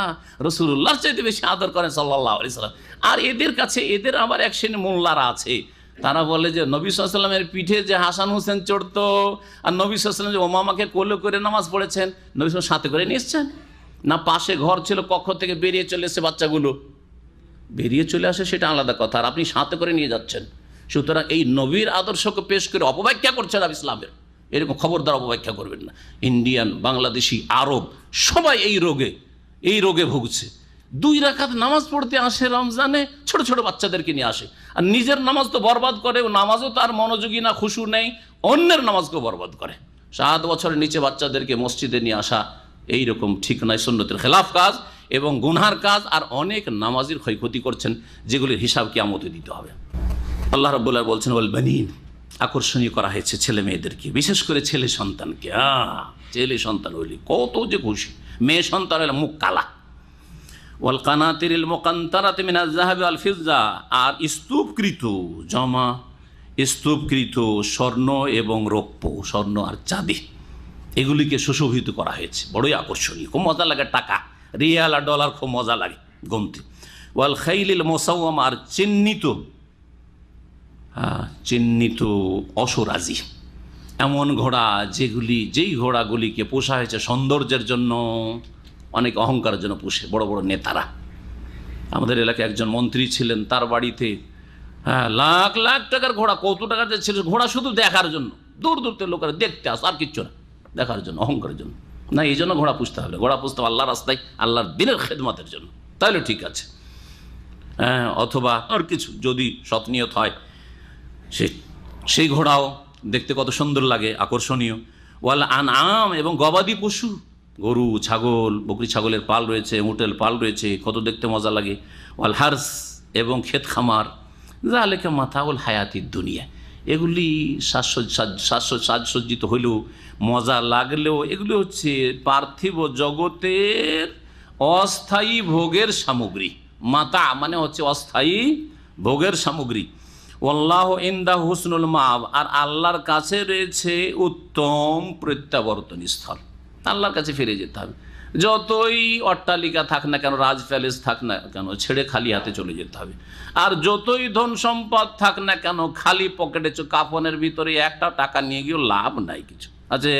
রাসূলুল্লাহর চাইতে বেশি আদর করেন সাল্লাল্লাহু আলাইহি সাল্লাম। আর এদের কাছে এদের আবার এক শ্রেণী মোল্লারা আছে, তারা বলে যে নবী সাল্লাল্লাহু আলাইহি সাল্লামের পিঠে যে হাসান হোসেন চড়তো, আর নবী সাল্লাল্লাহু আলাইহি সাল্লাম যে ওমামাকে কোলে করে নামাজ পড়েছেন, নবী সাল্লাল্লাহু আলাইহি সাল্লাম সাথে করে নিয়ে এসছেন না পাশে ঘর ছিল, কক্ষ থেকে বেরিয়ে চলে এসে বাচ্চাগুলো বেরিয়ে চলে আসে, সেটা আলাদা কথা, আর আপনি সাথে করে নিয়ে যাচ্ছেন। সুতরাং এই নবীর আদর্শকে পেশ করে অপব্যাখ্যা করছেন আর ইসলামের, এরকম খবরদার অপব্যাখ্যা করবেন না। ইন্ডিয়ান, বাংলাদেশি, আরব সবাই এই রোগে ভুগছে। 2 রাকাত নামাজ পড়তে আসে রমজানে, ছোট ছোট বাচ্চাদেরকে নিয়ে আসে, আর নিজের নামাজ তো বরবাদ করে, নামাজও তার মনোযোগী না, খুশু নেই, অন্যের নামাজকেও বরবাদ করে। 7 বছরের নিচে বাচ্চাদেরকে মসজিদে নিয়ে আসা এইরকম ঠিক নয়, সুন্নতের খেলাফ কাজ এবং গুনহার কাজ, আর অনেক নামাজির ক্ষয়ক্ষতি করছেন, যেগুলির হিসাব কিয়ামতে দিতে হবে। আল্লাহ রাব্বুল আলামিন বলছেন ওয়াল বানিন, আকর্ষণীয় করা হয়েছে ছেলে মেয়েদেরকে, বিশেষ করে ছেলে সন্তানকে। ছেলে সন্তান হইলে কত যে খুশি, মেয়ে সন্তান হলে মুখ কালা। ওয়াল কানাতিরিল মুকান্তারাতি মিনাজ যাহাবি ওয়াল ফিজ্জা, আর স্তূপকৃত স্বর্ণ এবং রৌপ্য, স্বর্ণ আর চাঁদি, এগুলিকে সুশোভিত করা হয়েছে, বড়ই আকর্ষণীয়, খুব মজা লাগে। টাকা, রিয়াল আর ডলার খুব মজা লাগে গুনতে। ওয়াল খাইলিল মুসাওয়ামা, আর চিহ্নিত অসরাজি, এমন ঘোড়া যেই ঘোড়াগুলিকে পোষা হয়েছে সৌন্দর্যের জন্য, অনেক অহংকারের জন্য পোষে বড় বড় নেতারা। আমাদের এলাকায় একজন মন্ত্রী ছিলেন, তার বাড়িতে লাখ লাখ টাকার ঘোড়া, কত টাকার ছিল ঘোড়া, শুধু দেখার জন্য, দূর দূর থেকে লোকেরা দেখতে আস, আর কিচ্ছু না, দেখার জন্য, অহংকারের জন্য না। এই জন্য ঘোড়া পুষতে হবে, ঘোড়া পুষতে হবে আল্লাহর রাস্তায়, আল্লাহর দিনের খেদমতের জন্য, তাহলে ঠিক আছে। অথবা আর কিছু যদি সৎনিয়ত হয়, সেই ঘোড়াও দেখতে কত সুন্দর লাগে, আকর্ষণীয়। ওয়াল আনআম, এবং গবাদি পশু, গরু, ছাগল, বকরি ছাগলের পাল রয়েছে, উটের পাল রয়েছে, কত দেখতে মজা লাগে। ওয়াল হার্স, এবং ক্ষেত খামার, যালিকা মাতাউল হায়াতিদ দুনিয়া, এগুলি সাজসজ্জিত হইলেও, মজা লাগলেও, এগুলি হচ্ছে পার্থিব জগতের অস্থায়ী ভোগের সামগ্রী। মাতা মানে হচ্ছে অস্থায়ী ভোগের সামগ্রী। ওয়াল্লাহু ইনদাহু হুসনুল মাআব, আর আল্লাহর কাছে রয়েছে উত্তম প্রত্যাবর্তন স্থল, আল্লাহর কাছে ফিরে যেতে হবে। যতই অট্টালিকা থাক না কেন, রাজ প্যালেস থাক না কেন, ছেড়ে খালি হাতে চলে যেতে হবে। আর যতই ধন সম্পদ থাক না কেন, খালি পকেটে কাফনের ভিতরে একটা টাকা নিয়ে গিয়েও লাভ নাই কিছু। আছে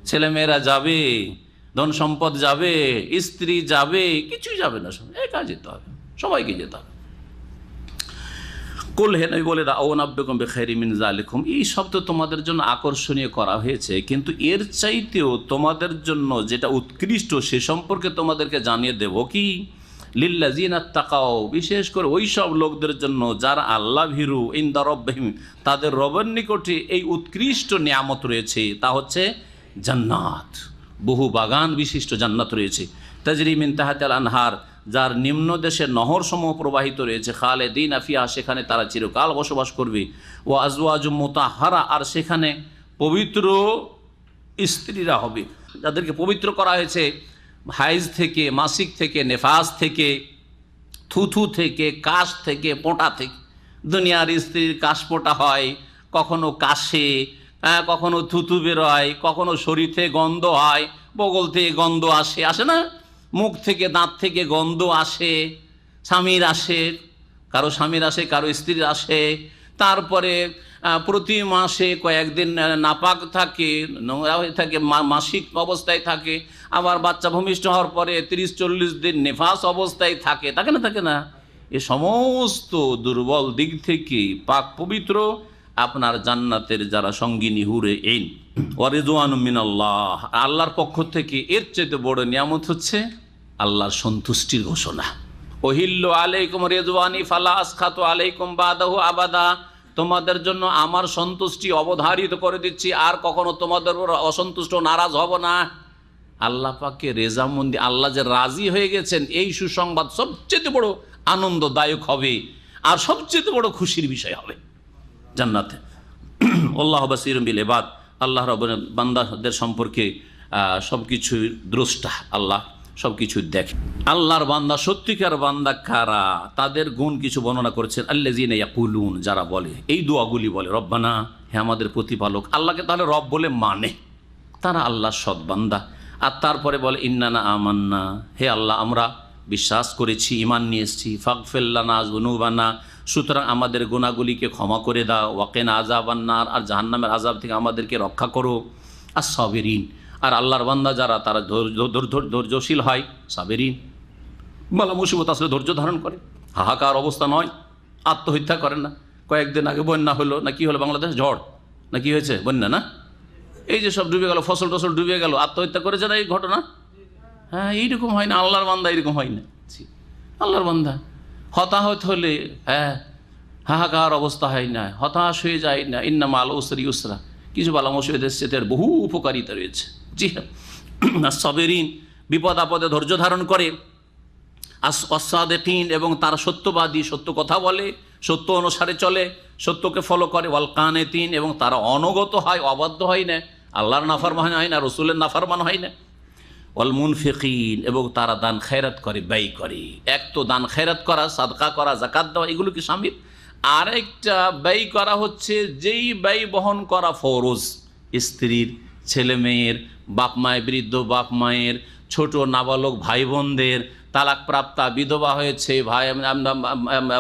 ছেলেমেয়েরা যাবে, ধন সম্পদ যাবে, স্ত্রী যাবে, কিছুই যাবে না, একা যেতে হবে, সবাইকে যেতে হবে। কুল হে নবী বলে দাও নাব্বিকুম বিখাইরি মিন যালিকুম, এই শব্দ তোমাদের জন্য আকর্ষণীয় করা হয়েছে, কিন্তু এর চাইতেও তোমাদের জন্য যেটা উৎকৃষ্ট সে সম্পর্কে তোমাদেরকে জানিয়ে দেব কি, লিল্লাযিনা তাকাও, বিশেষ করে ওই সব লোকদের জন্য যারা আল্লাহ ভীরু, ইনদা রাব্বিহিম, তাদের রবের নিকটে এই উৎকৃষ্ট নিয়ামত রয়েছে, তা হচ্ছে জান্নাত, বহু বাগান বিশিষ্ট জান্নাত রয়েছে। তাজরি মিন তাহতিল আনহার, যার নিম্ন দেশে নহরসমূহ প্রবাহিত রয়েছে, খালিদিনা ফিহা, সেখানে তারা চিরকাল বসবাস করবে। ও আজওয়াজুম মুতাহহারা, আর সেখানে পবিত্র স্ত্রীরা হবে, যাদেরকে পবিত্র করা হয়েছে হাইজ থেকে, মাসিক থেকে, নেফাস থেকে, থুথু থেকে, কাশ থেকে, পোঁটা থেকে। দুনিয়ার স্ত্রীর কাশ পোঁটা হয়, কখনো কাশে, কখনো থুথু বেরোয়, কখনো শরীর থেকে গন্ধ হয়, বগল থেকে গন্ধ আসে না, মুখ থেকে, দাঁত থেকে গন্ধ আসে, স্বামীর আসে, কারো স্বামীর আসে, কারো স্ত্রীর আসে। তারপরে প্রতি মাসে কয়েকদিন নাপাক থাকে, নোংরা হয়ে থাকে, মাসিক অবস্থায় থাকে। আবার বাচ্চা ভূমিষ্ঠ হওয়ার পরে 30-40 দিন নেফাস অবস্থায় থাকে না। এ সমস্ত দুর্বল দিক থেকে পাক পবিত্র আপনার জান্নাতের যারা সঙ্গিনী হুরে এইন ওয়া রিদওয়ানুম মিনাল্লাহ, আল্লাহর পক্ষ থেকে এর চেয়ে বড় নিয়ামত হচ্ছে আল্লাহর সন্তুষ্টির ঘোষণা। ওহিল্লু আলাইকুম রিদওয়ানি ফালা আসখাতু আলাইকুম বাদাহু আবাদা, তোমাদের জন্য আমার সন্তুষ্টি অবধারিত করে দিচ্ছি, আর কখনো তোমাদের অসন্তুষ্ট নারাজ হব না। আল্লাহ পাককে রেজামন্দি, আল্লাহ যে রাজি হয়ে গেছেন, এই সুসংবাদ সবচেয়ে বড় আনন্দদায়ক হবে আর সবচেয়ে বড় খুশির বিষয় হবে জান্নাতে। আল্লাহ বাসীরুম বিল ইবাদ, আল্লাহ রাব্বুল বান্দাদের সম্পর্কে সবকিছু দ্রষ্টা, আল্লাহ সবকিছু দেখে। আল্লাহর বান্দা, সত্যিকার বান্দা কারা, তাদের গুণ কিছু বর্ণনা করেছেন। আল্লাযীনা ইয়াকুলুন, যারা বলে এই দোয়াগুলি বলে, রব্বানা, হে আমাদের প্রতিপালক। আল্লাহকে তাহলে রব বলে মানে, তারা আল্লাহর সৎ বান্দা। আর তারপরে বলে ইন্নানা আমান্না, হে আল্লাহ আমরা বিশ্বাস করেছি, ইমান নিয়ে এসেছি, ফাগফিরলানা যুনুবানা, সুতরাং আমাদের গুনাহগুলিকে ক্ষমা করে দাও, ওয়াকিনা আযাবান্নার, আর জাহান্নামের আযাব থেকে আমাদেরকে রক্ষা করো, আর সাবিরিন, আর আল্লাহর বান্দা যারা তারা ধৈর্যশীল হয়, সাবিরিন, বালা মুসিবত আসলে ধৈর্য ধারণ করে, হাহাকার অবস্থা নয়, আত্মহত্যা করে না। কয়েকদিন আগে বন্যা হলো না কি হলো, বাংলাদেশ ঝড় না কি হয়েছে, বন্যা না, এই যে সব ডুবে গেল, ফসল টসল ডুবে গেল, আত্মহত্যা করেছে না এই ঘটনা? হ্যাঁ, এইরকম হয় না, আল্লাহর বান্দা এরকম হয় না। আল্লাহর বান্দা হতাহত হলে হাহাকার অবস্থা হয় না, হতাশ হয়ে যায় না। ইন্না মাল উসরি ইউসরা, কিছু বালা মুসিবত এসছে, তার বহু উপকারিতা রয়েছে। জি হ্যাঁ, সাবিরিন, বিপদ আপদে ধৈর্য ধারণ করে, আস-সাদিকিন, এবং তারা সত্যবাদী, সত্য কথা বলে, সত্য অনুসারে চলে, সত্যকে ফলো করে, ওয়াল কানিতিন, এবং তারা অনগত হয়, অবাধ্য হয় না, আল্লাহর নাফরমান হয় না, রসুলের নাফরমান হয় না, ওয়াল মুনফিকিন, এবং তারা দান খেরাত করে, ব্যয় করে। এক তো দান খেরাত করা, সাদকা করা, যাকাত দেওয়া, এগুলো কি শামিল। আরেকটা ব্যয় করা হচ্ছে যেই ব্যয় বহন করা ফরজ, স্ত্রীর, ছেলে মেয়ের, বাপ মায়ের, বৃদ্ধ বাপ মায়ের, ছোট নাবালক ভাই বোনদের, তালাকপ্রাপ্তা, বিধবা হয়েছে ভাই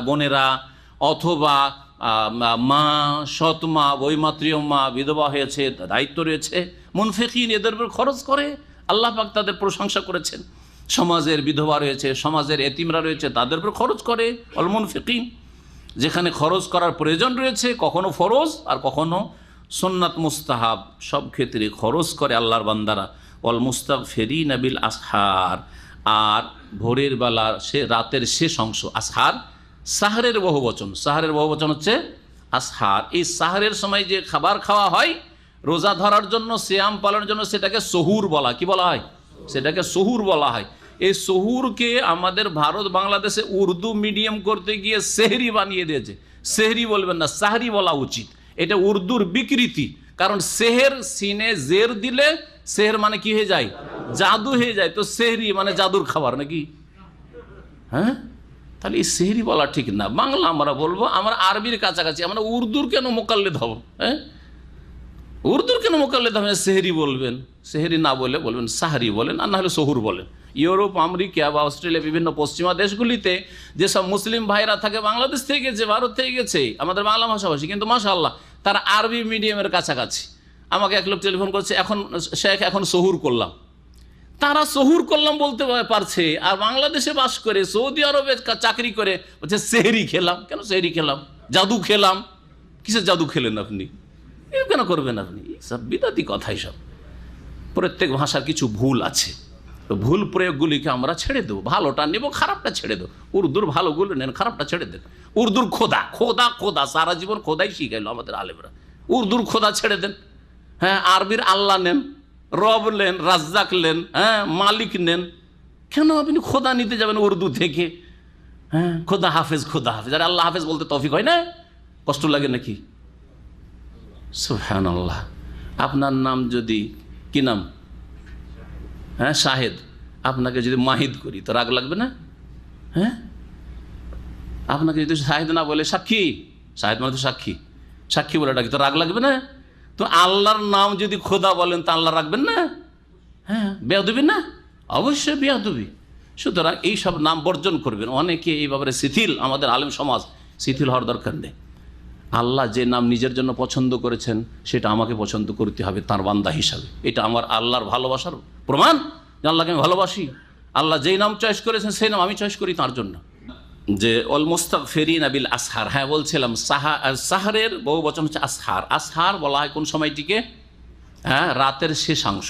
বোনেরা, অথবা মা, সৎ মা, বৈমাত্রীয় মা বিধবা হয়েছে, দায়িত্ব রয়েছে। মুনফিকিন, এদের উপর খরচ করে, আল্লাহ পাক তাদের প্রশংসা করেছেন। সমাজের বিধবা রয়েছে, সমাজের এতিমরা রয়েছে, তাদের উপর খরচ করে। অল মুনফিকিন, যেখানে খরচ করার প্রয়োজন রয়েছে, কখনো ফরজ আর কখনো সুন্নাত মুস্তাহাব, সব ক্ষেত্রে খরচ করে আল্লাহর বান্দারা। অল মুস্তাগফিরিনা বিল আসহার, আর ভোরের বেলা, সে রাতের শেষ অংশ, আসহার সাহরের বহুবচন, সাহরের বহুবচন হচ্ছে আসহার। এই সাহরের সময় যে খাবার খাওয়া হয় রোজা ধরার জন্য, সিয়াম পালনের জন্য, সেটাকে সহুর বলা, কি বলা হয়, সেটাকে সহুর বলা হয়। এই সহুরকে আমাদের ভারত বাংলাদেশে উর্দু মিডিয়াম করতে গিয়ে সেহরি বানিয়ে দিয়েছে। সেহরি বলবেন না, সাহরি বলা উচিত। এটা উর্দুর বিকৃতি, কারণ সেহের, সিনে জের দিলে সেহের মানে কি হয়ে যায়, জাদু হয়ে যায়। তো সেহরি মানে জাদুর খাবার নাকি? হ্যাঁ, তাহলে এই সেহরি বলা ঠিক না। বাংলা আমরা বলবো, আমরা আরবির কাছাকাছি, আমরা উর্দুর কেন মোকাল্লেদ হব? হ্যাঁ, উর্দুর কেন মোকাল্লেদ হবে? সেহরি বলবেন, সেহরি না বলে বলবেন সাহরি বলেন, আর না হলে সহুর বলেন। ইউরোপ, আমেরিকা বা অস্ট্রেলিয়া, বিভিন্ন পশ্চিমা দেশগুলিতে যেসব মুসলিম ভাইরা থাকে, বাংলাদেশ থেকে গেছে, ভারত থেকে গেছে, আমাদের বাংলা ভাষাভাষী, কিন্তু মাশাআল্লাহ তারা আরবি মিডিয়ামের কাছাকাছি। আমাকে এক লোক টেলিফোন করছে, এখন শেখ এখন সহুর করলাম। তারা সহুর করলাম বলতে পারছে, আর বাংলাদেশে বাস করে, সৌদি আরবে চাকরি করে বলছে সেহরি খেলাম। কেন সেহরি খেলাম? জাদু খেলাম। কিসের জাদু খেলেন আপনি? এ কেন করবেন আপনি? সব বিদাতি কথাই সব। প্রত্যেক ভাষার কিছু ভুল আছে, তো ভুল প্রয়োগগুলিকে আমরা ছেড়ে দেবো, ভালোটা নেব, খারাপটা ছেড়ে দেবো। উর্দুর ভালোগুলো নেন, খারাপটা ছেড়ে দেন। উর্দুর খোদা, খোদা, খোদা, সারা জীবন খোদাই শিখাইলো আমাদের আলেমরা। উর্দুর খোদা ছেড়ে দেন। হ্যাঁ, আরবির আল্লাহ নেন, রব নেন, রাজ্জাক নেন, হ্যাঁ, মালিক নেন। কেন আপনি খোদা নিতে যাবেন উর্দু থেকে? হ্যাঁ, খোদা হাফেজ, খোদা হাফেজ। আরে আল্লাহ হাফেজ বলতে তৌফিক হয় না? কষ্ট লাগে নাকি? সুবহানাল্লাহ। আপনার নাম যদি, কি নাম? হ্যাঁ, শাহেদ। আপনাকে যদি মাহিদ করি তো রাগ লাগবে না? হ্যাঁ, আপনাকে যদি শাহেদ না বলে সাক্ষী, শাহেদ মানে তো সাক্ষী, সাক্ষী বলে ডাকি, তো রাগ লাগবে না? তো আল্লাহর নাম যদি খোদা বলেন তা আল্লাহ রাখবেন না? হ্যাঁ, বেয়াদবি না? অবশ্যই বেয়াদবি। সুতরাং এইসব নাম বর্জন করবেন। অনেকে এই ব্যাপারে শিথিল, আমাদের আলেম সমাজ শিথিল হওয়ার দরকার নেই। আল্লাহ যে নাম নিজের জন্য পছন্দ করেছেন সেটা আমাকে পছন্দ করতে হবে তার বান্দা হিসাবে। এটা আমার আল্লাহর ভালোবাসার প্রমাণ যে আল্লাহকে আমি ভালোবাসি। আল্লাহ যেই নাম চয়েস করেছেন সেই নাম আমি চয়েস করি তার জন্য। যে অল মুস্তাগফিরিনা বিল আসহার, হ্যাঁ বলছিলাম সাহারের বহু বচন হচ্ছে আসহার। আসহার বলা হয় কোন সময়টিকে? হ্যাঁ, রাতের শেষ অংশ।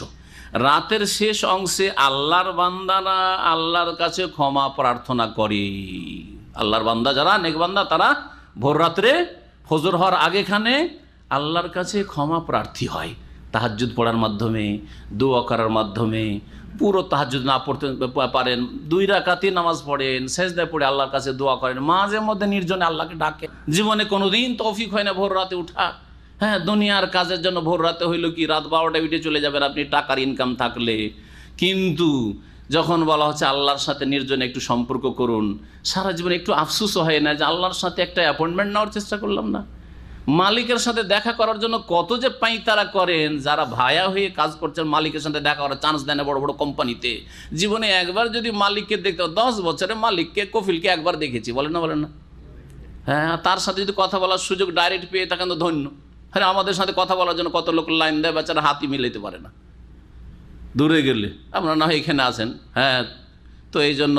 রাতের শেষ অংশে আল্লাহর বান্দারা আল্লাহর কাছে ক্ষমা প্রার্থনা করে। আল্লাহর বান্দা যারা নেক বান্দা, তারা ভোর রাত্রে ফজর হওয়ার আগেখানে আল্লাহর কাছে ক্ষমা প্রার্থী হয়। তাহাজ্জুদ পড়ার মাধ্যমে, দোয়া করার মাধ্যমে। পুরো তাহাজ্জুদ না পড়তে পারেন, 2 রাকাতই নামাজ পড়েন, সেজদায় পড়ে আল্লাহর কাছে দোয়া করেন, মাঝে মধ্যে নির্জনে আল্লাহকে ডাকেন। জীবনে কোনোদিন তৌফিক হয় না ভোর রাতে উঠা। হ্যাঁ, দুনিয়ার কাজের জন্য ভোর রাতে হইল কি, রাত 12টায় উঠে চলে যাবেন আপনি, টাকার ইনকাম থাকলে। কিন্তু যখন বলা হচ্ছে আল্লাহর সাথে নির্জনে একটু সম্পর্ক করুন, সারা জীবন একটু আফসোসও হয় না যে আল্লাহর সাথে একটা অ্যাপয়েন্টমেন্ট নেওয়ার চেষ্টা করলাম না। মালিকের সাথে দেখা করার জন্য কত যে পাইতারা করেন, যারা ভায়া হয়ে কাজ করছেন মালিকের সাথে দেখা করার চান্স দেন না বড় বড় কোম্পানিতে। জীবনে একবার যদি মালিককে দেখতে, 10 বছরে মালিককে কফিলকে একবার দেখেছি, বলেন না? হ্যাঁ, তার সাথে যদি কথা বলার সুযোগ ডাইরেক্ট পেয়ে থাকেন তো ধন্য। হ্যাঁ, আমাদের সাথে কথা বলার জন্য কত লোক লাইন দেয়, বেচারা হাতই মিলাইতে পারে না। দূরে গেলে আপনারা না হয় এখানে আছেন, হ্যাঁ, তো এই জন্য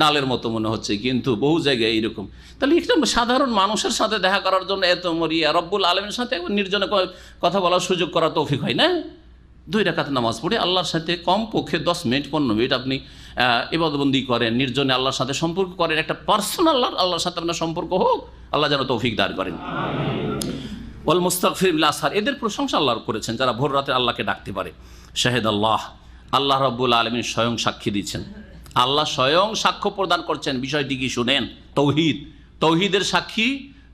ডালের মতো মনে হচ্ছে, কিন্তু বহু জায়গায় এইরকম। তাহলে একটা সাধারণ মানুষের সাথে দেখা করার জন্য এত মরিয়া, রব্বুল আলমের সাথে একবার নির্জনে কথা বলার সুযোগ করার তৌফিক হয় না? 2 রাকাত নামাজ পড়ে আল্লাহর সাথে কমপক্ষে 10 মিনিট 15 মিনিট আপনি ইবাদতবন্দি করেন, নির্জনে আল্লাহর সাথে সম্পর্ক করেন, একটা পার্সোনাল আল্লাহর সাথে আপনার সম্পর্ক হোক, আল্লাহ যেন তৌফিক দান করেন। ওয়াল মুস্তাগফির বিল আসহার, এদের প্রশংসা আল্লাহ করেছেন যারা ভোর রাতে আল্লাহকে ডাকতে পারে। শাহেদ আল্লাহ, আল্লাহ রাব্বুল আলামিন স্বয়ং সাক্ষী দিচ্ছেন, আল্লাহ স্বয়ং সাক্ষ্য প্রদান করছেন। বিষয়টি কি শুনেন? তৌহিদ, তৌহিদের সাক্ষী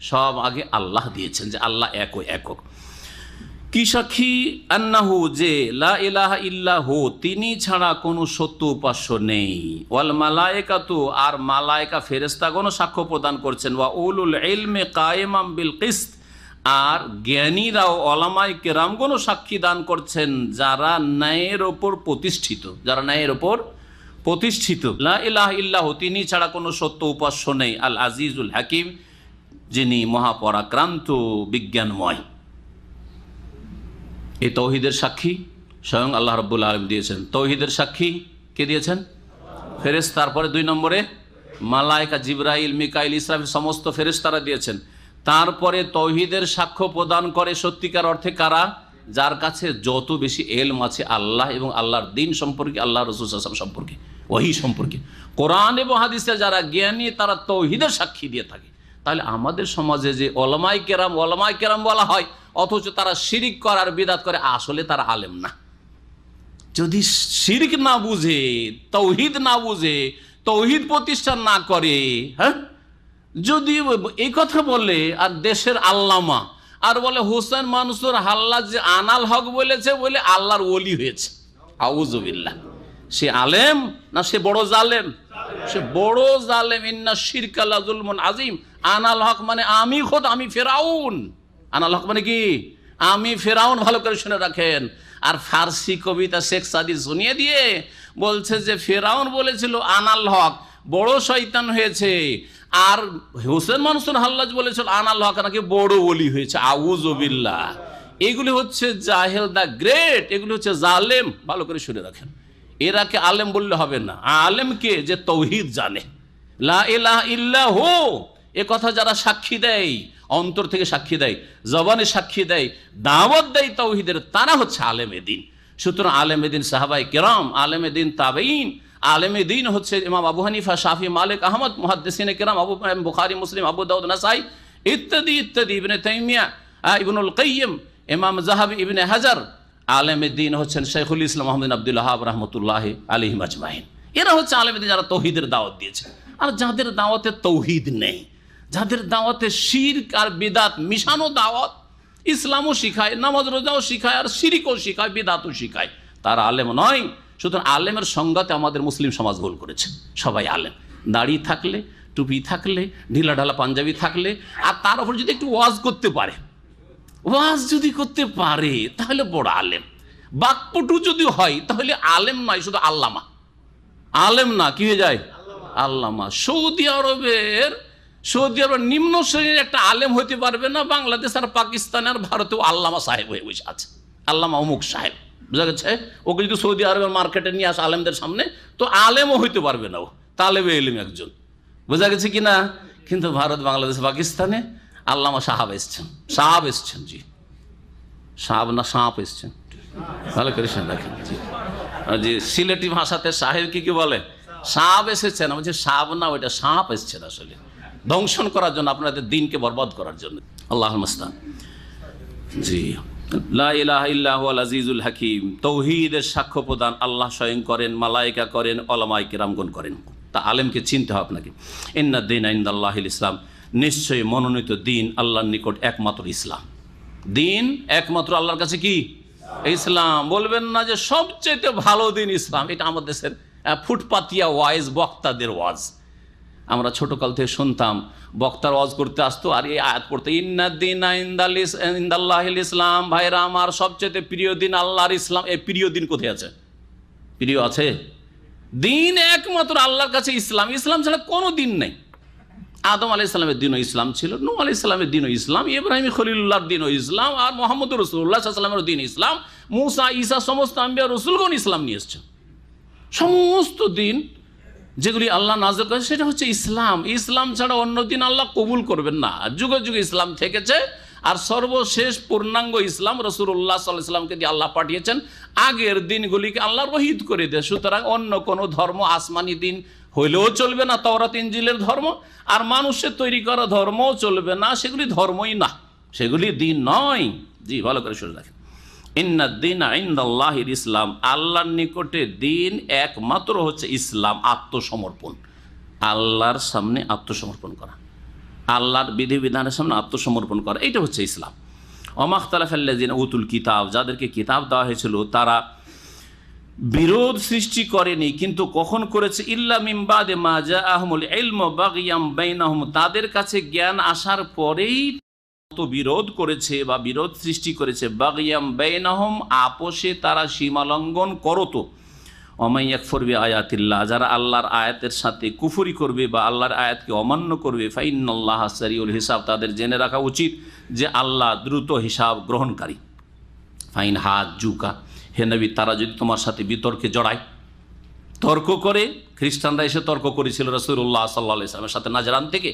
সব আগে আল্লাহ দিয়েছেন যে আল্লাহ একক। কি সাক্ষী? আন্নাহু, যে লা ইলাহা ইল্লাহু, তিনি ছাড়া কোনো সত্য উপাস্য নেই। ওয়াল মালায়েকাতু, আর মালায়েকা ফেরেশতাগণও সাক্ষ্য প্রদান করছেন। ওয়া উলুল ইলমি কায়েমাম বিল কিসত, আর জ্ঞানীরাও ওলামায়ে কেরামগণও সাক্ষী দান করছেন যারা ন্যায়ের ওপর প্রতিষ্ঠিত, যারা ন্যায়ের ওপর প্রতিষ্ঠিত। লা ইলাহা ইল্লাহু, তিনি ছাড়া কোনো সত্য উপাস্য নেই। আল আজিজুল হাকিম, যিনি মহাপরাক্রান্ত বিজ্ঞানময়। এই তৌহিদের সাক্ষী স্বয়ং আল্লাহ রাব্বুল আলামিন দিয়েছেন। তৌহিদের সাক্ষী কে দিয়েছেন? ফেরেশতা। তারপরে 2 নম্বরে মালায়েকা, জিবরাইল, মিকাইল, ইসরাফিল, সমস্ত ফেরেশতারা দিয়েছেন। তারপরে তৌহিদের সাক্ষ্য প্রদান করে সত্যিকার অর্থে কারা? যার কাছে যত বেশি এলম আছে আল্লাহ এবং আল্লাহর দিন সম্পর্কে, আল্লাহ রাসূল সাল্লাল্লাহু আলাইহি ওয়াসাল্লাম সম্পর্কে, ওহী সম্পর্কে, কোরআন এবং হাদিসের যারা জ্ঞানী তারা তৌহিদের সাক্ষী দিয়ে থাকে। তাহলে আমাদের সমাজে যে ওলামায়ে কেরাম বলা হয়, অথচ তারা শিরিক করার বিদআত করে, আসলে তারা আলেম না। যদি শিরিক না বুঝে, তৌহিদ না বুঝে, তৌহিদ প্রতিষ্ঠা না করে, হ্যাঁ, যদি এই কথা বলে আর দেশের আল্লামা আর বলে হোসেন মানসুর হাল্লাজ যে আনাল হক বলেছে বলে আল্লাহর ওলি হয়েছে, আউযুবিল্লাহ, সে আলেম না সে বড় জালেম? সে বড় জালেম। ইন্না শিরকা লা যুলমুন আযীম। আনাল হক মানে আমি খোদ, আমি ফেরাউন। আনাল হক মানে কি? আমি ফেরাউন। ভালো করে শুনে রাখেন। আর ফার্সি কবিতা শেখ সাদি শুনিয়ে দিয়ে বলছে যে ফেরাউন বলেছিল আনাল হক, বড় শয়তান হয়েছে, আর হোসেন মানসুর হাল্লাজ বলেছিল আনাল হক নাকি বড় ওলি হয়েছে। আউযুবিল্লাহ। এগুলি হচ্ছে জাহেল দ্য গ্রেট, এগুলি হচ্ছে জালেম। ভালো করে শুনে রাখেন। এরাকে আলেম বললে হবে না। আলেমকে যে তৌহিদ জানে, লা ইলাহা ইল্লাহু, এ কথা যারা সাক্ষী দেয়, অন্তর থেকে সাক্ষী দেয়, জবানে সাক্ষী দেয়, দাওয়াত দেয় তৌহিদের, তারা হচ্ছে আলেমে দ্বীন। সুতরাং আলেমে দ্বীন সাহাবায়ে কেরাম, আলেমে দ্বীন তাবেঈন, আলেমে দ্বীন হচ্ছে ইমাম আবু হানিফা, শাফি, মালিক, আহমদ, মুহাদ্দিসিনে কেরাম, আবু বুখারী, মুসলিম, আবু দাউদ, নাসাই ইত্যাদি ইত্যাদি, ইবনে তাইমিয়া, ইবনুল কাইয়্যিম, ইমাম যাহাবী, ইবনে হাজার। আলেমে দ্বীন হচ্ছেন শাইখুল ইসলাম আহমদ বিন আব্দুল ওয়াহাব রাহমাতুল্লাহি আলাইহিম আজমাইন। এরা হচ্ছে আলেমে দ্বীন যারা তৌহিদের দাওয়াত দিয়েছে। আর যাদের দাওয়াতে তৌহিদ নেই, যাদের দাওয়াতে শিরক আর বিদআত মিশানো দাওয়াত, ইসলামও শিখায়, নামাজ রোজাও শিখায়, আর শিরকও শিখায়, বিদআতও শিখায়, তারা আলেম নয়। সুতরাং আলেমের সংজ্ঞাতে আমাদের মুসলিম সমাজ ভুল করেছে। সবাই আলেম, দাড়ি থাকলে, টুপি থাকলে, ঢিলা ঢালা পাঞ্জাবি থাকলে, আর তার উপর যদি একটু ওয়াজ করতে পারে, ওয়াজ যদি করতে পারে তাহলে বড় আলেম। বাকপটু যদি হয় তাহলে আলেম নয়, শুধু আল্লামা। আলেম না, কি হয়ে যায়? আল্লামা। সৌদি আরবের নিম্ন শ্রেণীর একটা আলেম হইতে পারবে না। বাংলাদেশ আর পাকিস্তান আর ভারতেও আল্লামা সাহেব হয়ে বসে আছে, আল্লামা অমুক সাহেব, বুঝা গেছে? ওকে যদি সৌদি আরবের মার্কেটে নিয়ে আসে আলেমদের সামনে, তো আলেমও হইতে পারবে না, ও তালেবে ইলম একজন, বোঝা গেছে কিনা? কিন্তু ভারত, বাংলাদেশ, পাকিস্তানে আল্লামা সাহাব এসছেন, জি, সাহাব না সাপ এসছেন। ভালো করে শুনে রাখেন। জি, সিলেটি ভাষাতে সাহেবকে কি বলে? সাপ এসেছেন। বলছে সাপ না, ওইটা সাপ এসছেন, আসলে দংশন করার জন্য, আপনাদের দিনকে বরবাদ করার জন্য। আল্লাহুল মুস্তাআন। জি, লা ইলাহা ইল্লাহু আল আজিজুল হাকিম। তৌহিদের সাক্ষ্য প্রদান আল্লাহ স্বয়ং করেন, মালায়েকা করেন, উলামায়ে কেরামগণ করেন। তা আলেমকে চিনতে হবে আপনাকে। ইন্নাদ দীনা ইনদাল্লাহিল ইসলাম, নিশ্চয়ই মনোনীত দিন আল্লাহর নিকট একমাত্র ইসলাম। দিন একমাত্র আল্লাহর কাছে কি? ইসলাম। বলবেন না যে সবচেয়ে ভালো দিন ইসলাম, এটা আমাদের দেশের ফুটপাতিয়া ওয়াইজ, বক্তাদের ওয়াজ। আমরা ছোটকাল থেকে শুনতাম, বক্তার ওয়াজ করতে আসতো আর এই আয়াত পড়তে, ইন্নাদ্দিনা ইনদাল্লাহিল ইসলাম। ভাইরা আমার, সবচেয়ে প্রিয় দিন আল্লাহর ইসলাম। এই প্রিয় দিন কোথায় আছে? প্রিয় আছে? দিন একমাত্র আল্লাহর কাছে ইসলাম। ইসলাম ছাড়া কোনো দিন নেই। আদম আলাইহিস সালামের দিনও ইসলাম ছিল, নূহ আলাইহিস সালামের দিনও ইসলাম, ইব্রাহিম খলিলুল্লাহর দিনও ইসলাম, আর মুহাম্মদ রাসূলুল্লাহ সাল্লাল্লাহু আলাইহি ওয়াসাল্লামের দিন ইসলাম, মুসা ঈসা সমস্ত আম্বিয়া রাসূলগণ ইসলাম নিয়ে এসেছেন। সমস্ত দিন যেগুলি আল্লাহ নাযিল করেছে সেটা হচ্ছে ইসলাম। ইসলাম ছাড়া অন্য দিন আল্লাহ কবুল করবেন না। যুগে যুগে ইসলাম থেকেছে, আর সর্বশেষ পূর্ণাঙ্গ ইসলাম রাসূলুল্লাহ সাল্লাল্লাহু আলাইহি ওয়াসাল্লামকে দিয়ে আল্লাহ পাঠিয়েছেন। আগের দিনগুলিকে আল্লাহ রহিত করে দেয়। সুতরাং অন্য কোনো ধর্ম আসমানি দিন হইলেও চলবে না, তাওরাত ইনজিলের ধর্ম, আর মানুষের তৈরি করা ধর্মও চলবে না। সেগুলি ধর্মই না, সেগুলি দিন নয়। জি, ভালো করে শুনে রাখেন। ইন্নাদ্দিনা ইনদাল্লাহিল ইসলাম, আল্লাহর নিকটে দিন একমাত্র হচ্ছে ইসলাম, আত্মসমর্পণ। আল্লাহর সামনে আত্মসমর্পণ করা, আল্লাহর বিধিবিধানের সামনে আত্মসমর্পণ করা, এইটা হচ্ছে ইসলাম। ওমাখতালাফাল্লাযিনা উতুল কিতাব, যাদেরকে কিতাব দেওয়া হয়েছিল তারা বিরোধ সৃষ্টি করেনি, কিন্তু কখন করেছে? ইল্লা মিন বাদে মা জাআহুমুল ইলমু বাগিয়াম বাইনাহুম, তাদের কাছে জ্ঞান আসার পরেই তো বিরোধ করেছে বা বিরোধ সৃষ্টি করেছে। বাগিয়াম বাইনাহুম, আপোষে তারা সীমালঙ্ঘন করতো। ওমান ইয়াকফুর বিআয়াতিল্লাহ, যারা আল্লাহর আয়াতের সাথে কুফরি করবে বা আল্লাহর আয়াতকে অমান্য করবে, ফাইন্নাল্লাহা সারিউল হিসাব, তাদের জেনে রাখা উচিত যে আল্লাহ দ্রুত হিসাব গ্রহণকারী। ফাইন হাজ্জুকা, হে নবী, তারা যদি তোমার সাথে বিতর্কে জড়ায়, তর্ক করে, খ্রিস্টানরা এসে তর্ক করেছিল রাসূলুল্লাহ সাল্লাল্লাহু আলাইহি ওয়াসাল্লামের সাথে নাজরান থেকে,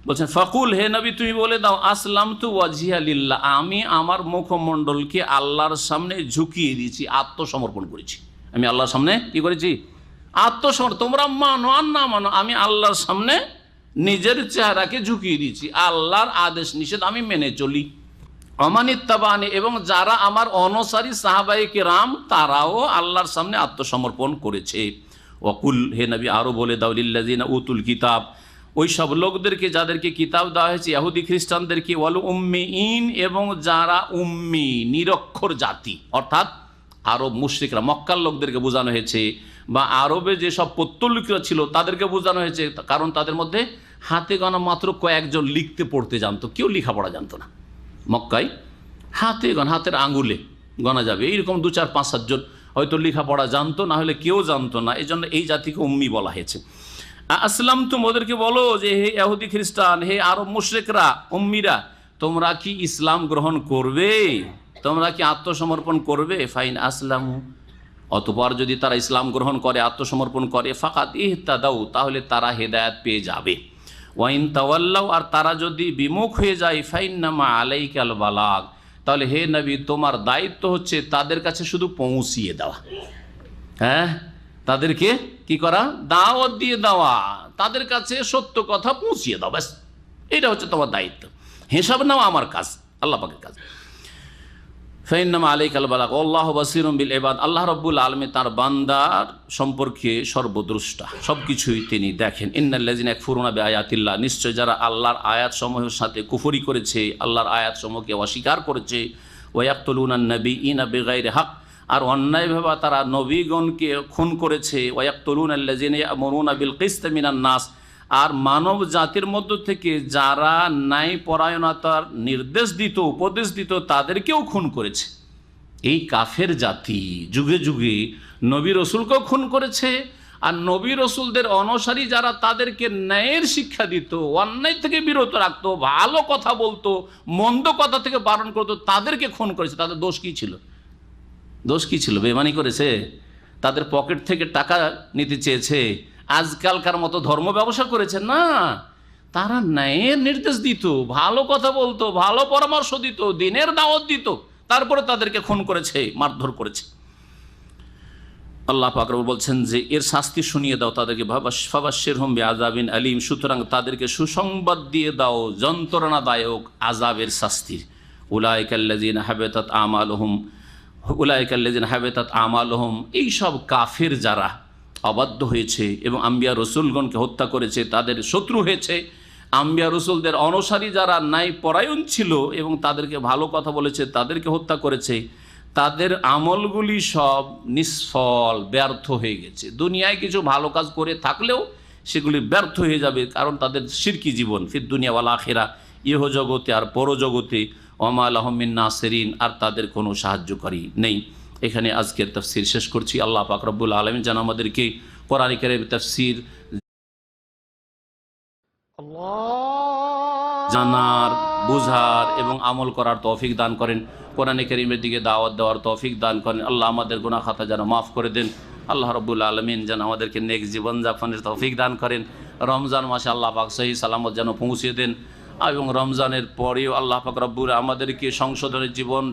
বলছেন ফাকুল, হে নবী তুমি বলে দাও, আসলামতু ওয়াজহিয়া লিল্লাহ, আমি আমার মুখমণ্ডলকে আল্লাহর সামনে ঝুঁকিয়ে দিয়েছি, আত্মসমর্পণ করেছি। আমি আল্লাহর সামনে কি করেছি? আত্মসমর্পণ। তোমরা মানো আর না মানো, আমি আল্লাহর সামনে নিজের চেহারাকে ঝুঁকিয়ে দিয়েছি। আল্লাহর আদেশ নিষেধ আমি মেনে চলি। অমানিত্তাবানি, এবং যারা আমার অনুসারী সাহাবায়ে কেরাম তারাও আল্লাহর সামনে আত্মসমর্পণ করেছে। ওয়াকুল, হে নবী আরও বলে দাও, লিল্লাযিনা উতুল কিতাব, ওই সব লোকদেরকে যাদেরকে কিতাব দেওয়া হয়েছে, ইহুদি খ্রিস্টানদেরকে, ওয়াল উম্মিইন, এবং যারা উম্মি নিরক্ষর জাতি, অর্থাৎ আরব মুশরিকরা, মক্কার লোকদেরকে বোঝানো হয়েছে, বা আরবে যেসব পৌত্তলিকরা ছিল তাদেরকে বোঝানো হয়েছে, কারণ তাদের মধ্যে হাতে গোনা মাত্র কয়েকজন লিখতে পড়তে জানতো, কেউ লেখাপড়া জানতো না। মক্কায় হাতে গোনা, হাতের আঙুলে গোনা যাবে এইরকম 2, 4, 5, 7 জন হয়তো লেখাপড়া জানতো, না হলে কেউ জানতো না। এই জন্য এই জাতিকে উম্মি বলা হয়েছে। আসলাম, তুমি ওদেরকে বলো যে হে ইহুদি খ্রিস্টান, হে আরব মুশরিকরা, উম্মিরা, তোমরা কি ইসলাম গ্রহণ করবে? তোমরা কি আত্মসমর্পণ করবে? ফাইন আসলামু, অতঃপর যদি তারা ইসলাম গ্রহণ করে, আত্মসমর্পণ করে, ফাকাদ ইহতাদাউ, তাহলে তারা হেদায়েত পেয়ে যাবে। ওয়াইন তাওয়াল্লাউ, আর তারা যদি বিমুখ হয়ে যায়, ফাইন্নামা আলাইকাল বালাগ, তাহলে হে নবী তোমার দায়িত্ব হচ্ছে তাদের কাছে শুধু পৌঁছিয়ে দেওয়া। হ্যাঁ, তাদেরকে কি করা? দাওয়াত দিয়ে দেওয়া, তাদের কাছে সত্য কথা পৌঁছিয়ে দাও, ব্যাস, এটা হচ্ছে তোমার দায়িত্ব। হিসাব নেওয়া আমার কাজ, আল্লাহ পাকের কাজ। ফাইন্নামা আলাইকাল বালাগ আল্লাহু বাসীরুম বিল ইবাদ, আল্লাহ রাব্বুল আলামিন তার বান্দার সম্পর্কে সর্বদ্রষ্টা, সবকিছুই তিনি দেখেন। ইন্নাল্লাযিনা ইয়াকফুরুনা বিআয়াতিল্লাহ, নিশ্চয় যারা আল্লাহর আয়াতসমূহের সাথে কুফরি করেছে, আল্লাহর আয়াতসমূহকে অস্বীকার করেছে, ওয়া ইয়াকতুলুনান নাবিয়্যিনা বিগাইরি হক, আর অন্যায়ভাবে তারা নবীগণকে খুন করেছে, ওয়া ইয়াকতুলুনাল্লাযিনা ইয়া'মুরুনা বিল কিসতি মিনান নাস, আর মানব জাতির মধ্য থেকে যারা ন্যায়পরায়ণতার নির্দেশ দিত, উপদেশ দিত, তাদেরকেও খুন করেছে। এই কাফের জাতি যুগে যুগে নবী রসুলকেও খুন করেছে, আর নবী রসুলদের অনুসারী যারা তাদেরকে ন্যায়ের শিক্ষা দিত, অন্যায় থেকে বিরত রাখতো, ভালো কথা বলতো, মন্দ কথা থেকে বারণ করতো, তাদেরকে খুন করেছে। তাদের দোষ কী ছিল? দোষ কী ছিল? বেঈমানি করেছে, তাদের পকেট থেকে টাকা নিতে চেয়েছে, আজকালকার মতো ধর্ম ব্যবসা করেছে না, তারা ন্যায়ের নির্দেশ দিত, ভালো কথা বলতো, ভালো পরামর্শ দিত, দিনের দাওয়াত দিত, তারপরে তাদেরকে খুন করেছে, মারধর করেছে। আল্লাহ পাক বলছেন যে এর শাস্তি শুনিয়ে দাও তাদেরকে, ফাবাশশিরহুম বিআযাবিন আলীম, সুতরাং তাদেরকে সুসংবাদ দিয়ে দাও যন্ত্রণাদায়ক আযাবের শাস্তির। উলাইকাল্লাযিনা হাবিতাত আমালুহুম, উলাইকাল্লাযিনা হাবিতাত আমালুহুম, এই সব কাফের যারা অবাধ্য হয়েছে এবং আম্বিয়া রসুলগণকে হত্যা করেছে, তাদের শত্রু হয়েছে, আম্বিয়া রসুলদের অনুসারী যারা ন্যায়পরায়ণ ছিল এবং তাদেরকে ভালো কথা বলেছে, তাদেরকে হত্যা করেছে, তাদের আমলগুলি সব নিষ্ফল, ব্যর্থ হয়ে গেছে। দুনিয়ায় কিছু ভালো কাজ করে থাকলেও সেগুলি ব্যর্থ হয়ে যাবে, কারণ তাদের শিরকি জীবন ফিদ দুনিয়া ওয়াল আখিরা, ইহ জগতে আর পরজগতে, ওমা লাহুম মিন নাসিরিন, আর তাদের কোনো সাহায্যকারী নেই। এখানে আজকের তাফসীর শেষ করছি। আল্লাহ পাক রব্বুল আলামিন যেন আমাদেরকে কোরআন কারীমের তাফসীর জানার, বুঝার এবং আমল করার তৌফিক দান করেন। কোরআন কারীমের দিকে দাওয়াত দেওয়ার তৌফিক দান করেন। আল্লাহ আমাদের গুনাহ খাতা যেন মাফ করে দেন। আল্লাহ রাব্বুল আলামিন যেন আমাদেরকে নেক জীবনযাপনের তৌফিক দান করেন। রমজান মাসে আল্লাহ পাক সহি সালামত যেন পৌঁছে দেন, এবং রমজানের পরেও আল্লাহ পাক রব্বুল আমাদেরকে সংশোধনের জীবন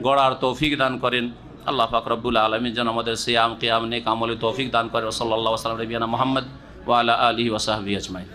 গড়ার তৌফিক দান করেন। আল্লাহ পাক রব্বুল আলামিন যেন আমাদের সিয়াম কিয়াম নেক আমলে তৌফিক দান করেন। সাল্লাল্লাহু আলাইহি ওয়া সাল্লাম নবিয়ানা মুহাম্মদ ওয়া আলা আলিহি ওয়া সাহবিহি আজমাইন।